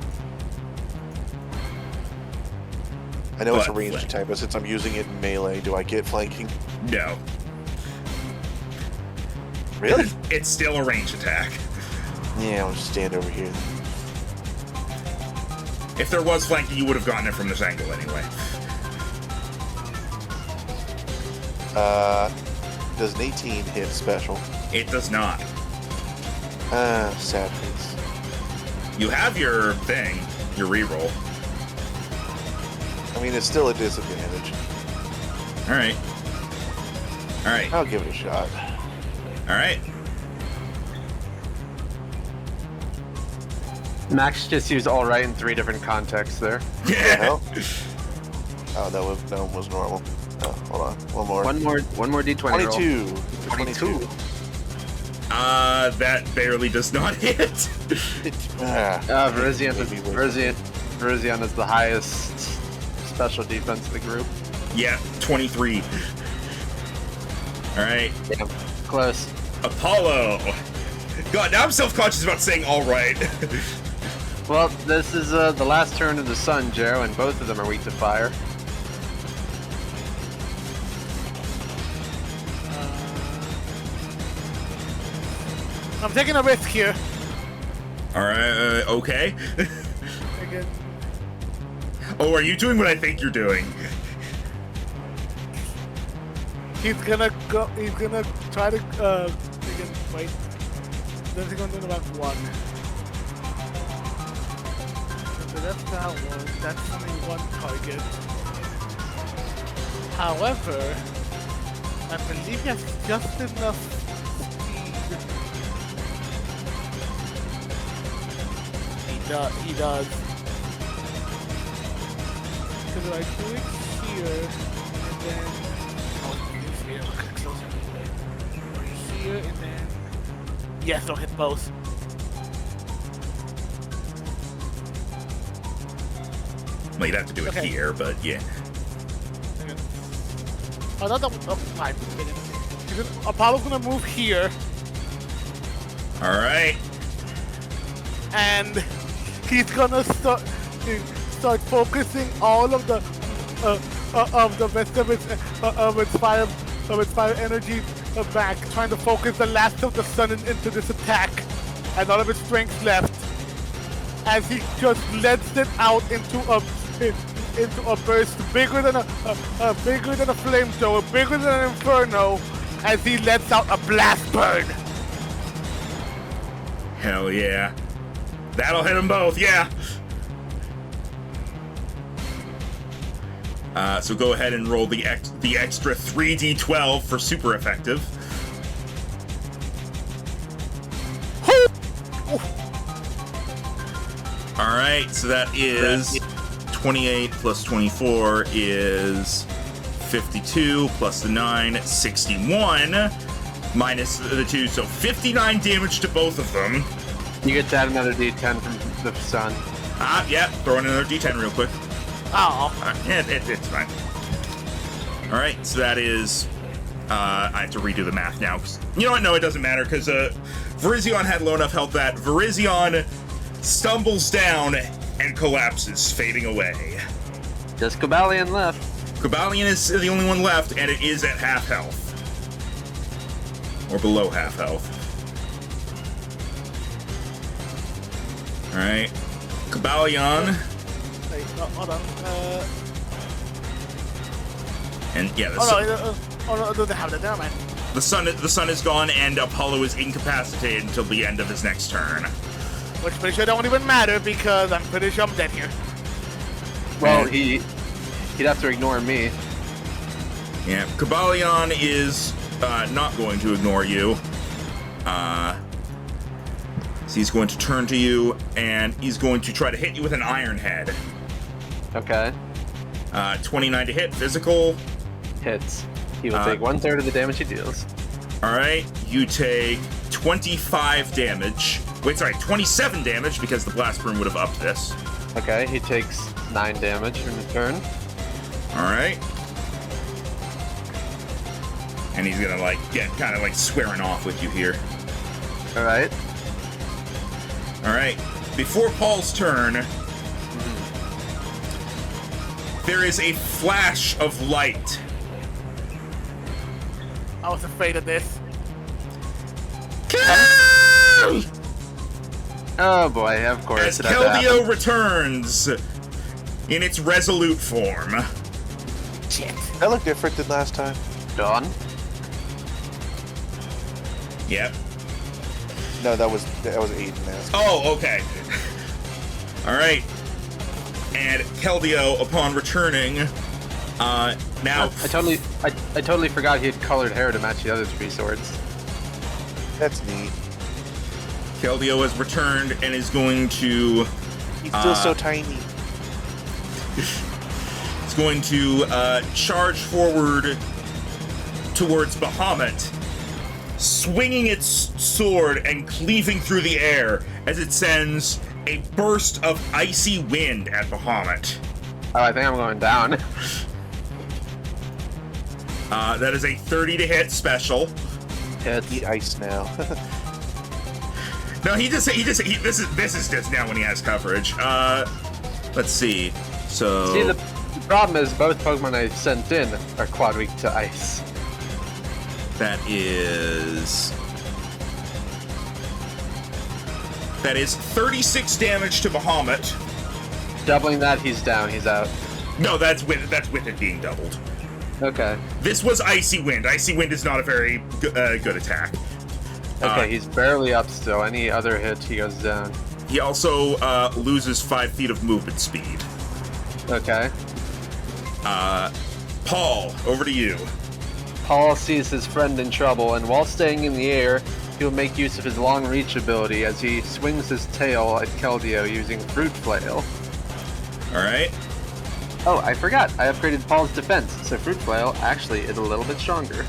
I know it's a But ranged flank. attack, but since I'm using it in melee, do I get flanking? No. Really? It's still a range attack. Yeah, I'll just stand over here. If there was flanking, you would have gotten it from this angle anyway. Does an 18 hit special? It does not. Sad face. You have your thing, your reroll. I mean, it's still a disadvantage. All right. All right. I'll give it a shot. All right. Max just used all right in 3 different contexts there. The hell? Oh, that one was normal. Oh, hold on. One more. One more D20 roll. 22. 22. That barely does not hit. Virizion is the highest special defense of the group. Yeah, 23. All right. Damn. Close. Apollo. God, now I'm self-conscious about saying all right. Well, this is the last turn of the sun, Joe, and both of them are weak to fire. I'm taking a risk here. All right. Okay. Again. Oh, are you doing what I think you're doing? He's gonna go. He's gonna try to. Again, wait. Then he's gonna do about 1. that's that one. That's only one target. However, I believe he has just enough speed. He does. Because I do it here, and then... Oh, it's here. Okay, closer. Here, and then... Yes, don't hit both. Well, you'd have to do it here, but yeah. Oh, not that one. Oh, fine. Apollo's gonna move here. Alright. And he's gonna start focusing all of the rest of its fire energy back, trying to focus the last of the sun into this attack, and all of its strength left, as he just lets it out into a burst bigger than a flamethrower, bigger than an inferno, as he lets out a blast burn. Hell yeah. That'll hit them both, yeah. So go ahead and roll the extra 3d12 for super effective. Alright, so that is 28 plus 24 is 52 plus the 9, 61 minus the 2, so 59 damage to both of them. You get to add another d10 from the sun. Yeah, throw in another d10 real quick. Oh. It's fine. Alright, so that is... I have to redo the math now. You know what? No, it doesn't matter, because Virizion had low enough health that Virizion stumbles down and collapses, fading away. Just Cobalion left. Cobalion is the only one left, and it is at half health. Or below half health. Alright. Cobalion. Wait, no, hold on. And yeah, no, they have that. Never mind. the sun is gone, and Apollo is incapacitated until the end of his next turn. Which pretty sure don't even matter because I'm pretty sure I'm dead here. Well, he'd have to ignore me. Yeah, Cobalion is not going to ignore you. So he's going to turn to you, and he's going to try to hit you with an Iron Head. Okay. 29 to hit, physical. Hits. He will take 1/3 of the damage he deals. Alright, you take 25 damage. Wait, sorry, 27 damage because the Blast Burn would have upped this. Okay, he takes 9 damage in return. Alright. And he's gonna, get kind of, squaring off with you here. Alright. Alright, before Paul's turn, there is a flash of light. I was afraid of this. Oh boy, of course. As it had to happen. Keldeo returns in its resolute form. Shit. That looked different than last time. Dawn. Yep. No, that was Aiden mask. Oh, okay. Alright. And Keldeo, upon returning, now... I totally forgot he had colored hair to match the other 3 swords. That's neat. Keldeo has returned and is going to... He's still so tiny. It's going to charge forward towards Bahamut, swinging its sword and cleaving through the air as it sends a burst of icy wind at Bahamut. Oh, I think I'm going down. That is a 30 to hit special. Hits. Eat ice now. No, this is just now when he has coverage. Let's see. So See, the problem is both Pokemon I sent in are quad weak to ice. that is 36 damage to Bahamut. Doubling that, he's down. He's out. No, that's with it being doubled. Okay. This was Icy Wind. Icy Wind is not a very good attack. Okay, he's barely up still. Any other hit, he goes down. He also loses 5 feet of movement speed. Okay. Paul, over to you. Paul sees his friend in trouble, and while staying in the air, he'll make use of his long reach ability as he swings his tail at Keldeo using Fruit Flail. Alright. Oh, I forgot. I upgraded Paul's defense, so Fruit Flail actually is a little bit stronger.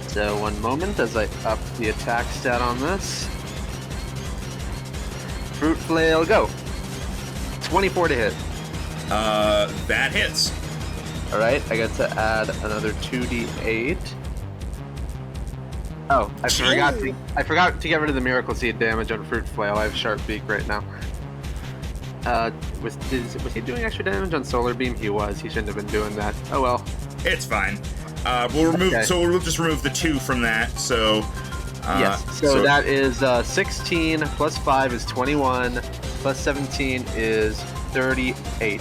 So one moment as I up the attack stat on this. Fruit Flail, go! 24 to hit. That hits. Alright, I got to add another 2d8. Oh, I forgot to get rid of the Miracle Seed damage on Fruit Flail. I have Sharp Beak right now. Was he doing extra damage on Solar Beam? He was. He shouldn't have been doing that. Oh well. It's fine. We'll remove. Okay. So we'll just remove the 2 from that. So. Yes. So that is 16 plus 5 is 21 plus 17 is 38.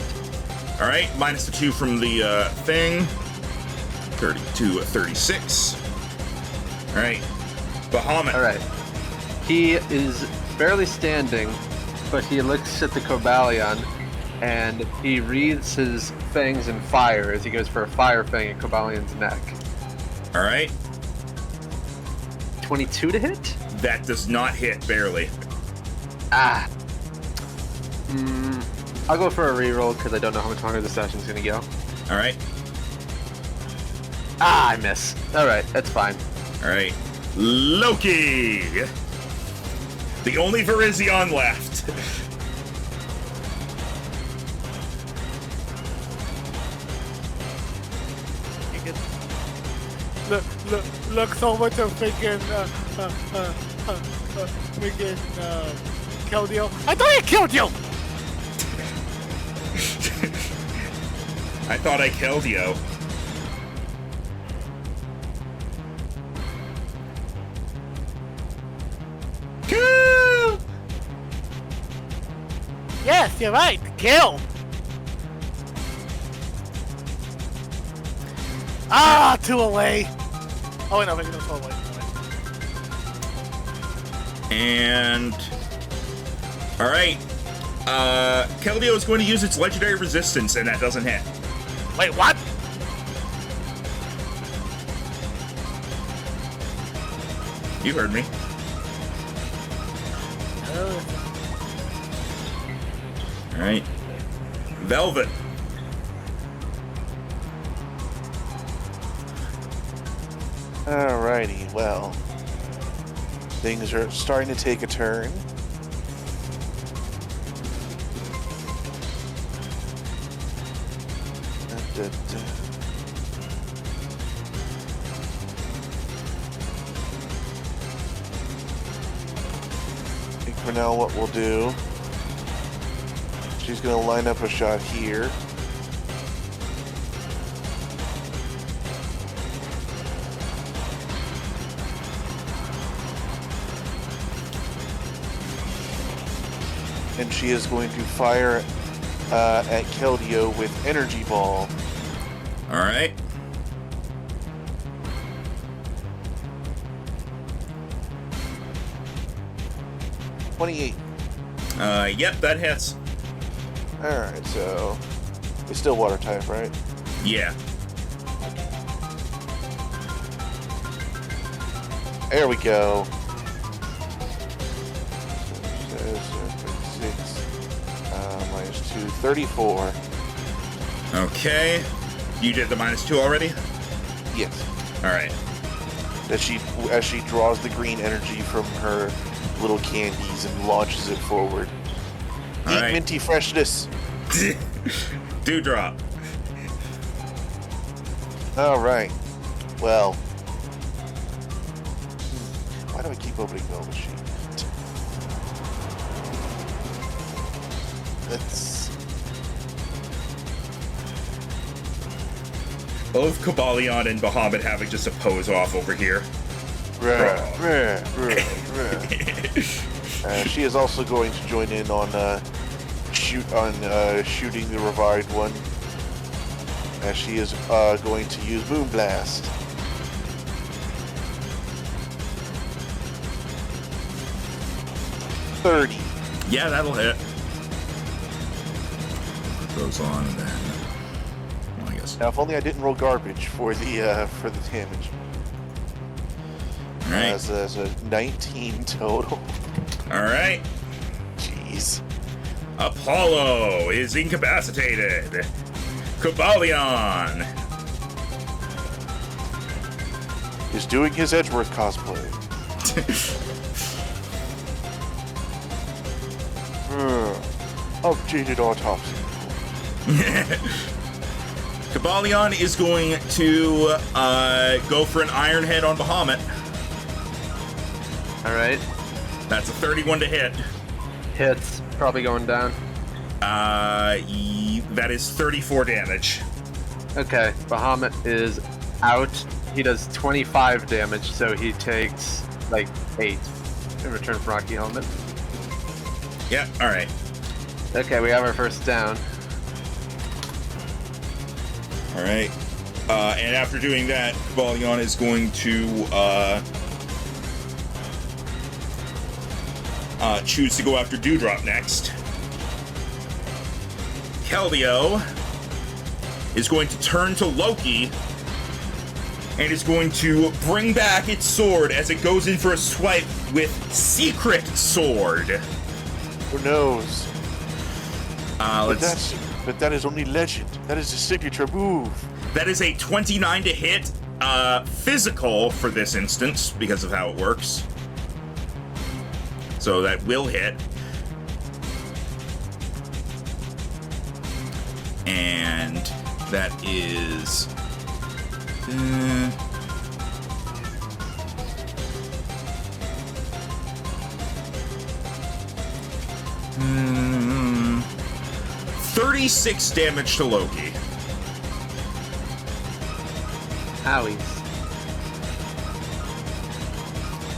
All right. Minus the 2 from the thing. 32, 36. All right. Bahamut. All right. He is barely standing, but he looks at the Cobalion, and he wreathes his fangs in fire as he goes for a fire fang at Cobalion's neck. All right. 22 to hit? That does not hit, barely. Ah. I'll go for a reroll because I don't know how much longer the session's gonna go. All right. Ah, I miss. All right, that's fine. All right. Loki. The only Virizion left. Looks over to freaking Keldeo. I thought I killed you. I thought I killed you. Kill! Yes, you're right. Kill. Ah, 2 away. Oh wait, no, maybe no 2 away. And all right, Keldeo is going to use its legendary resistance, and that doesn't hit. Wait, what? You heard me. All right, Velvet. Alrighty, well, things are starting to take a turn. I think for now what we'll do, she's going to line up a shot here. And she is going to fire at Keldeo with Energy Ball. All right. Yep, that hits. Alright, so it's still water type, right? Yeah. There we go. 34. Okay. You did the -2 already? Yes. All right. As she draws the green energy from her little candies and launches it forward. All Eat right. minty freshness. Dewdrop. All right. Well. Why do I keep opening Velvet Sheet? That's... Both Cobalion and Bahamut having just a pose off over here. She is also going to join in on shooting the revived one, as she is going to use Moonblast. 30. Yeah, that'll hit. Put those on and then. Well, I guess. Now, if only I didn't roll garbage for the damage. All right. As a 19 total. All right. Jeez. Apollo is incapacitated. Kabalion. Is doing his Edgeworth cosplay. Updated autopsy. Kabalion is going to go for an Iron Head on Bahamut. All right. That's a 31 to hit. Hits. Probably going down. That is 34 damage. Okay. Bahamut is out. He does 25 damage, so he takes like 8 in return for Rocky Helmet. Yeah, alright. Okay, we have our first down. Alright. And after doing that, Kabalion is going to choose to go after Dewdrop next. Keldeo is going to turn to Loki and is going to bring back its sword as it goes in for a swipe with Secret Sword. Who knows? But Let's. that is only legend. That is a signature move. That is a 29 to hit, physical for this instance because of how it works. So that will hit. And that is... 36 damage to Loki. Howies.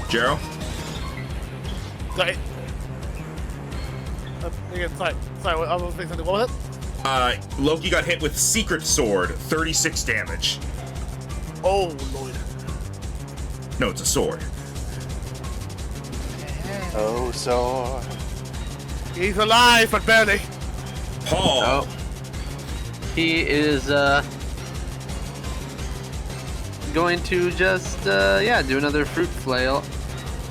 Jero? Sorry. Again, sorry, I was saying something. What was it? Loki got hit with Secret Sword, 36 damage. Oh, Lord. No, it's a sword. Oh, so. He's alive, but barely. Paul. Oh. He is going to just do another Fruit Flail.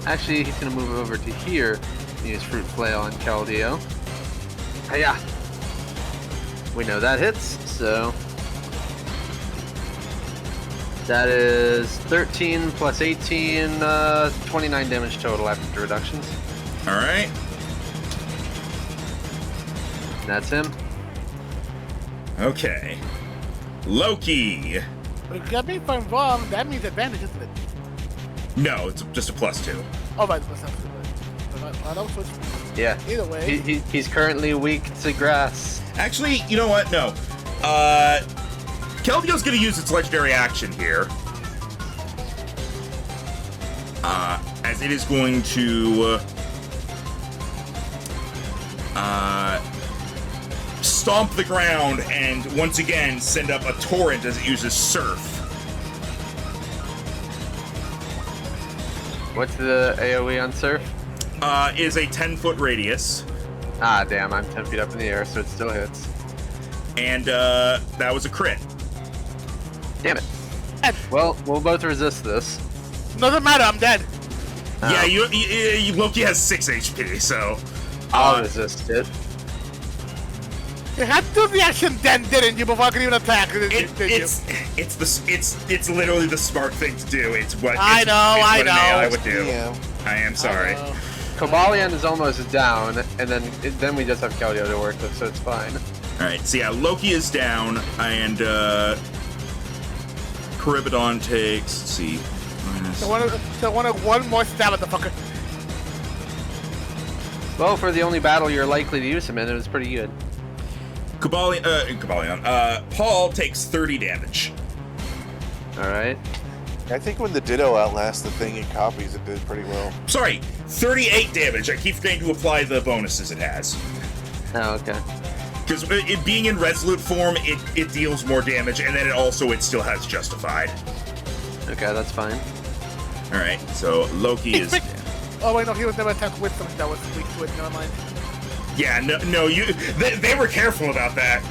Actually, he's gonna move over to here and use Fruit Flail on Keldeo. Hiya! We know that hits, so that is 13 plus 18, 29 damage total after the reductions. All right. And that's him. Okay. Loki. Get me if I'm wrong, that means advantage, isn't it? No, it's just a +2. Oh, right, that's not Yeah. Either way. He's currently weak to grass. Actually, you know what? No. Keldeo's gonna use its legendary action here. As it is going to stomp the ground and once again send up a torrent as it uses Surf. What's the AoE on Surf? Is a 10-foot radius. Ah, damn, I'm 10 feet up in the air, so it still hits. And that was a crit. Damn it. Well, we'll both resist this. Doesn't matter, I'm dead. Yeah, you Loki has 6 HP, so I'll resist it. You had to do the action then, didn't you, before I could even attack? It's literally the smart thing to do. It's what I know. an AI would do. Yeah. I am sorry. Kabalion is almost down, and then we just have Keldeo to work with, so it's fine. All right, so yeah, Loki is down, and Charybdon takes. Let's see, minus. So one more stab at the fucker. Well, for the only battle you're likely to use him in, it was pretty good. Kabalion. Paul takes 30 damage. All right. I think when the Ditto outlasts the thing it copies, it did pretty well. Sorry, 38 damage. I keep forgetting to apply the bonuses it has. Oh, okay. Because it being in Resolute form, it deals more damage, and then it still has Justified. Okay, that's fine. All right, so Loki is. Oh wait, no, he was never attacked with something that was weak to it. Never mind. Yeah, no, they were careful about that.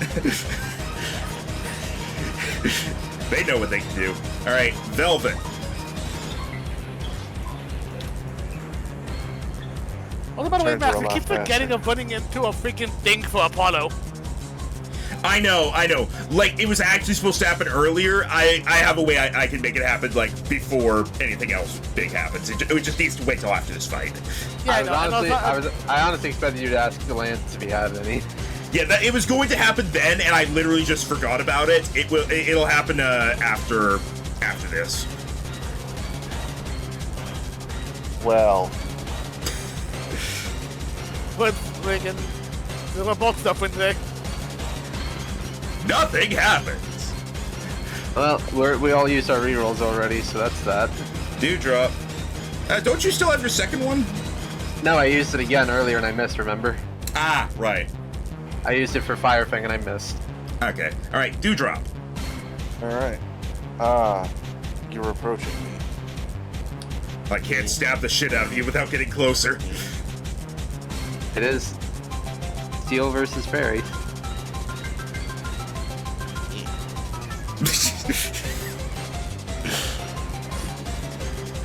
They know what they can do. All right, Velvet. Also, by the way, Turns Max, are a we lot keep forgetting faster. of running into a freaking thing for Apollo. I know. Like, it was actually supposed to happen earlier. I have a way I can make it happen, like, before anything else big happens. It just needs to wait till after this fight. Yeah, I honestly expected you to ask Lance if he had any. Yeah, it was going to happen then, and I literally just forgot about it. It'll happen after this. Well, But freaking, there were both stuff in there. Nothing happens. Well, we all used our rerolls already, so that's that. Dewdrop. Don't you still have your second one? No, I used it again earlier and I missed, remember? Ah, right. I used it for Firefang and I missed. Okay. All right, Dewdrop. alright. You're approaching me. I can't stab the shit out of you without getting closer. It is Steel versus Fairy.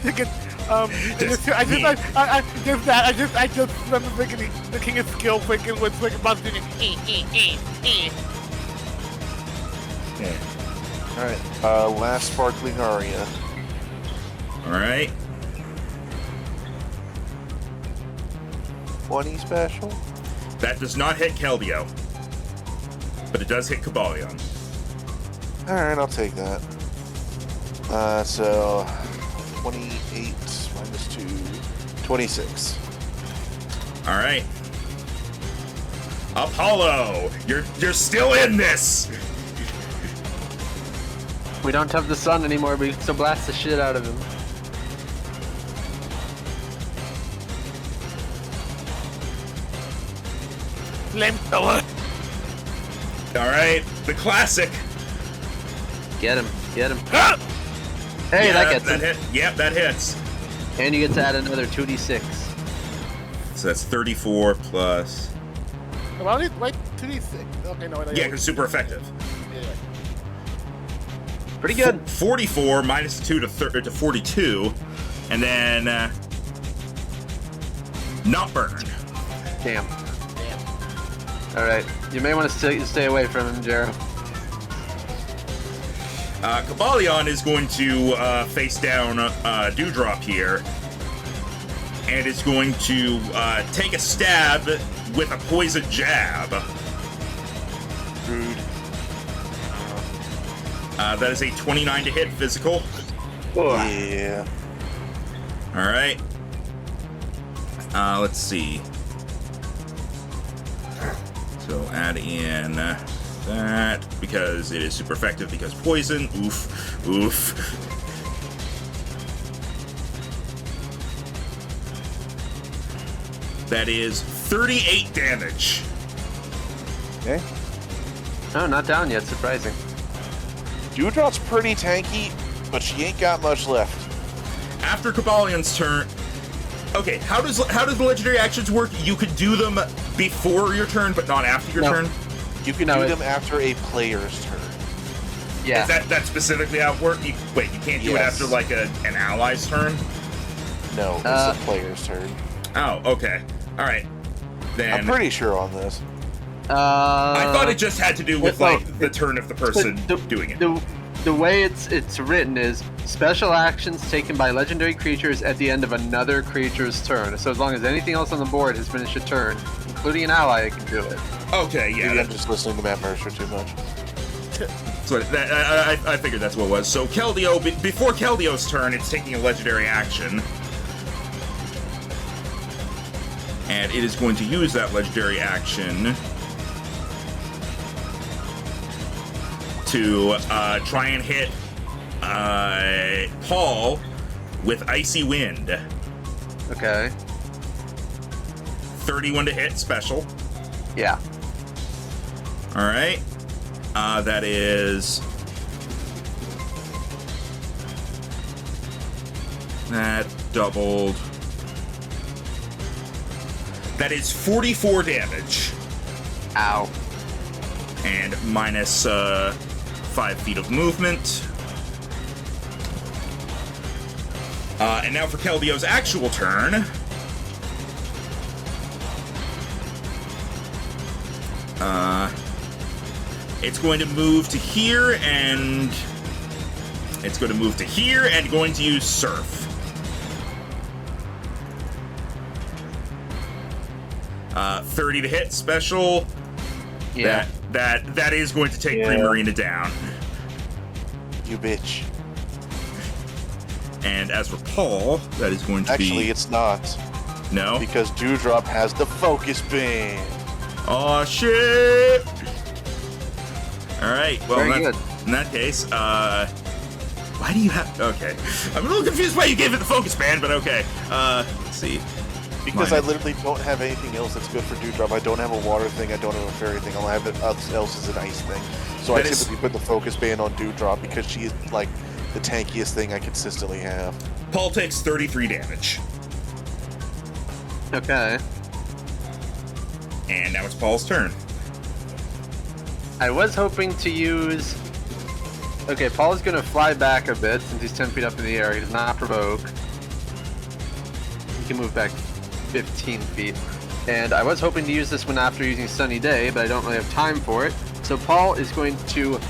Freaking, I just remember thinking the king of skill freaking was freaking about to do Alright. Last sparkling aria. All right. 20 special. That does not hit Keldeo, but it does hit Kabalion. Alright, I'll take that. So 28 minus 2, 26. All right. Apollo, you're still in this. We don't have the sun anymore, we can still blast the shit out of him. flamethrower. All right, the classic. Get him, get him. Ah! Hey, Yeah, that gets him. hit. Yep, that hits. And you get to add another 2d6. So that's 34 plus. Well, wait, 2d6. Okay, no, Yeah, because super effective. Yeah. Pretty good. 44 minus 2 to 42, and then not burned. Damn. Alright, you may want to stay away from him, Jero. Kabalion is going to face down Dewdrop here, and is going to take a stab with a poison jab. Rude. That is a 29 to hit physical. Yeah. All right. Let's see. So add in that because it is super effective because poison. Oof. Oof. That is 38 damage. Okay. Oh, not down yet, surprising. Dewdrop's pretty tanky, but she ain't got much left. After Kabalion's turn. Okay, how does the legendary actions work? You could do them before your turn, but not after your No. turn. You can do them after a player's turn. Yeah. Is that specifically how it works? Wait, you can't do it Yes. after like an ally's turn? No, it's a player's turn. Oh, okay. All right. Then I'm pretty sure on this. I thought it just had to do with well, like the turn of the person doing it. The way it's written is special actions taken by legendary creatures at the end of another creature's turn. So as long as anything else on the board has finished a turn, including an ally, it can do it. Okay, yeah. Maybe I'm just listening to Matt Mercer too much. So I figured that's what it was. So Keldeo, before Keldeo's turn, it's taking a legendary action. And it is going to use that legendary action to try and hit Paul with Icy Wind. Okay. 31 to hit, special. Yeah. All right. That is... That doubled. That is 44 damage. Ow. And minus 5 feet of movement. And now for Keldio's actual turn. It's going to move to here, and it's going to move to here, and going to use Surf. 30 to hit special. Yeah. That is going to take Yeah. Primarina down. You bitch. And as for Paul, that is going to Actually, be... it's not. No? Because Dewdrop has the focus band. Oh shit! Alright, well, Very good. in that case, why do you have... Okay. I'm a little confused why you gave it the focus band, but okay. Let's see. Because Mine. I literally don't have anything else that's good for Dewdrop. I don't have a water thing, I don't have a fairy thing, all I have else is an ice thing. So I That is- typically put the focus band on Dewdrop because she is like the tankiest thing I consistently have. Paul takes 33 damage. Okay. And now it's Paul's turn. I was hoping to use... Okay, Paul is going to fly back a bit since he's 10 feet up in the air. He does not provoke. He can move back 15 feet. And I was hoping to use this one after using Sunny Day, but I don't really have time for it. So Paul is going to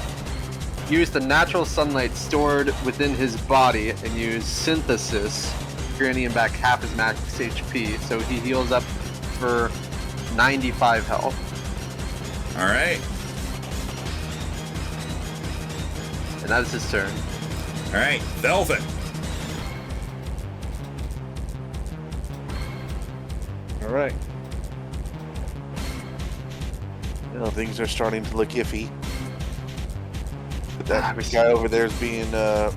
use the natural sunlight stored within his body and use Synthesis, granting him back half his max HP. So he heals up for 95 health. Alright. And that is his turn. Alright, Velvet. Alright. Well, things are starting to look iffy. But that guy over there is being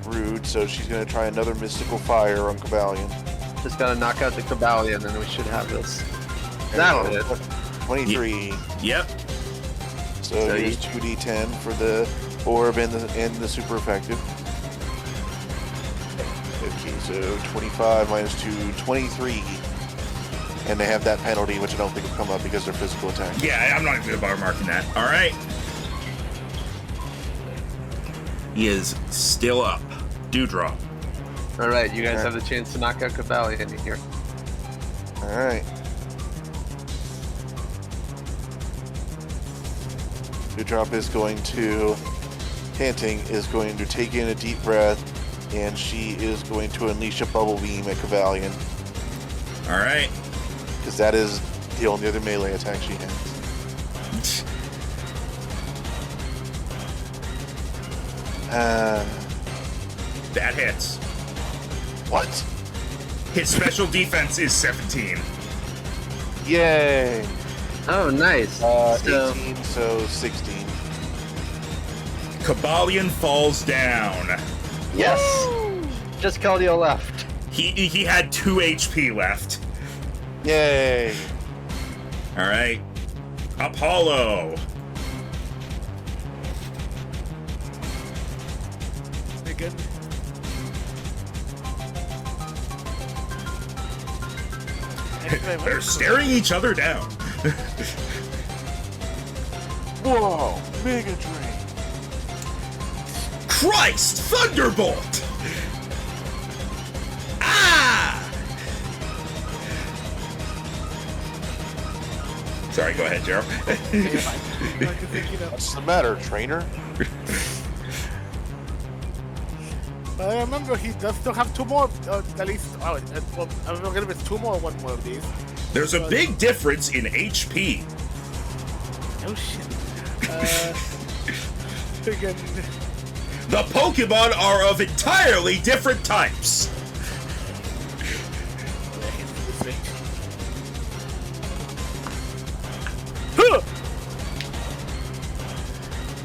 rude, so she's going to try another Mystical Fire on Cavalion. Just gotta knock out the Cavalion and then we should have this. That'll hit. 23. Yep. So here's 2d10 for the orb and the super effective. Okay, so 25 minus 2, 23. And they have that penalty, which I don't think will come up because they're physical attack. Yeah, I'm not even going to bother marking that. Alright. He is still up. Dewdrop. Alright, you guys Alright. have the chance to knock out Cavalion here. Alright. Dewdrop is going to, panting, is going to take in a deep breath, and she is going to unleash a bubble beam at Cavalion, Alright. because that is the only other melee attack she has. That hits. What? His special defense is 17. Yay! Oh, nice. So, 18, so 16. Cavalion falls down. yes! Just Keldeo left. He had 2 HP left. Yay! Alright. Apollo. Again. They're staring each other down. Whoa! Mega Drain! Christ! Thunderbolt! Ah! Sorry, go ahead, Gerald. What's the matter, trainer? But I remember he does still have 2 more, at least. Well, I don't know if it's 2 more or 1 more of these. There's a big difference in HP. Oh shit. Again. The Pokemon are of entirely different types. Huh!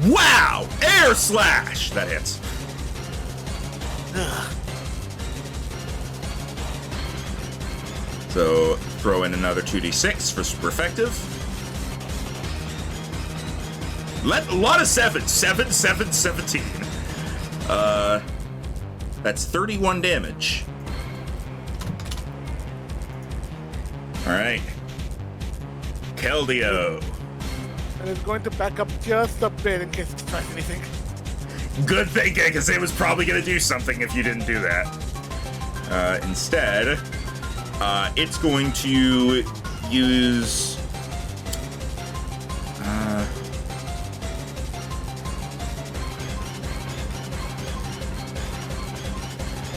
Wow! Air Slash! That hits. So throw in another 2d6 for super effective. A lot of 7s. 7, 7, 17. That's 31 damage. Alright. Keldeo. And it's going to back up just a bit in case it tries anything. Good thinking, because it was probably going to do something if you didn't do that. Instead, it's going to use...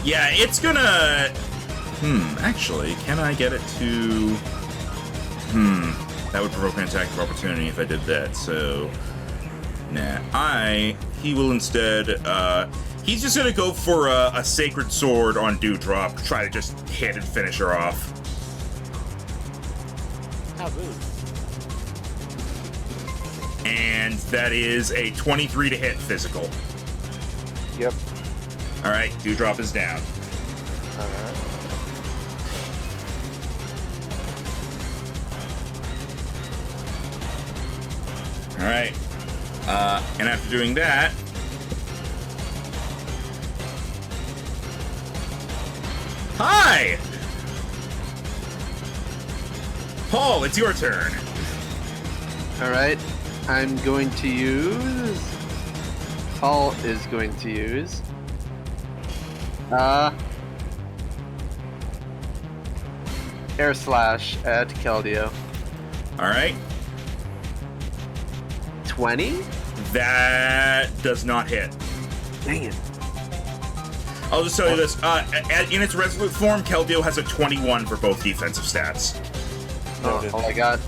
yeah, it's gonna... actually, can I get it to... that would provoke an attack of opportunity if I did that, so... Nah, he will instead, he's just gonna go for a Sacred Sword on Dewdrop, try to just hit and finish her off. How rude. And that is a 23 to hit physical. Yep. Alright, Dewdrop is down. Alright. Alright. And after doing that... Hi! Paul, it's your turn. Alright, I'm going to use... Paul is going to use... Air Slash at Keldeo. Alright. 20? That does not hit. Dang it. I'll just tell you this. In its Resolute form, Keldeo has a 21 for both defensive stats. Oh my god.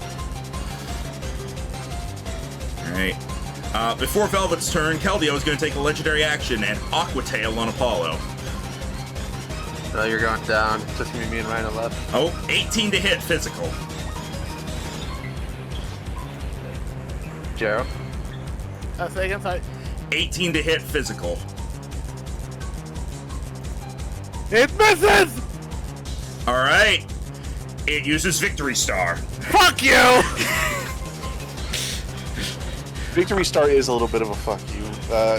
Alright. Before Velvet's turn, Keldeo is going to take a legendary action and Aqua Tail on Apollo. Oh, you're going down. Just me and Rhino left. Oh, 18 to hit physical. Jero. Say again, sorry. 18 to hit physical. It misses! Alright. It uses Victory Star. Fuck you! Victory Star is a little bit of a fuck you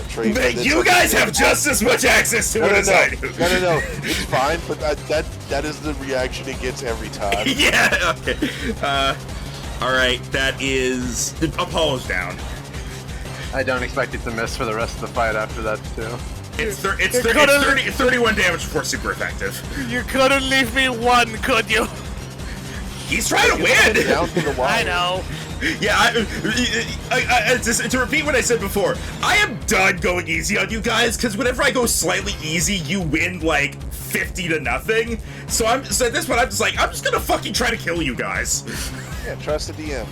trait. but it's You okay. guys have just as much access to it as I do. No. It's fine, but that is the reaction it gets every time. Yeah, okay. Alright, that is... Apollo's down. I don't expect it to miss for the rest of the fight after that, too. It's 31 damage before super effective. You couldn't leave me one, could you? He's trying to win! Down to the wire. I know. Yeah, to repeat what I said before, I am done going easy on you guys, because whenever I go slightly easy, you win, like, 50 to nothing. So at this point, I'm just gonna fucking try to kill you guys. Yeah, trust the DM.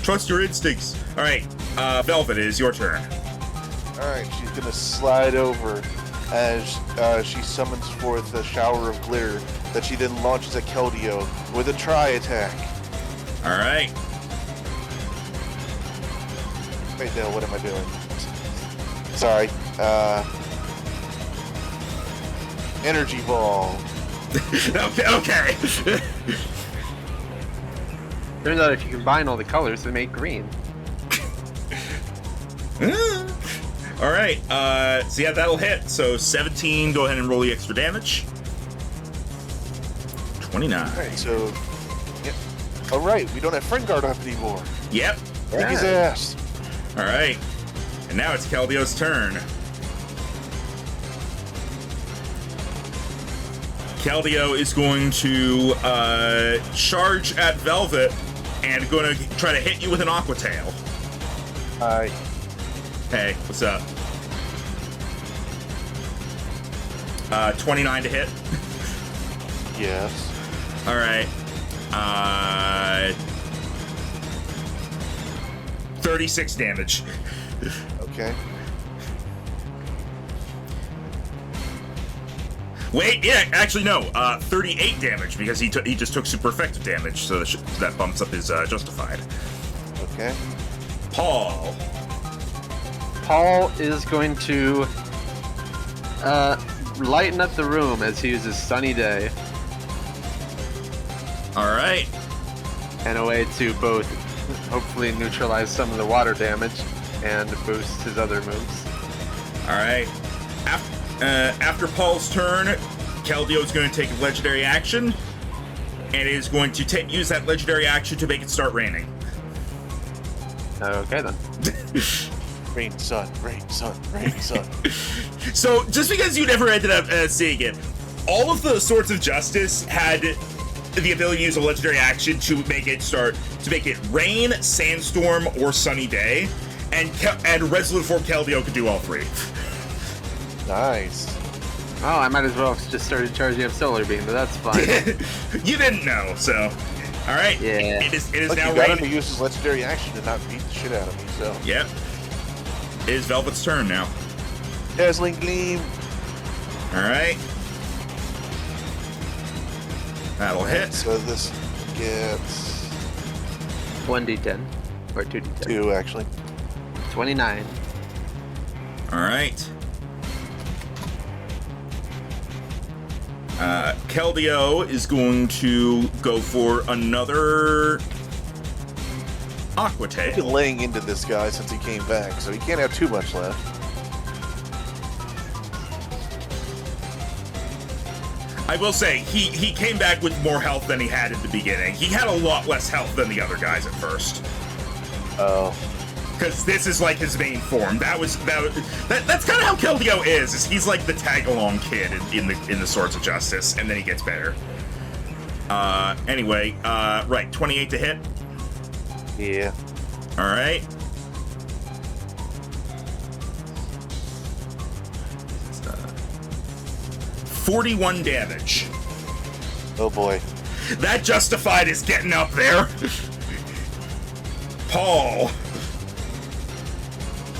Trust your instincts. Alright, Velvet, it is your turn. Alright, she's gonna slide over as she summons forth a shower of glitter that she then launches at Keldeo with a tri-attack. Alright. Wait, no, what am I doing? Sorry. Energy Ball. Okay. Turns out if you combine all the colors, they make green. Alright, so yeah, that'll hit. So 17, go ahead and roll the extra damage. 29. Alright, so... Yep. Alright, we don't have Friend Guard up anymore. Yep. Kick his ass. Alright. And now it's Keldeo's turn. Keldeo is going to charge at Velvet and going to try to hit you with an Aqua Tail. Hi. Hey, what's up? 29 to hit. Yes. Alright. 36 damage. Okay. Wait, yeah, actually no, 38 damage because he just took super effective damage, so that bumps up his justified. Okay. Paul. Paul is going to lighten up the room as he uses Sunny Day Alright. and a way to both hopefully neutralize some of the water damage and boost his other moves. Alright. After Paul's turn, Keldeo's going to take a legendary action and it is going to use that legendary action to make it start raining. Okay then. Rain, sun, rain, sun, rain, sun. So, just because you never ended up seeing it, all of the Swords of Justice had the ability to use a legendary action to make it rain, sandstorm, or sunny day, and Resolute Form Keldeo could do all three. Nice. Oh, I might as well have just started charging up Solar Beam, but that's fine. You didn't know, so. All right. Yeah. It is Look, now you got him to raining. use his legendary action to not beat the shit out of me, so. Yep. It is Velvet's turn now. Dazzling Gleam. All right. That'll hit. So this gets 1d10. Or 2d10. 2, actually. 29. All right. Keldeo is going to go for another Aqua He's Tail. been laying into this guy since he came back, so he can't have too much left. I will say, he came back with more health than he had at the beginning. He had a lot less health than the other guys at first. Oh. Because this is like his main form. That's kind of how Keldeo is he's like the tag-along kid in the Swords of Justice, and then he gets better. Anyway, right, 28 to hit. Yeah. All right. Uh, 41 damage. Oh boy. That justified his getting up there. Paul.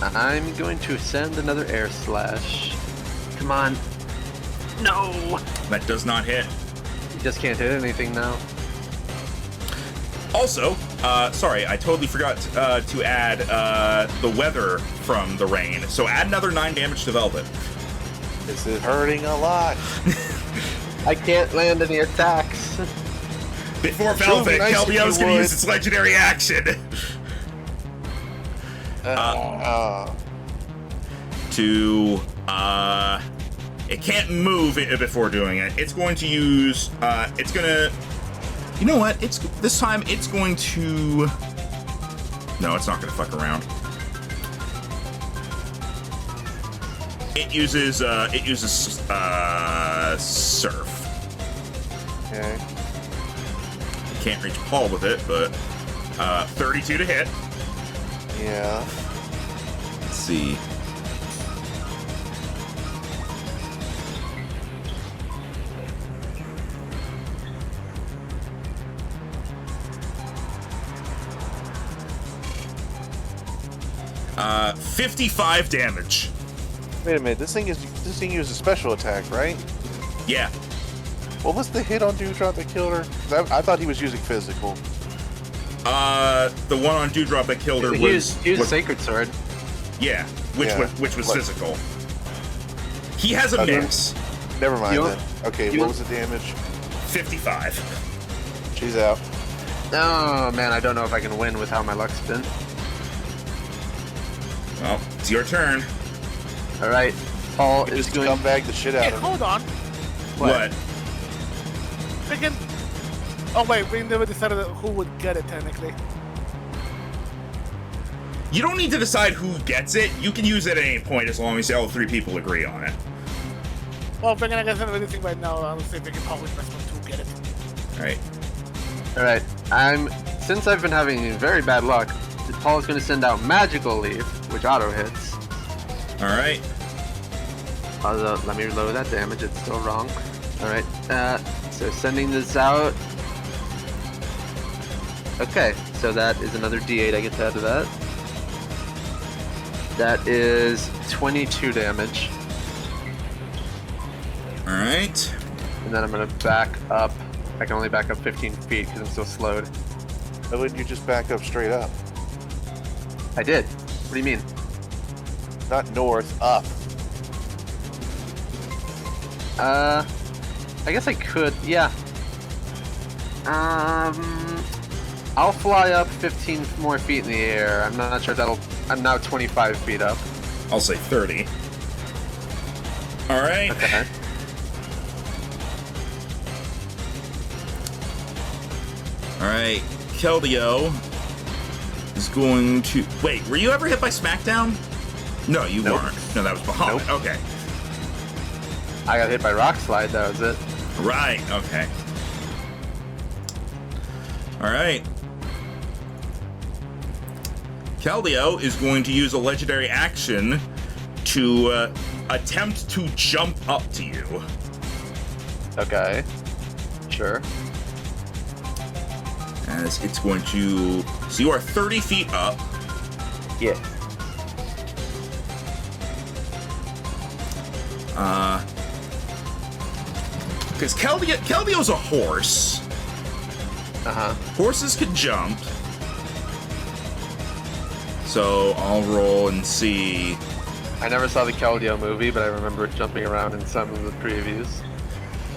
I'm going to send another Air Slash. Come on. No! That does not hit. You just can't hit anything now. Also, sorry, I totally forgot to add the weather from the rain. So add another 9 damage to Velvet. This is hurting a lot. I can't land any attacks. Before Sure would be Velvet, nice if Keldeo's you going to would. use its legendary action to, it can't move before doing it. It's going to use, it's going to, you know what? This time it's going to, no, it's not going to fuck around. It uses Surf. Okay. Can't reach Paul with it, but 32 to hit. Yeah. Let's see. Uh, 55 damage. Wait a minute. This thing uses a special attack, right? Yeah. What was the hit on Dewdrop that killed her? 'Cause I thought he was using physical. The one on Dewdrop that killed her He was used Sacred Sword. yeah, which Yeah. was What? physical. He has a Okay. miss. Never mind You- then. Okay, you- what was the damage? 55. She's out. Oh man, I don't know if I can win with how my luck's been. Well, it's your turn. Alright, Paul You is just going. scumbag the shit Hey, out of him. hold on. What? Freaking. Oh wait, we never decided who would get it technically. You don't need to decide who gets it. You can use it at any point as long as all 3 people agree on it. Well, freaking, I guess I don't really think right now. I'll say freaking Paul was best one to get it. All right. Alright, since I've been having very bad luck, Paul's going to send out Magical Leaf, which auto hits. All right. Although, let me reload that damage, it's still wrong. Alright, so sending this out. Okay, so that is another D8 I get to add to that. That is 22 damage. All right. And then I'm going to back up. I can only back up 15 feet because I'm still slowed. Why wouldn't you just back up straight up? I did. What do you mean? Not north, up. I guess I could, yeah. I'll fly up 15 more feet in the air. I'm not sure that'll. I'm now 25 feet up. I'll say 30. All right. Okay. Alright, Keldeo is going to... Wait, were you ever hit by Smackdown? No, you weren't. No, that was Bahamut. Nope. Okay. I got hit by Rock Slide, that was it. Right, okay. Alright. Keldeo is going to use a legendary action to attempt to jump up to you. Okay. Sure. As it's going to... So you are 30 feet up. Yeah. Because Keldeo's a horse. Uh-huh. Horses can jump. So I'll roll and see. I never saw the Keldeo movie, but I remember it jumping around in some of the previews.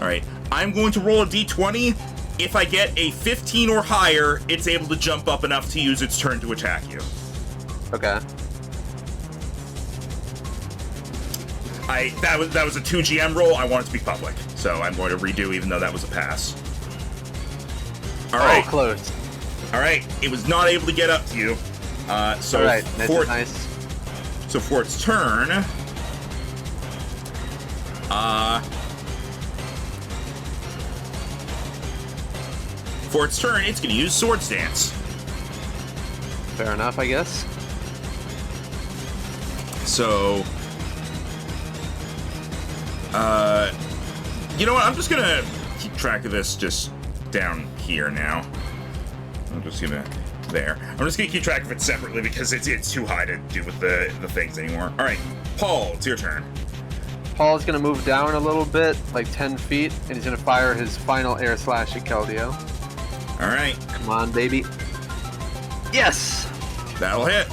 Alright. I'm going to roll a d20. If I get a 15 or higher, it's able to jump up enough to use its turn to attack you. Okay. That was a 2 GM roll. I want it to be public. So I'm going to redo even though that was a pass. Alright. Oh, close. Alright. It was not able to get up to you. So Alright, nice. So for its turn, it's going to use Swords Dance. Fair enough, I guess. So, you know what? I'm just going to keep track of this just down here now. I'm just going to... There. I'm just going to keep track of it separately because it's too high to do with the things anymore. All right, Paul, it's your turn. Paul's going to move down a little bit, like 10 feet, and he's going to fire his final air slash at Keldeo. All right. Come on, baby. Yes! That'll hit.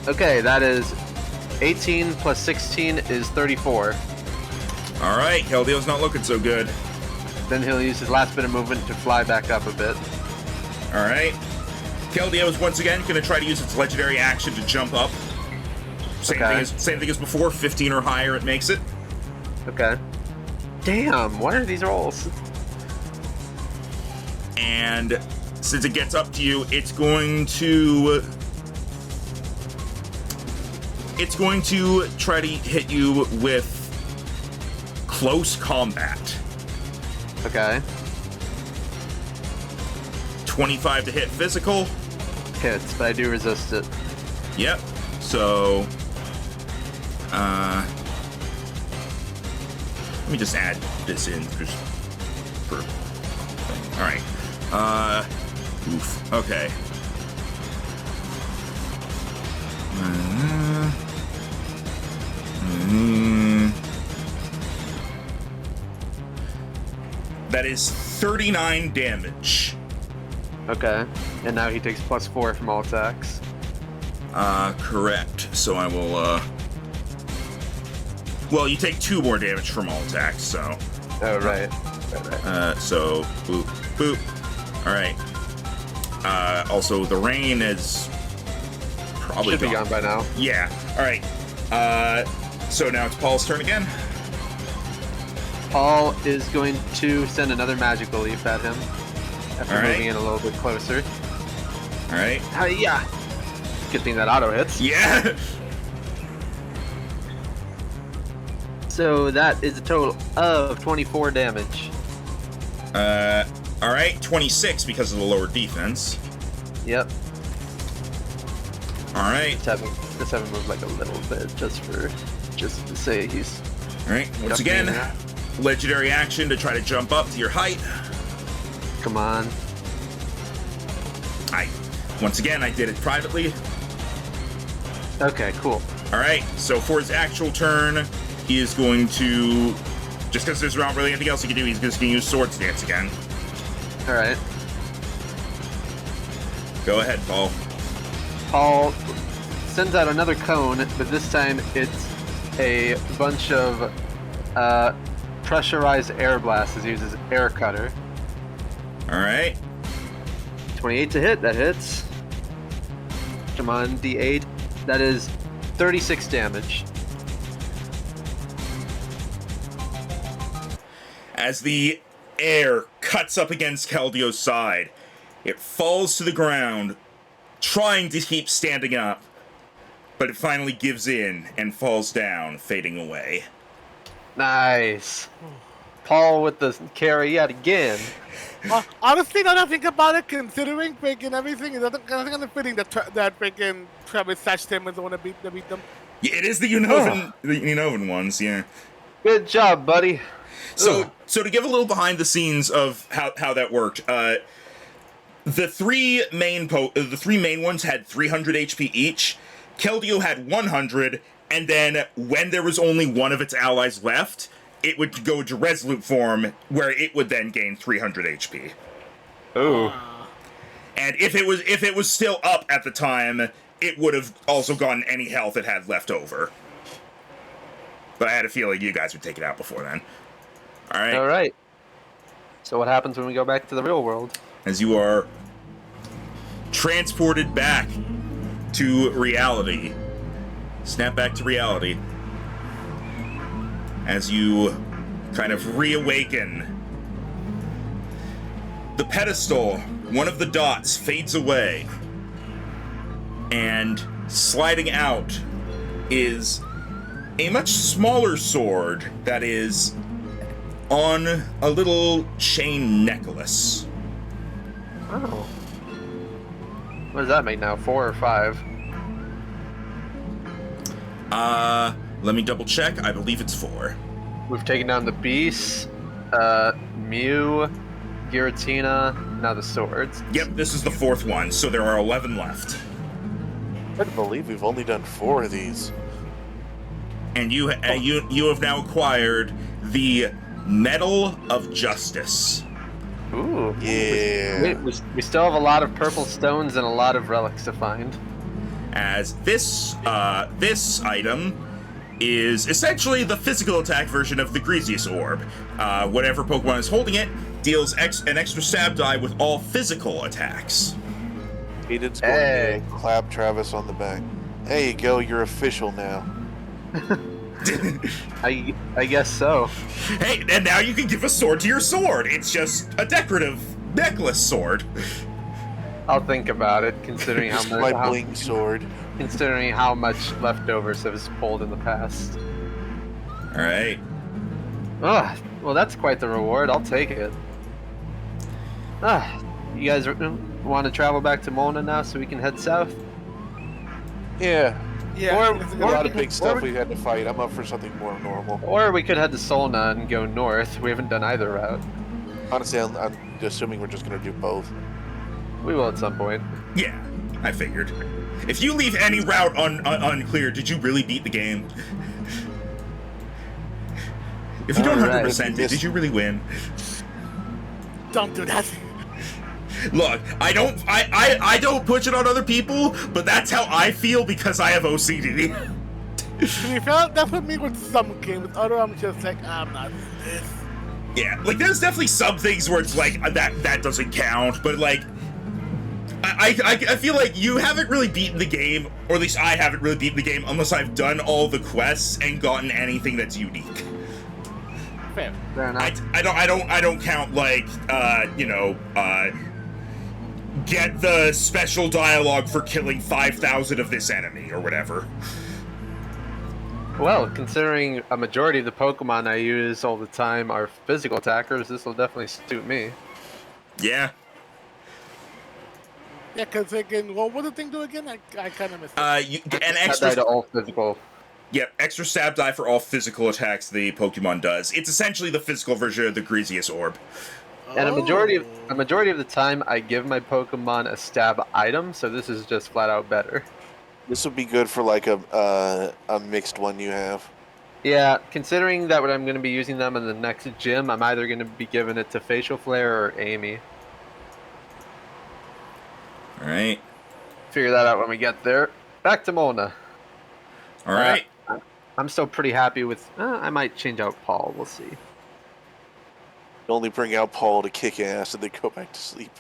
Okay, that is 18 plus 16 is 34. All right, Keldeo's not looking so good. Then he'll use his last bit of movement to fly back up a bit. All right. Keldeo is once again going to try to use its legendary action to jump up. Same thing as before. 15 or higher, it makes it. Okay. Damn, what are these rolls? And since it gets up to you, it's going to try to hit you with close combat. Okay. 25 to hit physical. Hits, but I do resist it. Yep. So, let me just add this in just for thing. All right. Oof. Okay. That is 39 damage. Okay. And now he takes +4 from all attacks. Correct. So I will, well, you take 2 more damage from all attacks, so. Oh, right. So, boop, boop. Alright. Also, the rain is probably Should be gone by now. Yeah. Alright. So now it's Paul's turn again. Paul is going to send another magical leaf at him after All right. moving in a little bit closer. Alright. Hiya! Good thing that auto hits. Yeah! So that is a total of 24 damage. Alright. 26 because of the lower defense. Yep. Alright. Let's have him move like a little bit just to say he's... Alright. Once again, legendary action to try to jump up to your height. Come on. Once again, I did it privately. Okay, cool. Alright, so for his actual turn, he is going to... Just because there's not really anything else he can do, he's just going to use Swords Dance again. Alright. Go ahead, Paul. Paul sends out another cone, but this time it's a bunch of pressurized air blasts. It uses air cutter. Alright. 28 to hit, that hits. Come on, D8. That is 36 damage. As the air cuts up against Keldio's side. It falls to the ground, trying to keep standing up, but it finally gives in and falls down, fading away. Nice. Paul with the carry yet again. Honestly, now that I think about it, considering freaking everything, it's kind of fitting that that freaking Travis Satch Tim is the one that beat them. Yeah, it is the Unovan ones, yeah. Good job, buddy. So to give a little behind the scenes of how that worked, the three main ones had 300 HP each. Keldeo had 100, and then when there was only one of its allies left, it would go into Resolute form, where it would then gain 300 HP. Ooh. And if it was still up at the time, it would have also gotten any health it had left over. But I had a feeling you guys would take it out before then. Alright. Alright. So what happens when we go back to the real world? As you are transported back to reality. Snap back to reality. As you kind of reawaken, the pedestal, one of the dots, fades away. And sliding out is a much smaller sword that is on a little chain necklace. Oh. What does that make now? 4 or 5? Let me double check. I believe it's 4. We've taken down the beasts, Mew, Giratina, now the swords. Yep, this is the 4th one, so there are 11 left. I couldn't believe we've only done 4 of these. And you have now acquired the Medal of Justice. Ooh. Yeah. We still have a lot of purple stones and a lot of relics to find. As this item is essentially the physical attack version of the Greasiest Orb. Whatever Pokemon is holding it deals an extra stab die with all physical attacks. Aiden's going to clap Travis on the back. There you go, you're official now. I guess so. Hey, and now you can give a sword to your sword. It's just a decorative necklace sword. I'll think about it, considering how My bling sword. Considering how much leftovers have pulled in the past. All right. Ah, well, that's quite the reward. I'll take it. You guys want to travel back to Mona now so we can head south? Yeah. Yeah. A lot of big stuff we had to fight. I'm up for something more normal. Or we could head to Solna and go north. We haven't done either route. Honestly, I'm assuming we're just going to do both. We will at some point. Yeah, I figured. If you leave any route unclear, did you really beat the game? If you don't 100% it, did you really win? Don't do that. Look, I don't push it on other people, but that's how I feel because I have OCD. To be fair, that's what me with some games. Other, I'm just like, I'm not this. Yeah, like there's definitely some things where it's like that doesn't count, but like I feel like you haven't really beaten the game, or at least I haven't really beaten the game unless I've done all the quests and gotten anything that's unique. Fair. Fair enough. I don't count like get the special dialogue for killing 5,000 of this enemy or whatever. Well, considering a majority of the Pokemon I use all the time are physical attackers, this will definitely suit me. Yeah. Yeah, because again, what would the thing do again? I kind of missed it. An Stab extra die to all physical. Yep, extra stab die for all physical attacks the Pokemon does. It's essentially the physical version of the Greasiest Orb. And a majority of the time, I give my Pokemon a stab item, so this is just flat out better. This would be good for like a mixed one you have. Yeah, considering that I'm going to be using them in the next gym, I'm either going to be giving it to Facial Flare or Amy. All right. Figure that out when we get there. Back to Mona. All right. I'm still pretty happy with... I might change out Paul. We'll see. Only bring out Paul to kick ass and then go back to sleep.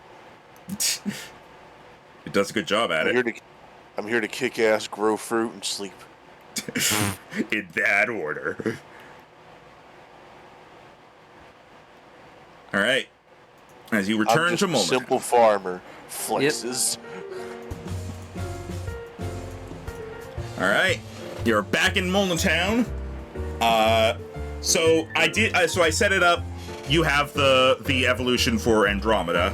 It does a good job at it. I'm here to kick ass, grow fruit, and sleep. In that order. All right. As you I'm return just to a Mulder. simple farmer. Flexes. All right, you're back in Molna Town. So I set it up. You have the evolution for Andromeda.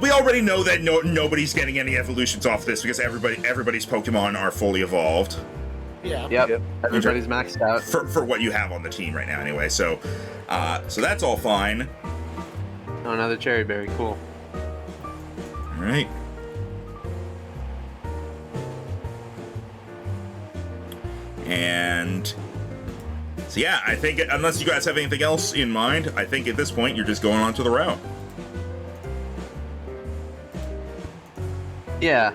We already know that nobody's getting any evolutions off this because everybody's Pokemon are fully evolved. Yeah. Yep. Everybody's maxed out. For what you have on the team right now, anyway. So that's all fine. Oh, another cherry berry. Cool. All right. And so yeah, I think unless you guys have anything else in mind, I think at this point you're just going on to the route. Yeah.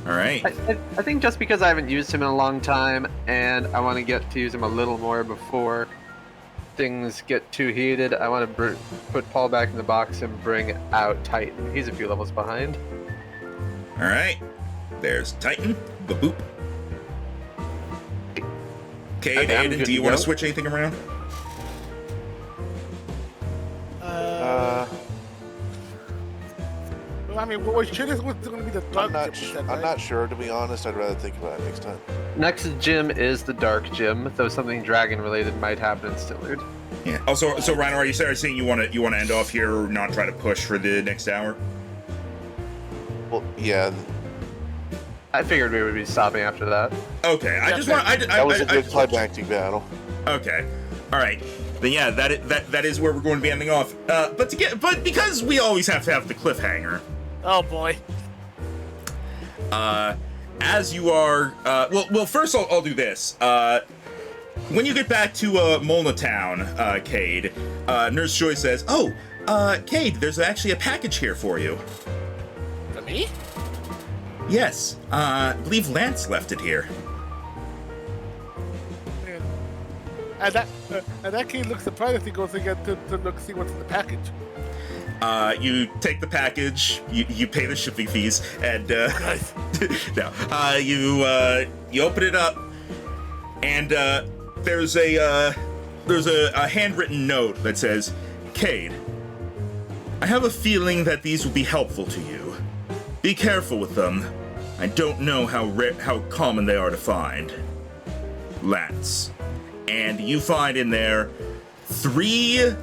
All right. I think just because I haven't used him in a long time, and I want to get to use him a little more before things get too heated, I want to put Paul back in the box and bring out Titan. He's a few levels behind. All right. There's Titan. Boop. Okay, Okay, I'm Aiden, good do you to want go. to switch anything around? I mean, what should is what's going to be the dark I'm not sure, to be honest. I'd rather think about it next time. Next gym is the Dark Gym, though something dragon related might happen in Stillard. Yeah. Also, so Rhino, are you saying you want to end off here or not try to push for the next hour? Well, yeah, I figured we would be stopping after that. Okay. I just want. that was a good climactic battle. Okay. All right. Then yeah, that is where we're going to be ending off. But because we always have to have the cliffhanger. Oh boy. As you are, well, first I'll do this. When you get back to Molna Town, Cade, Nurse Joy says, "Oh, Cade, there's actually a package here for you." For me? Yes, I believe Lance left it here. And that kid looks surprised as he goes again to look see what's in the package. You take the package, you pay the shipping fees, and Nice. no, you open it up, and there's a handwritten note that says, "Cade, I have a feeling that these will be helpful to you. Be careful with them. I don't know how common they are to find. Lance." And you find in there 3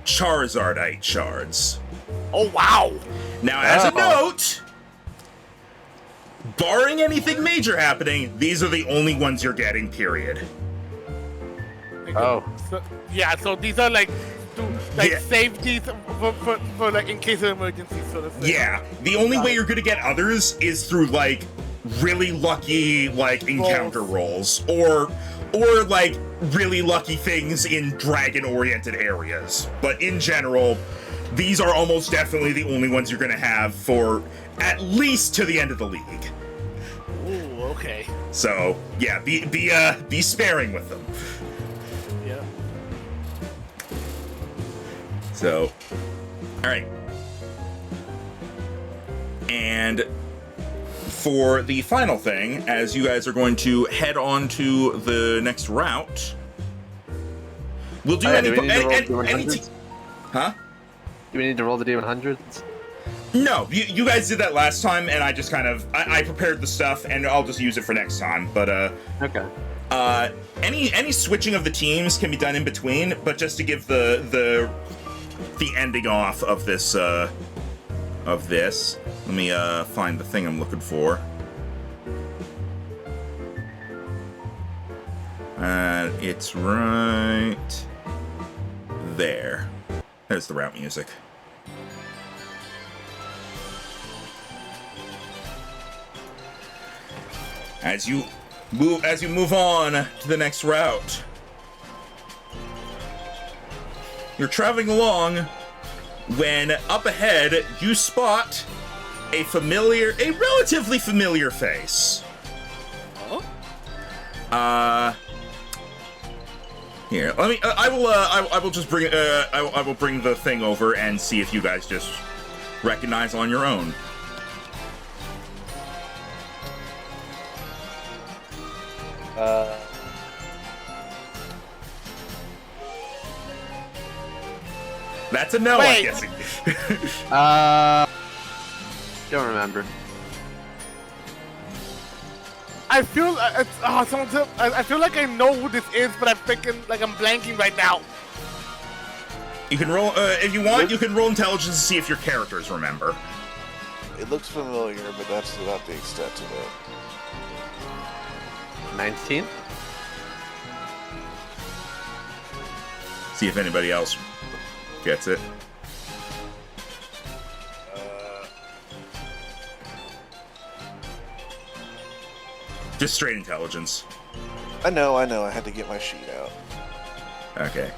Charizardite shards. Oh wow! Now, as a note, barring anything major happening, these are the only ones you're getting, period. Oh. So these are like Yeah. safety for like in case of emergency sort of thing. Yeah, the only way you're gonna get others is through like really lucky like encounter rolls or like really lucky things in dragon-oriented areas. But in general, these are almost definitely the only ones you're gonna have for at least to the end of the league. Ooh, okay. So yeah, be sparing with them. Yeah. So, all right. And for the final thing, as you guys are going to head on to the next route, we'll do Do any we need to roll any D100s? huh? Do we need to roll the D100s? No, you guys did that last time, and I just kind of I prepared the stuff, and I'll just use it for next time. But Okay. any switching of the teams can be done in between, but just to give the ending off of this let me find the thing I'm looking for. It's right there. There's the route music. As you move on to the next route, you're traveling along when up ahead you spot a relatively familiar face. Here, let me. I will just bring. I will bring the thing over and see if you guys just recognize on your own. That's a no, Wait. I'm guessing. Don't remember. I feel I feel like I know who this is, but I'm thinking like I'm blanking right now. You can roll, if you want, you can roll intelligence to see if your characters remember. It looks familiar, but that's about the extent of it. 19? See if anybody else gets it. Just straight intelligence. I know. I had to get my sheet out. Okay.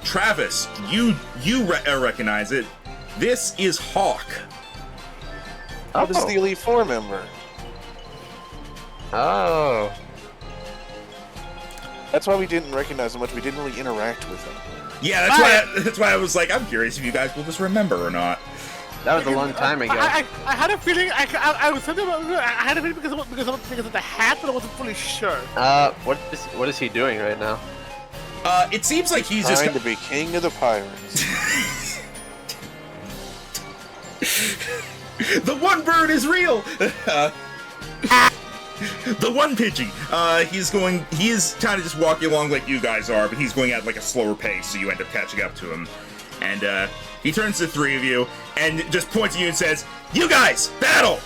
Travis, you recognize it. This is Hawk. Oh, this is the Elite Four member. Oh. That's why we didn't recognize him much. We didn't really interact with him. Yeah, that's why I was like, I'm curious if you guys will just remember or not. That was a long time ago. I had a feeling I was thinking about, I had a feeling because of the hat, but I wasn't fully sure. What is he doing right now? It seems like he's Trying just to be king of the pirates. The one bird is real. The one Pidgey. He is kind of just walking along like you guys are, but he's going at like a slower pace, so you end up catching up to him. And he turns to the three of you and just points at you and says, "You guys, battle!"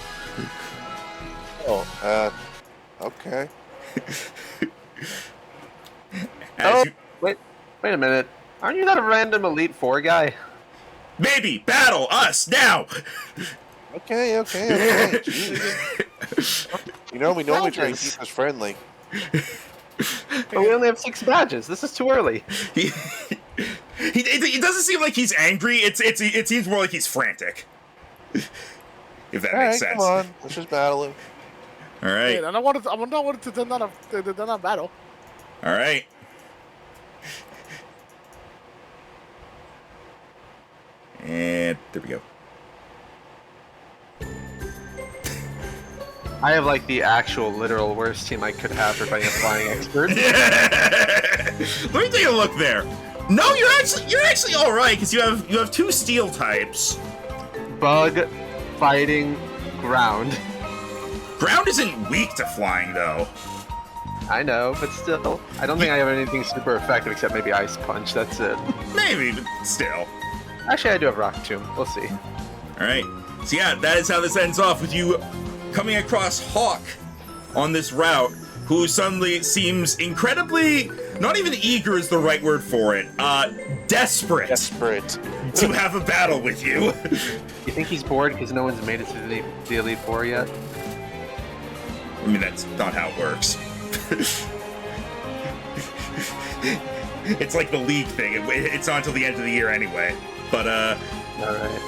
Oh, okay. Wait a minute. Aren't you that a random Elite Four guy? Maybe battle us now. Okay. Jeez. You know, we normally try and keep us friendly. But we only have 6 badges. This is too early. It doesn't seem like he's angry. It seems more like he's frantic. If that makes sense. Come on, let's just battle him. All right. I don't want to turn down a battle. All right. And there we go. I have like the actual literal worst team I could have for fighting a flying expert. Let me take a look there. No, you're actually all right because you have 2 steel types. Bug, fighting, ground. Ground isn't weak to flying though. I know, but still, I don't think I have anything super effective except maybe Ice Punch. That's it. Maybe, but still. Actually, I do have Rock Tomb. We'll see. All right. So yeah, that is how this ends off with you coming across Hawk on this route, who suddenly seems incredibly, not even eager is the right word for it, desperate to have a battle with you. You think he's bored because no one's made it to the Elite Four yet? I mean, that's not how it works. It's like the league thing. It's not until the end of the year anyway. But, Alright.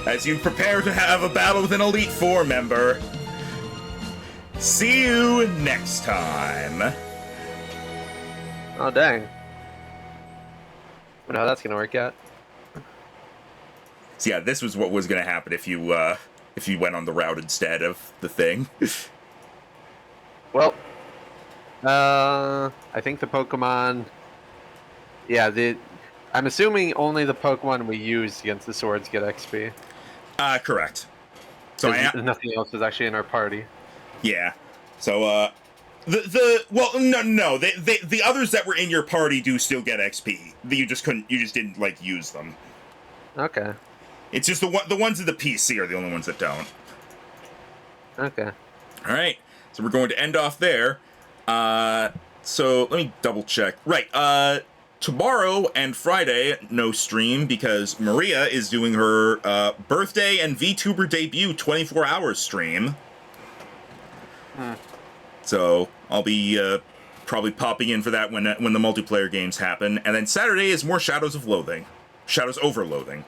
as you prepare to have a battle with an Elite Four member, see you next time. Oh, dang. I don't know how that's gonna work out. So yeah, this was what was going to happen if you went on the route instead of the thing. Well, I think the Pokemon... Yeah, I'm assuming only the Pokemon we use against the swords get XP. Correct. So nothing else is actually in our party. Yeah. So, the others that were in your party do still get XP. You just didn't, like, use them. Okay. It's just the ones in the PC are the only ones that don't. Okay. All right. So we're going to end off there. So let me double check. Right. Tomorrow and Friday, no stream because Maria is doing her birthday and VTuber debut 24 hours stream. So I'll be probably popping in for that when the multiplayer games happen. And then Saturday is more Shadows of Loathing. Shadows over Loathing.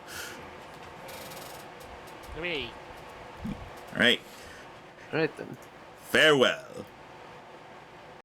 Me. All right. Alright then. Farewell.